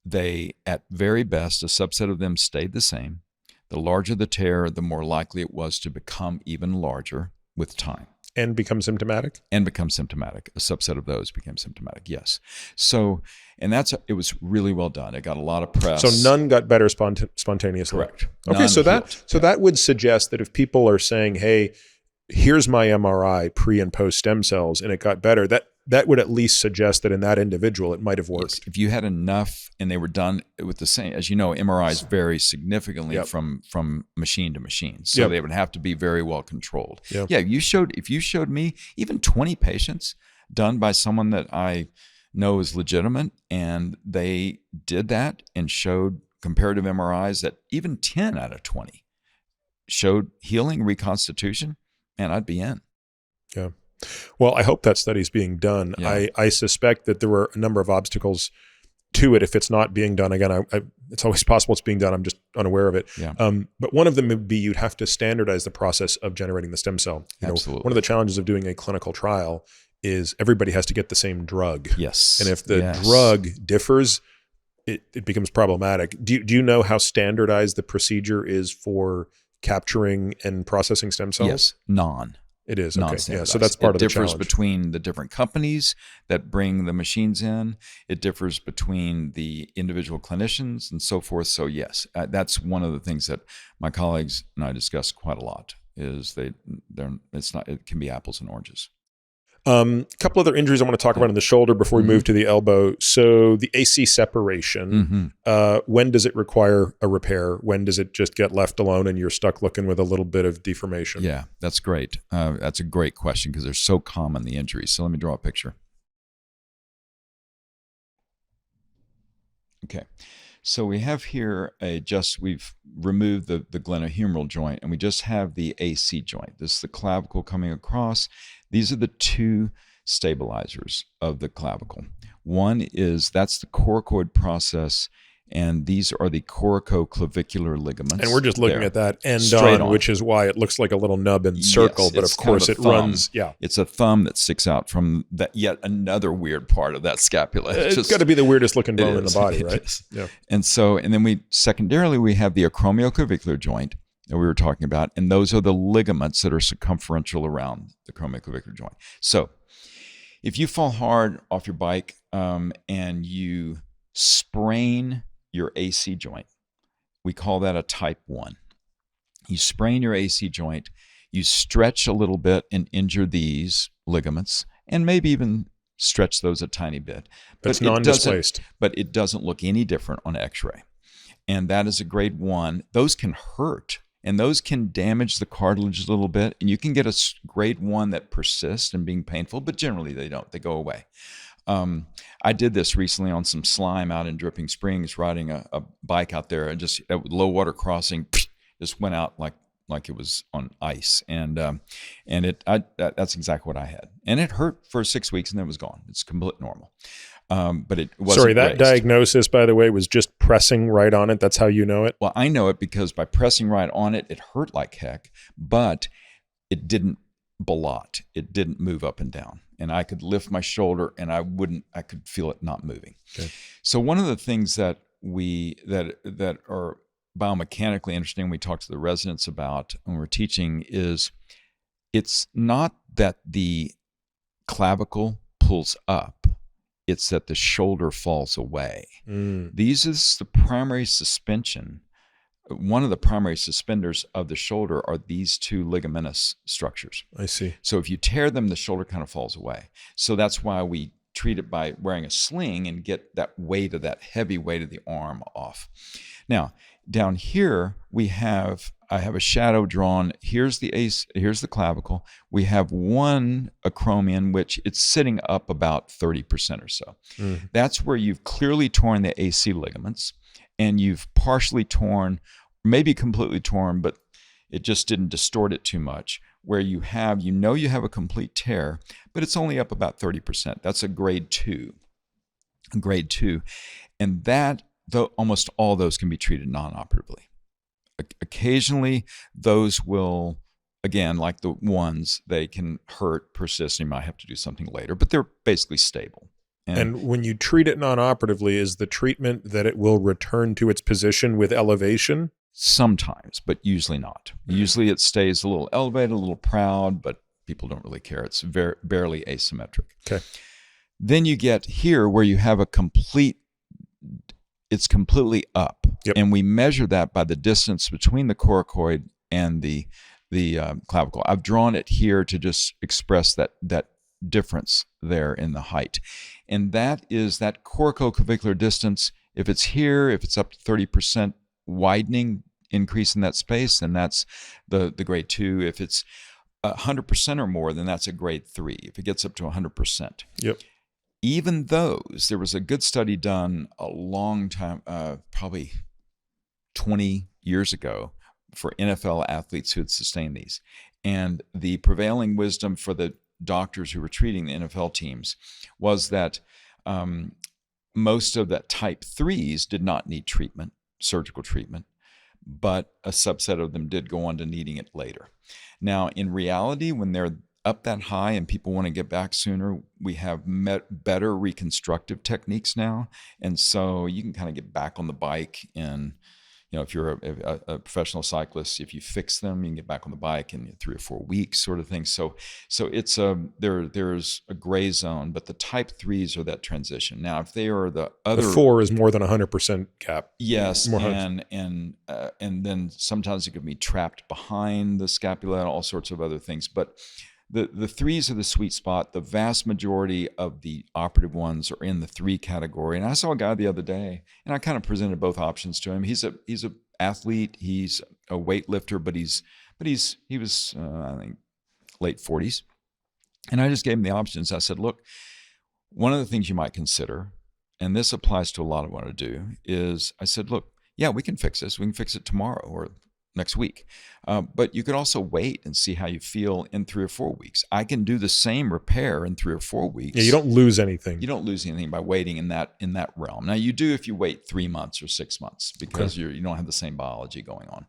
They, at very best, a subset of them stayed the same. The larger the tear, the more likely it was to become even larger with time. And become symptomatic? And become symptomatic. A subset of those became symptomatic, yes. So, and it was really well done. It got a lot of press. So none got better spontaneously? Correct. Okay, so that would suggest that if people are saying, hey, here's my MRI pre and post stem cells, and it got better, that would at least suggest that in that individual, it might have worked. Yes. If you had enough and they were done with the same, as you know, MRIs vary significantly from machine to machine. So they would have to be very well controlled. Yep. Yeah. If you showed me even 20 patients done by someone that I know is legitimate, and they did that and showed comparative MRIs that even 10 out of 20 showed healing, reconstitution, and I'd be in. Yeah. Well, I hope that study's being done. Yeah. I suspect that there were a number of obstacles to it if it's not being done. Again, it's always possible it's being done. I'm just unaware of it. Yeah. But one of them would be you'd have to standardize the process of generating the stem cell. Absolutely. One of the challenges of doing a clinical trial is everybody has to get the same drug. Yes. And if the drug differs, it becomes problematic. Do you know how standardized the procedure is for capturing and processing stem cells? Yes. None. It is. Okay. Yeah. So that's part of the challenge. It differs between the different companies that bring the machines in. It differs between the individual clinicians and so forth. So yes, that's one of the things that my colleagues and I discuss quite a lot. Is it can be apples and oranges. A couple other injuries I want to talk about in the shoulder before we move to the elbow. So the AC separation, when does it require a repair? When does it just get left alone and you're stuck looking with a little bit of deformation? Yeah, that's great. That's a great question because they're so common, the injuries. So let me draw a picture. Okay. So we have here we've removed the glenohumeral joint and we just have the AC joint. This is the clavicle coming across. These are the two stabilizers of the clavicle. One is, that's the coracoid process And these are the coracoclavicular ligaments. And we're just looking at that end on, which is why it looks like a little nub and circle, but of course it runs. Yeah. It's a thumb that sticks out from that yet another weird part of that scapula. It's got to be the weirdest looking bone in the body, right? Yeah. And then secondarily, we have the acromioclavicular joint that we were talking about. And those are the ligaments that are circumferential around the acromioclavicular joint. So if you fall hard off your bike and you sprain your AC joint, we call that a type 1. You sprain your AC joint, you stretch a little bit and injure these ligaments, and maybe even stretch those a tiny bit. But it's non-displaced. But it doesn't look any different on x-ray. And that is a grade 1. Those can hurt, and those can damage the cartilage a little bit, and you can get a grade 1 that persists and being painful, but generally they don't. They go away. I did this recently on some slime out in Dripping Springs, riding a bike out there, and just at low water crossing, just went out like it was on ice, and that's exactly what I had, and it hurt for 6 weeks, and then it was gone. It's completely normal, but it wasn't. Sorry, that diagnosis, by the way, was just pressing right on it. That's how you know it? Well, I know it because by pressing right on it, it hurt like heck, but it didn't blot. It didn't move up and down. And I could lift my shoulder and I could feel it not moving. Okay. So one of the things that are biomechanically interesting, we talk to the residents about when we're teaching, is it's not that the clavicle pulls up, it's that the shoulder falls away. These is the primary suspension. One of the primary suspenders of the shoulder are these two ligamentous structures. I see. So if you tear them, the shoulder kind of falls away. So that's why we treat it by wearing a sling and get that weight of that heavy weight of the arm off. Now, down here, I have a shadow drawn. Here's the clavicle. We have one acromion, which it's sitting up about 30% or so. That's where you've clearly torn the AC ligaments, and you've partially torn, maybe completely torn, but it just didn't distort it too much, where you have a complete tear, but it's only up about 30%. That's a grade 2. And that, though, almost all those can be treated non-operatively. Occasionally, those will, again, like the ones, they can hurt, persist, and you might have to do something later, but they're basically stable. And when you treat it non-operatively, is the treatment that it will return to its position with elevation? Sometimes, but usually not. Usually it stays a little elevated, a little proud, but people don't really care. It's barely asymmetric. Okay. Then you get here where you have it's completely up. Yep. And we measure that by the distance between the coracoid and the clavicle. I've drawn it here to just express that difference there in the height. And that is that coracoclavicular distance. If it's here, if it's up to 30% widening, increase in that space, then that's the grade 2. If it's 100% or more, then that's a grade 3. If it gets up to 100%. Yep. Even those, there was a good study done a long time, probably 20 years ago, for NFL athletes who had sustained these. And the prevailing wisdom for the doctors who were treating the NFL teams was that most of that type 3s did not need treatment, surgical treatment, but a subset of them did go on to needing it later. Now, in reality, when they're up that high and people want to get back sooner, we have better reconstructive techniques now. And so you can kind of get back on the bike in, if you're a professional cyclist, if you fix them, you can get back on the bike in 3 or 4 weeks, sort of thing. So it's there's a gray zone, but the type 3s are that transition. Now, if they are the 4 is more than 100% gap. Yes, and then sometimes it could be trapped behind the scapula and all sorts of other things. But the 3s are the sweet spot. The vast majority of the operative ones are in the 3 category. And I saw a guy the other day, and I kind of presented both options to him. He's a athlete. He's a weightlifter, but he was I think late 40s. And I just gave him the options. I said, look, one of the things you might consider, and this applies to a lot of what I do, is I said, look, yeah, we can fix this. We can fix it tomorrow or next week. But you could also wait and see how you feel in 3 or 4 weeks. I can do the same repair in 3 or 4 weeks. Yeah, you don't lose anything. You don't lose anything by waiting in that realm. Now you do if you wait 3 months or 6 months, because you don't have the same biology going on.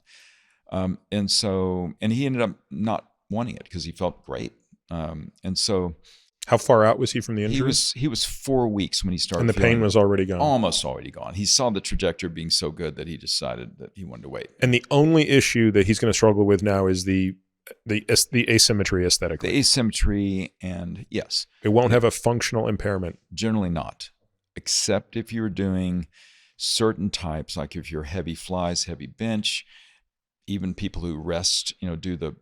And he ended up not wanting it because he felt great. And so, how far out was he from the injury? He was 4 weeks when he started. And the pain was already gone. Almost already gone. He saw the trajectory being so good that he decided that he wanted to wait. And the only issue that he's going to struggle with now is the asymmetry aesthetically. The asymmetry, and yes, it won't have a functional impairment. Generally not, except if you're doing certain types, like if you're heavy flies, heavy bench, even people who rest, do the.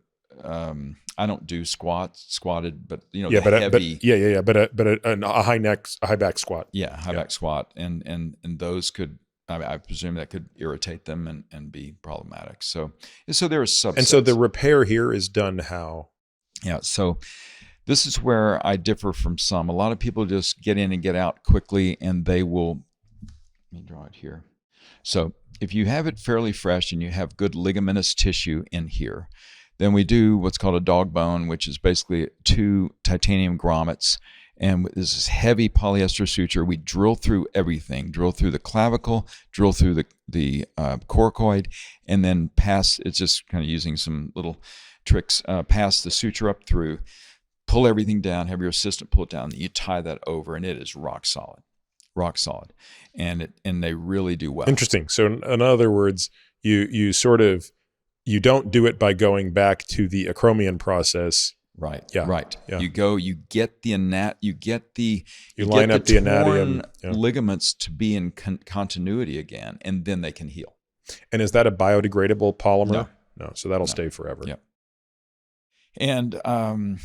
I don't do squatted, but heavy. But a high back squat. Yeah, high back squat, and those could. I presume that could irritate them and be problematic. So there are subsets. And so the repair here is done how? Yeah. So this is where I differ from some. A lot of people just get in and get out quickly, and they will. Let me draw it here. So if you have it fairly fresh and you have good ligamentous tissue in here, then we do what's called a dog bone, which is basically 2 titanium grommets. And this is heavy polyester suture. We drill through everything, drill through the clavicle, drill through the coracoid, and then pass, it's just kind of using some little tricks, pass the suture up through, pull everything down, have your assistant pull it down, and you tie that over, and it is rock solid. And they really do well. Interesting. So in other words, you don't do it by going back to the acromion process. Right. Yeah. Right. Yeah. You line up the anatomy, ligaments to be in continuity again, and then they can heal. And is that a biodegradable polymer? No. So that'll stay forever. Yeah. And and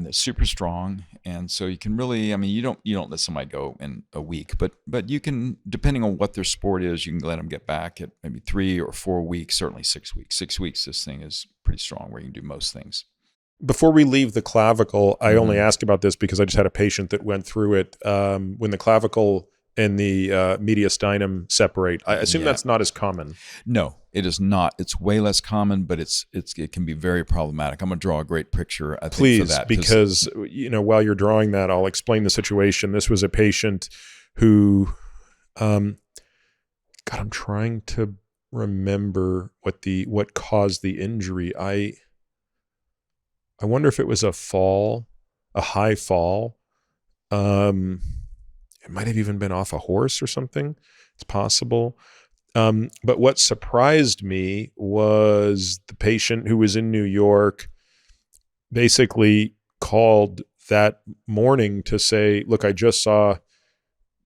it's super strong. And so you can really, you don't let somebody go in a week, but you can, depending on what their sport is, you can let them get back at maybe 3 or 4 weeks, certainly 6 weeks. 6 weeks, this thing is pretty strong where you can do most things. Before we leave the clavicle, I only ask about this because I just had a patient that went through it. When the clavicle and the mediastinum separate, I assume that's not as common. No, it is not. It's way less common, but it can be very problematic. I'm going to draw a great picture, I think, for that. Because while you're drawing that, I'll explain the situation. This was a patient who, I'm trying to remember what caused the injury. I wonder if it was a high fall. It might have even been off a horse or something. It's possible. But what surprised me was the patient who was in New York basically called that morning to say, look, I just saw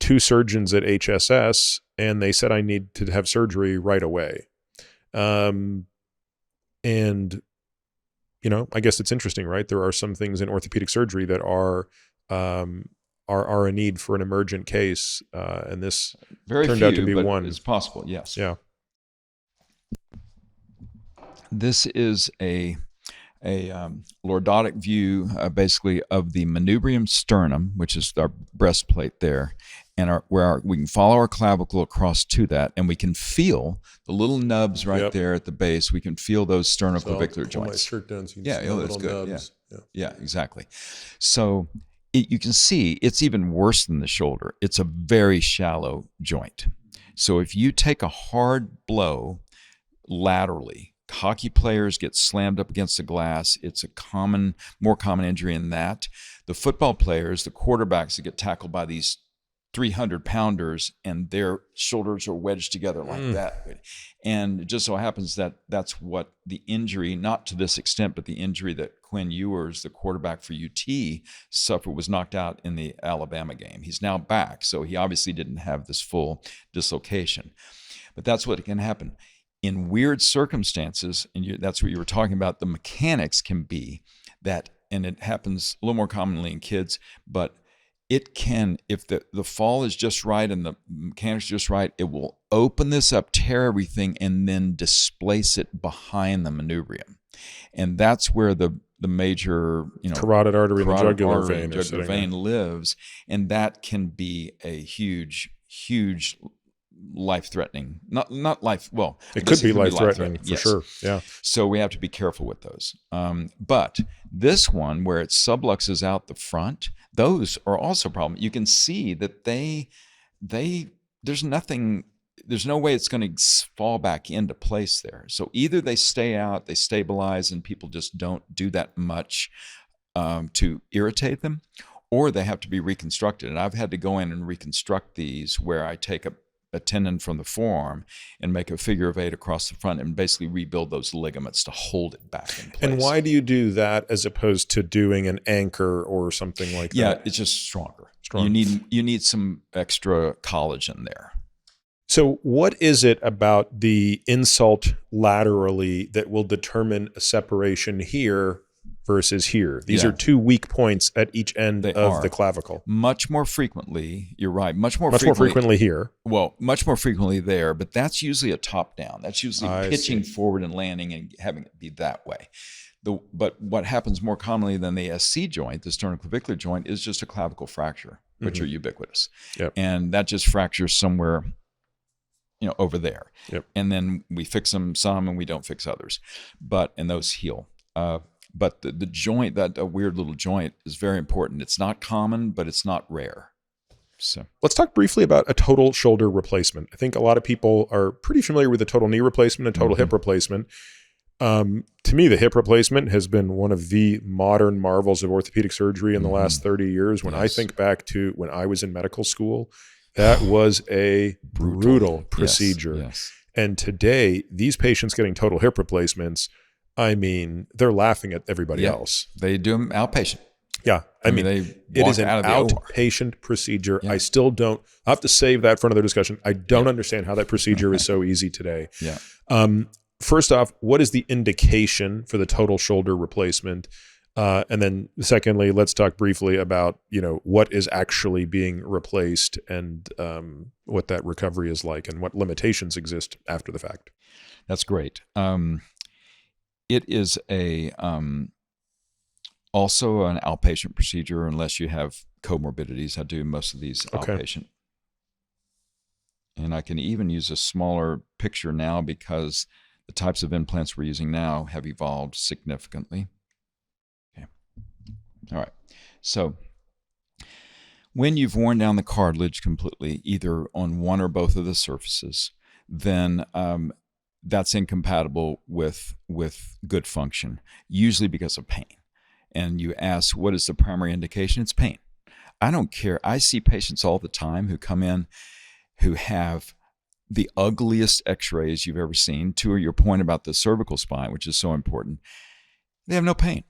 2 surgeons at HSS and they said I need to have surgery right away. And I guess it's interesting, right? There are some things in orthopedic surgery that are a need for an emergent case, and this turned out to be one. It's possible, yes. Yeah. This is a lordotic view, basically, of the manubrium sternum, which is our breastplate there, and we can follow our clavicle across to that, and we can feel the little nubs right there at the base. We can feel those sternoclavicular joints. My shirt down so you can see that's good. Nubs. Yeah, exactly. So you can see it's even worse than the shoulder. It's a very shallow joint. So if you take a hard blow laterally, hockey players get slammed up against the glass. It's a more common injury in that. The football players, the quarterbacks that get tackled by these 300-pounders and their shoulders are wedged together like that. And it just so happens that that's what the injury, not to this extent, but the injury that Quinn Ewers, the quarterback for UT, suffered, was knocked out in the Alabama game. He's now back, so he obviously didn't have this full dislocation. But that's what can happen. In weird circumstances, and that's what you were talking about, the mechanics can be that, and it happens a little more commonly in kids, but it can, if the fall is just right and the mechanics just right, it will open this up, tear everything, and then displace it behind the manubrium. And that's where the major, carotid artery and the jugular vein lives. And that can be a huge life-threatening. Not life. Well, it could be life-threatening for sure. Yeah. So we have to be careful with those. But this one, where it subluxes out the front, those are also a problem. You can see that there's no way it's going to fall back into place there. So either they stay out, they stabilize, and people just don't do that much to irritate them, or they have to be reconstructed. And I've had to go in and reconstruct these, where I take a tendon from the forearm and make a figure of 8 across the front and basically rebuild those ligaments to hold it back in place. And why do you do that as opposed to doing an anchor or something like that? Yeah, it's just stronger. You need some extra collagen there. So what is it about the insult laterally that will determine a separation here versus here? These are two weak points at each end of the clavicle. Much more frequently, you're right. Much more frequently here. Well, much more frequently there, but that's usually a top down. That's usually pitching forward and landing and having it be that way. But what happens more commonly than the SC joint, the sternoclavicular joint, is just a clavicle fracture, which are ubiquitous. Yep. And that just fractures somewhere, over there. Yep. And then we fix them some and we don't fix others. And those heal. But the joint, that weird little joint, is very important. It's not common, but it's not rare. So let's talk briefly about a total shoulder replacement. I think a lot of people are pretty familiar with a total knee replacement and total hip replacement. To me, the hip replacement has been one of the modern marvels of orthopedic surgery in the last 30 years. When I think back to when I was in medical school, that was a brutal procedure. Yes. And today, these patients getting total hip replacements, I mean, they're laughing at everybody else. They do them outpatient. Yeah. I mean, it is an outpatient procedure. Yeah. I still don't, I'll have to save that for another discussion. I don't understand how that procedure is so easy today. Yeah. First off, what is the indication for the total shoulder replacement? And then secondly, let's talk briefly about, what is actually being replaced and what that recovery is like and what limitations exist after the fact. That's great. It is also an outpatient procedure unless you have comorbidities. I do most of these outpatient. And I can even use a smaller picture now because the types of implants we're using now have evolved significantly. Okay. All right. So when you've worn down the cartilage completely, either on one or both of the surfaces, then that's incompatible with good function, usually because of pain. And you ask, what is the primary indication? It's pain. I don't care. I see patients all the time who come in who have the ugliest x-rays you've ever seen. To your point about the cervical spine, which is so important, they have no pain.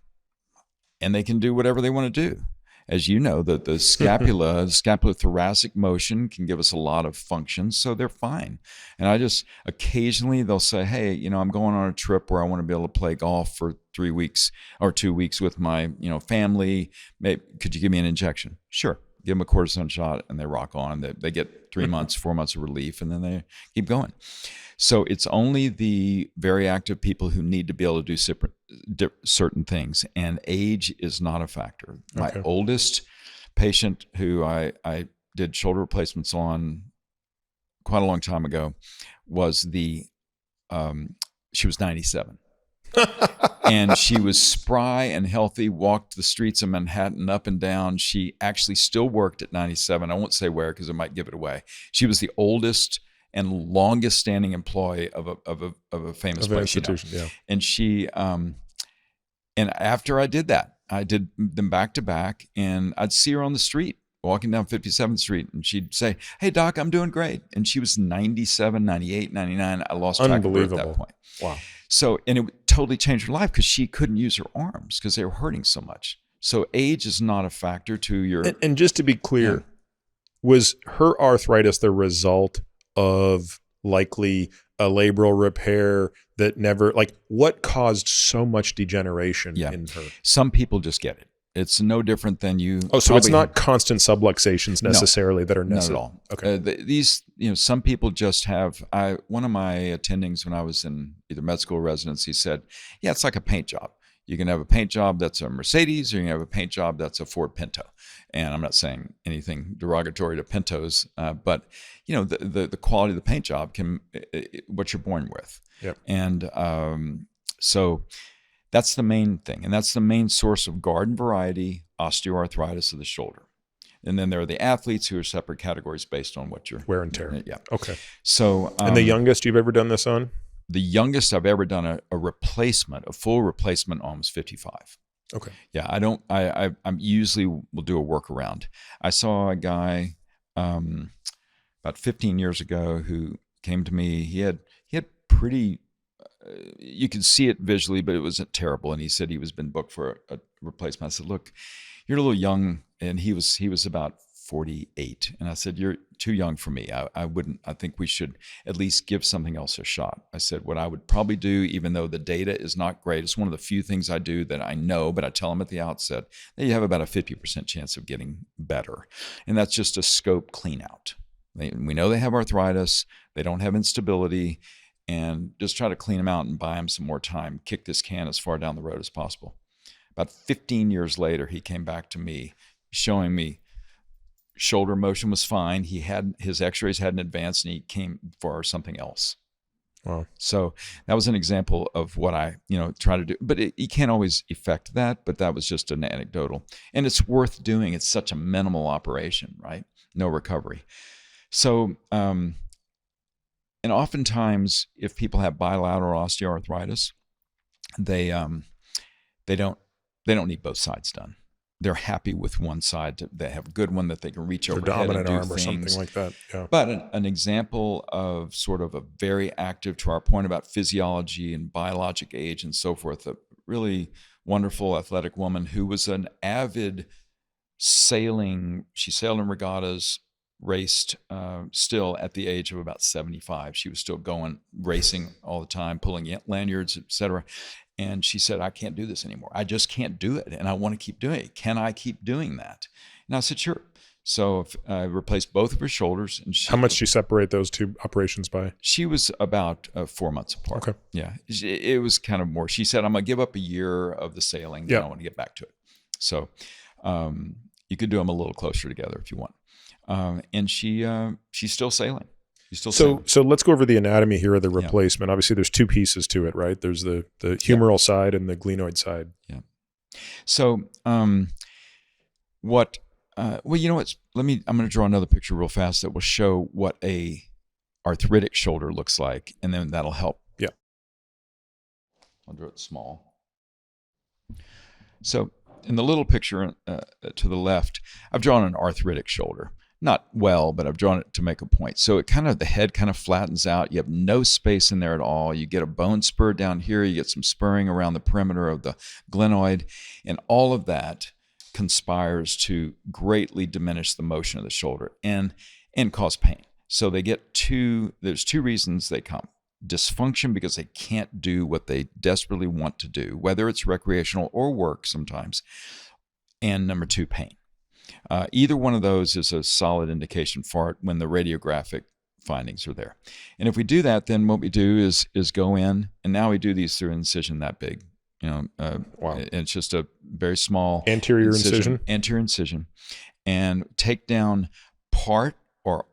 And they can do whatever they want to do. As you know, the scapula, scapulo-thoracic motion can give us a lot of functions, so they're fine. And I just, occasionally they'll say, hey, I'm going on a trip where I want to be able to play golf for 3 weeks or 2 weeks with my, family. Could you give me an injection? Sure. Give them a cortisone shot and they rock on. They get 3 months, 4 months of relief, and then they keep going. So it's only the very active people who need to be able to do certain things, and age is not a factor. My oldest patient, who I did shoulder replacements on quite a long time ago, was she was 97. And she was spry and healthy, walked the streets of Manhattan up and down. She actually still worked at 97. I won't say where because it might give it away. She was the oldest and longest standing employee of a famous place, institution. Yeah. And she, and after I did that, I did them back to back, and I'd see her on the street walking down 57th Street, and she'd say, hey, doc, I'm doing great. And she was 97, 98, 99. I lost track of her at that point. Wow. So, and it totally changed her life because she couldn't use her arms because they were hurting so much. So age is not a factor to your... And just to be clear, was her arthritis the result of likely a labral repair that never, what caused so much degeneration in her? Some people just get it. It's no different than you. Oh, so it's not constant subluxations necessarily that are necessary. Not at all. Okay. These, some people just have, one of my attendings when I was in either med school or residency said, it's like a paint job. You can have a paint job that's a Mercedes, or you can have a paint job that's a Ford Pinto. And I'm not saying anything derogatory to Pintos, but the quality of the paint job what you're born with. Yep. And so that's the main thing. And that's the main source of garden variety osteoarthritis of the shoulder. And then there are the athletes who are separate categories based on what you're wear and tear. Yeah. Okay. So, and the youngest you've ever done this on? The youngest I've ever done a full replacement on was 55. Okay. Yeah. I'm usually will do a workaround. I saw a guy, about 15 years ago who came to me. He had pretty, you could see it visually, but it wasn't terrible. And he said he was been booked for a replacement. I said, look, you're a little young. And he was about 48. And I said, you're too young for me. I think we should at least give something else a shot. I said, what I would probably do, even though the data is not great, it's one of the few things I do that I know, but I tell them at the outset that you have about a 50% chance of getting better. And that's just a scope clean out. We know they have arthritis. They don't have instability. And just try to clean them out and buy them some more time. Kick this can as far down the road as possible. About 15 years later, he came back to me showing me shoulder motion was fine. His x-rays hadn't advanced and he came for something else. Wow. So that was an example of what I, try to do, but you can't always effect that, but that was just an anecdotal and it's worth doing. It's such a minimal operation, right? No recovery. So, and oftentimes if people have bilateral osteoarthritis, they don't need both sides done. They're happy with one side. They have a good one that they can reach overhead dominant and do arm things. Or something like that. Yeah. But an example of sort of a very active, to our point about physiology and biologic age and so forth, a really wonderful athletic woman who was an avid sailing. She sailed in regattas, raced still at the age of about 75. She was still going, racing all the time, pulling lanyards, etc. And she said, I can't do this anymore. I just can't do it. And I want to keep doing it. Can I keep doing that? And I said, sure. So I replaced both of her shoulders. And how much did you separate those two operations by? She was about 4 months apart. Okay. Yeah. It was kind of more. She said, I'm going to give up a year of the sailing. Yeah. I want to get back to it. So you could do them a little closer together if you want. And she's still sailing. So let's go over the anatomy here of the replacement. Yeah. Obviously, there's two pieces to it, right? There's the humeral side and the glenoid side. Yeah. So I'm going to draw another picture real fast that will show what a arthritic shoulder looks like, and then that'll help. Yeah. I'll draw it small. So in the little picture to the left, I've drawn an arthritic shoulder. Not well, but I've drawn it to make a point. So the head kind of flattens out. You have no space in there at all. You get a bone spur down here. You get some spurring around the perimeter of the glenoid. And all of that conspires to greatly diminish the motion of the shoulder and cause pain. So there's two reasons they come. Dysfunction because they can't do what they desperately want to do, whether it's recreational or work sometimes. And number two, pain. Either one of those is a solid indication for it when the radiographic findings are there. And if we do that, then what we do is go in, and now we do these through an incision that big. Wow. It's just a very small anterior incision, and take down part or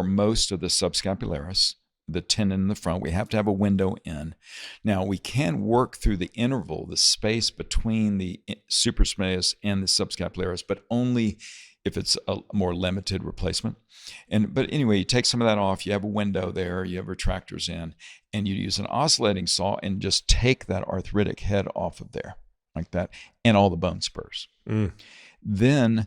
most of the subscapularis, the tendon in the front. We have to have a window in. Now, we can work through the interval, the space between the supraspinatus and the subscapularis, but only if it's a more limited replacement. But anyway, you take some of that off. You have a window there. You have retractors in, and you use an oscillating saw and just take that arthritic head off of there like that, and all the bone spurs. Then,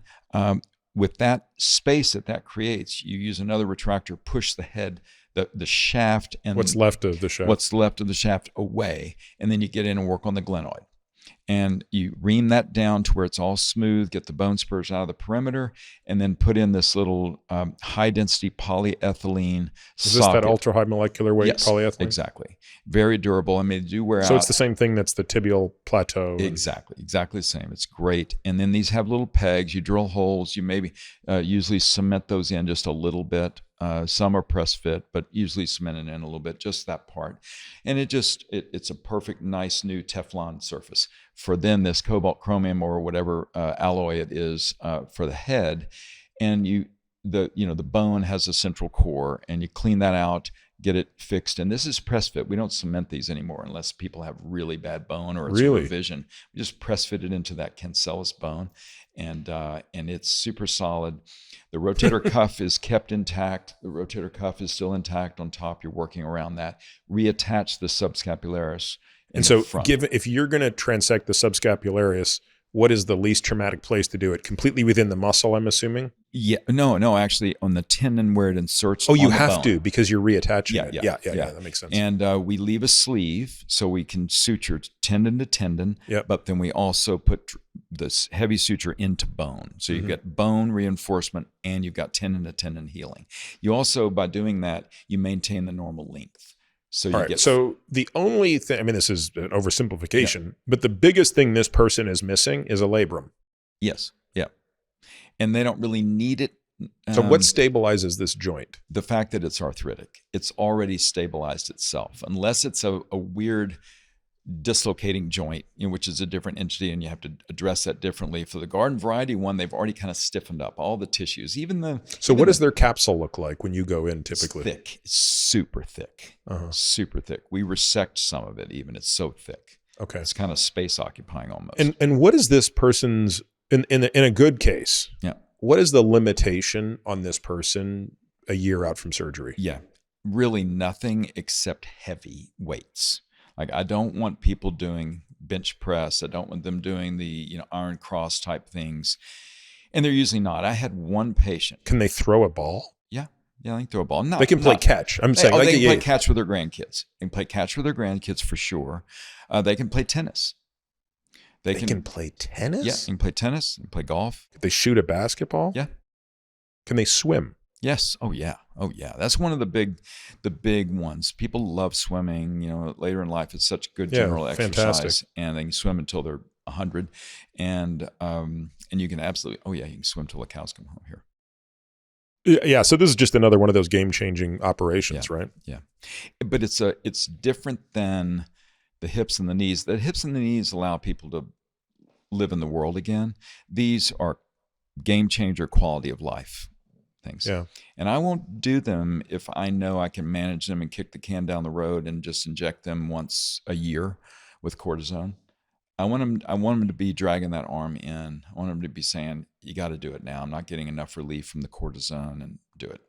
with that space that creates, you use another retractor, push the head, the shaft, and what's left of the shaft away, and then you get in and work on the glenoid. And you ream that down to where it's all smooth, get the bone spurs out of the perimeter, and then put in this little high-density polyethylene socket. Is this that ultra-high molecular weight polyethylene? Exactly. Very durable. I mean, they do wear out. So it's the same thing that's the tibial plateau. Exactly the same. It's great. And then these have little pegs. You drill holes. You maybe usually cement those in just a little bit. Some are press fit, but usually cemented in a little bit, just that part. And it's a perfect, nice new Teflon surface for then this cobalt chromium or whatever alloy it is for the head. And the bone has a central core, and you clean that out, get it fixed. And this is press fit. We don't cement these anymore unless people have really bad bone or it's revision. We just press fit it into that cancellous bone, and it's super solid. The rotator cuff is kept intact. The rotator cuff is still intact on top. You're working around that. Reattach the subscapularis in the front. If you're going to transect the subscapularis, what is the least traumatic place to do it? Completely within the muscle, I'm assuming? Yeah, no, actually on the tendon where it inserts. Oh, you have to because you're reattaching it. Yeah, that makes sense. And we leave a sleeve so we can suture tendon to tendon, but then we also put this heavy suture into bone. So you've got bone reinforcement and you've got tendon to tendon healing. You also, by doing that, you maintain the normal length. So the only thing, I mean, this is an oversimplification, but the biggest thing this person is missing is a labrum. Yes. Yeah. And they don't really need it. So what stabilizes this joint? The fact that it's arthritic. It's already stabilized itself, unless it's a weird dislocating joint, which is a different entity, and you have to address that differently. For the garden variety one, they've already kind of stiffened up all the tissues, So what does their capsule look like when you go in typically? It's thick. It's super thick. Super thick. We resect some of it even. It's so thick. Okay. It's kind of space occupying almost. And what is this person's, in a good case, what is the limitation on this person a year out from surgery? Yeah. Really nothing except heavy weights. Like, I don't want people doing bench press. I don't want them doing the iron cross type things. And they're usually not. I had one patient. Can they throw a ball? Yeah, they can throw a ball. They can play catch. I'm saying they can play catch with their grandkids. They can play catch with their grandkids for sure. They can play tennis. They can play tennis? Yeah, they can play tennis. They can play golf. Can they shoot a basketball? Yeah. Can they swim? Yes. Oh yeah. That's one of the big ones. People love swimming. Later in life, it's such good general exercise, fantastic. And they can swim until they're 100, and you can absolutely. You can swim till the cows come home here. Yeah. So this is just another one of those game-changing operations, right? Yeah. But it's different than the hips and the knees. The hips and the knees allow people to live in the world again. These are game-changer quality of life things. Yeah. And I won't do them if I know I can manage them and kick the can down the road and just inject them once a year with cortisone. I want them to be dragging that arm in. I want them to be saying, you got to do it now. I'm not getting enough relief from the cortisone, and do it.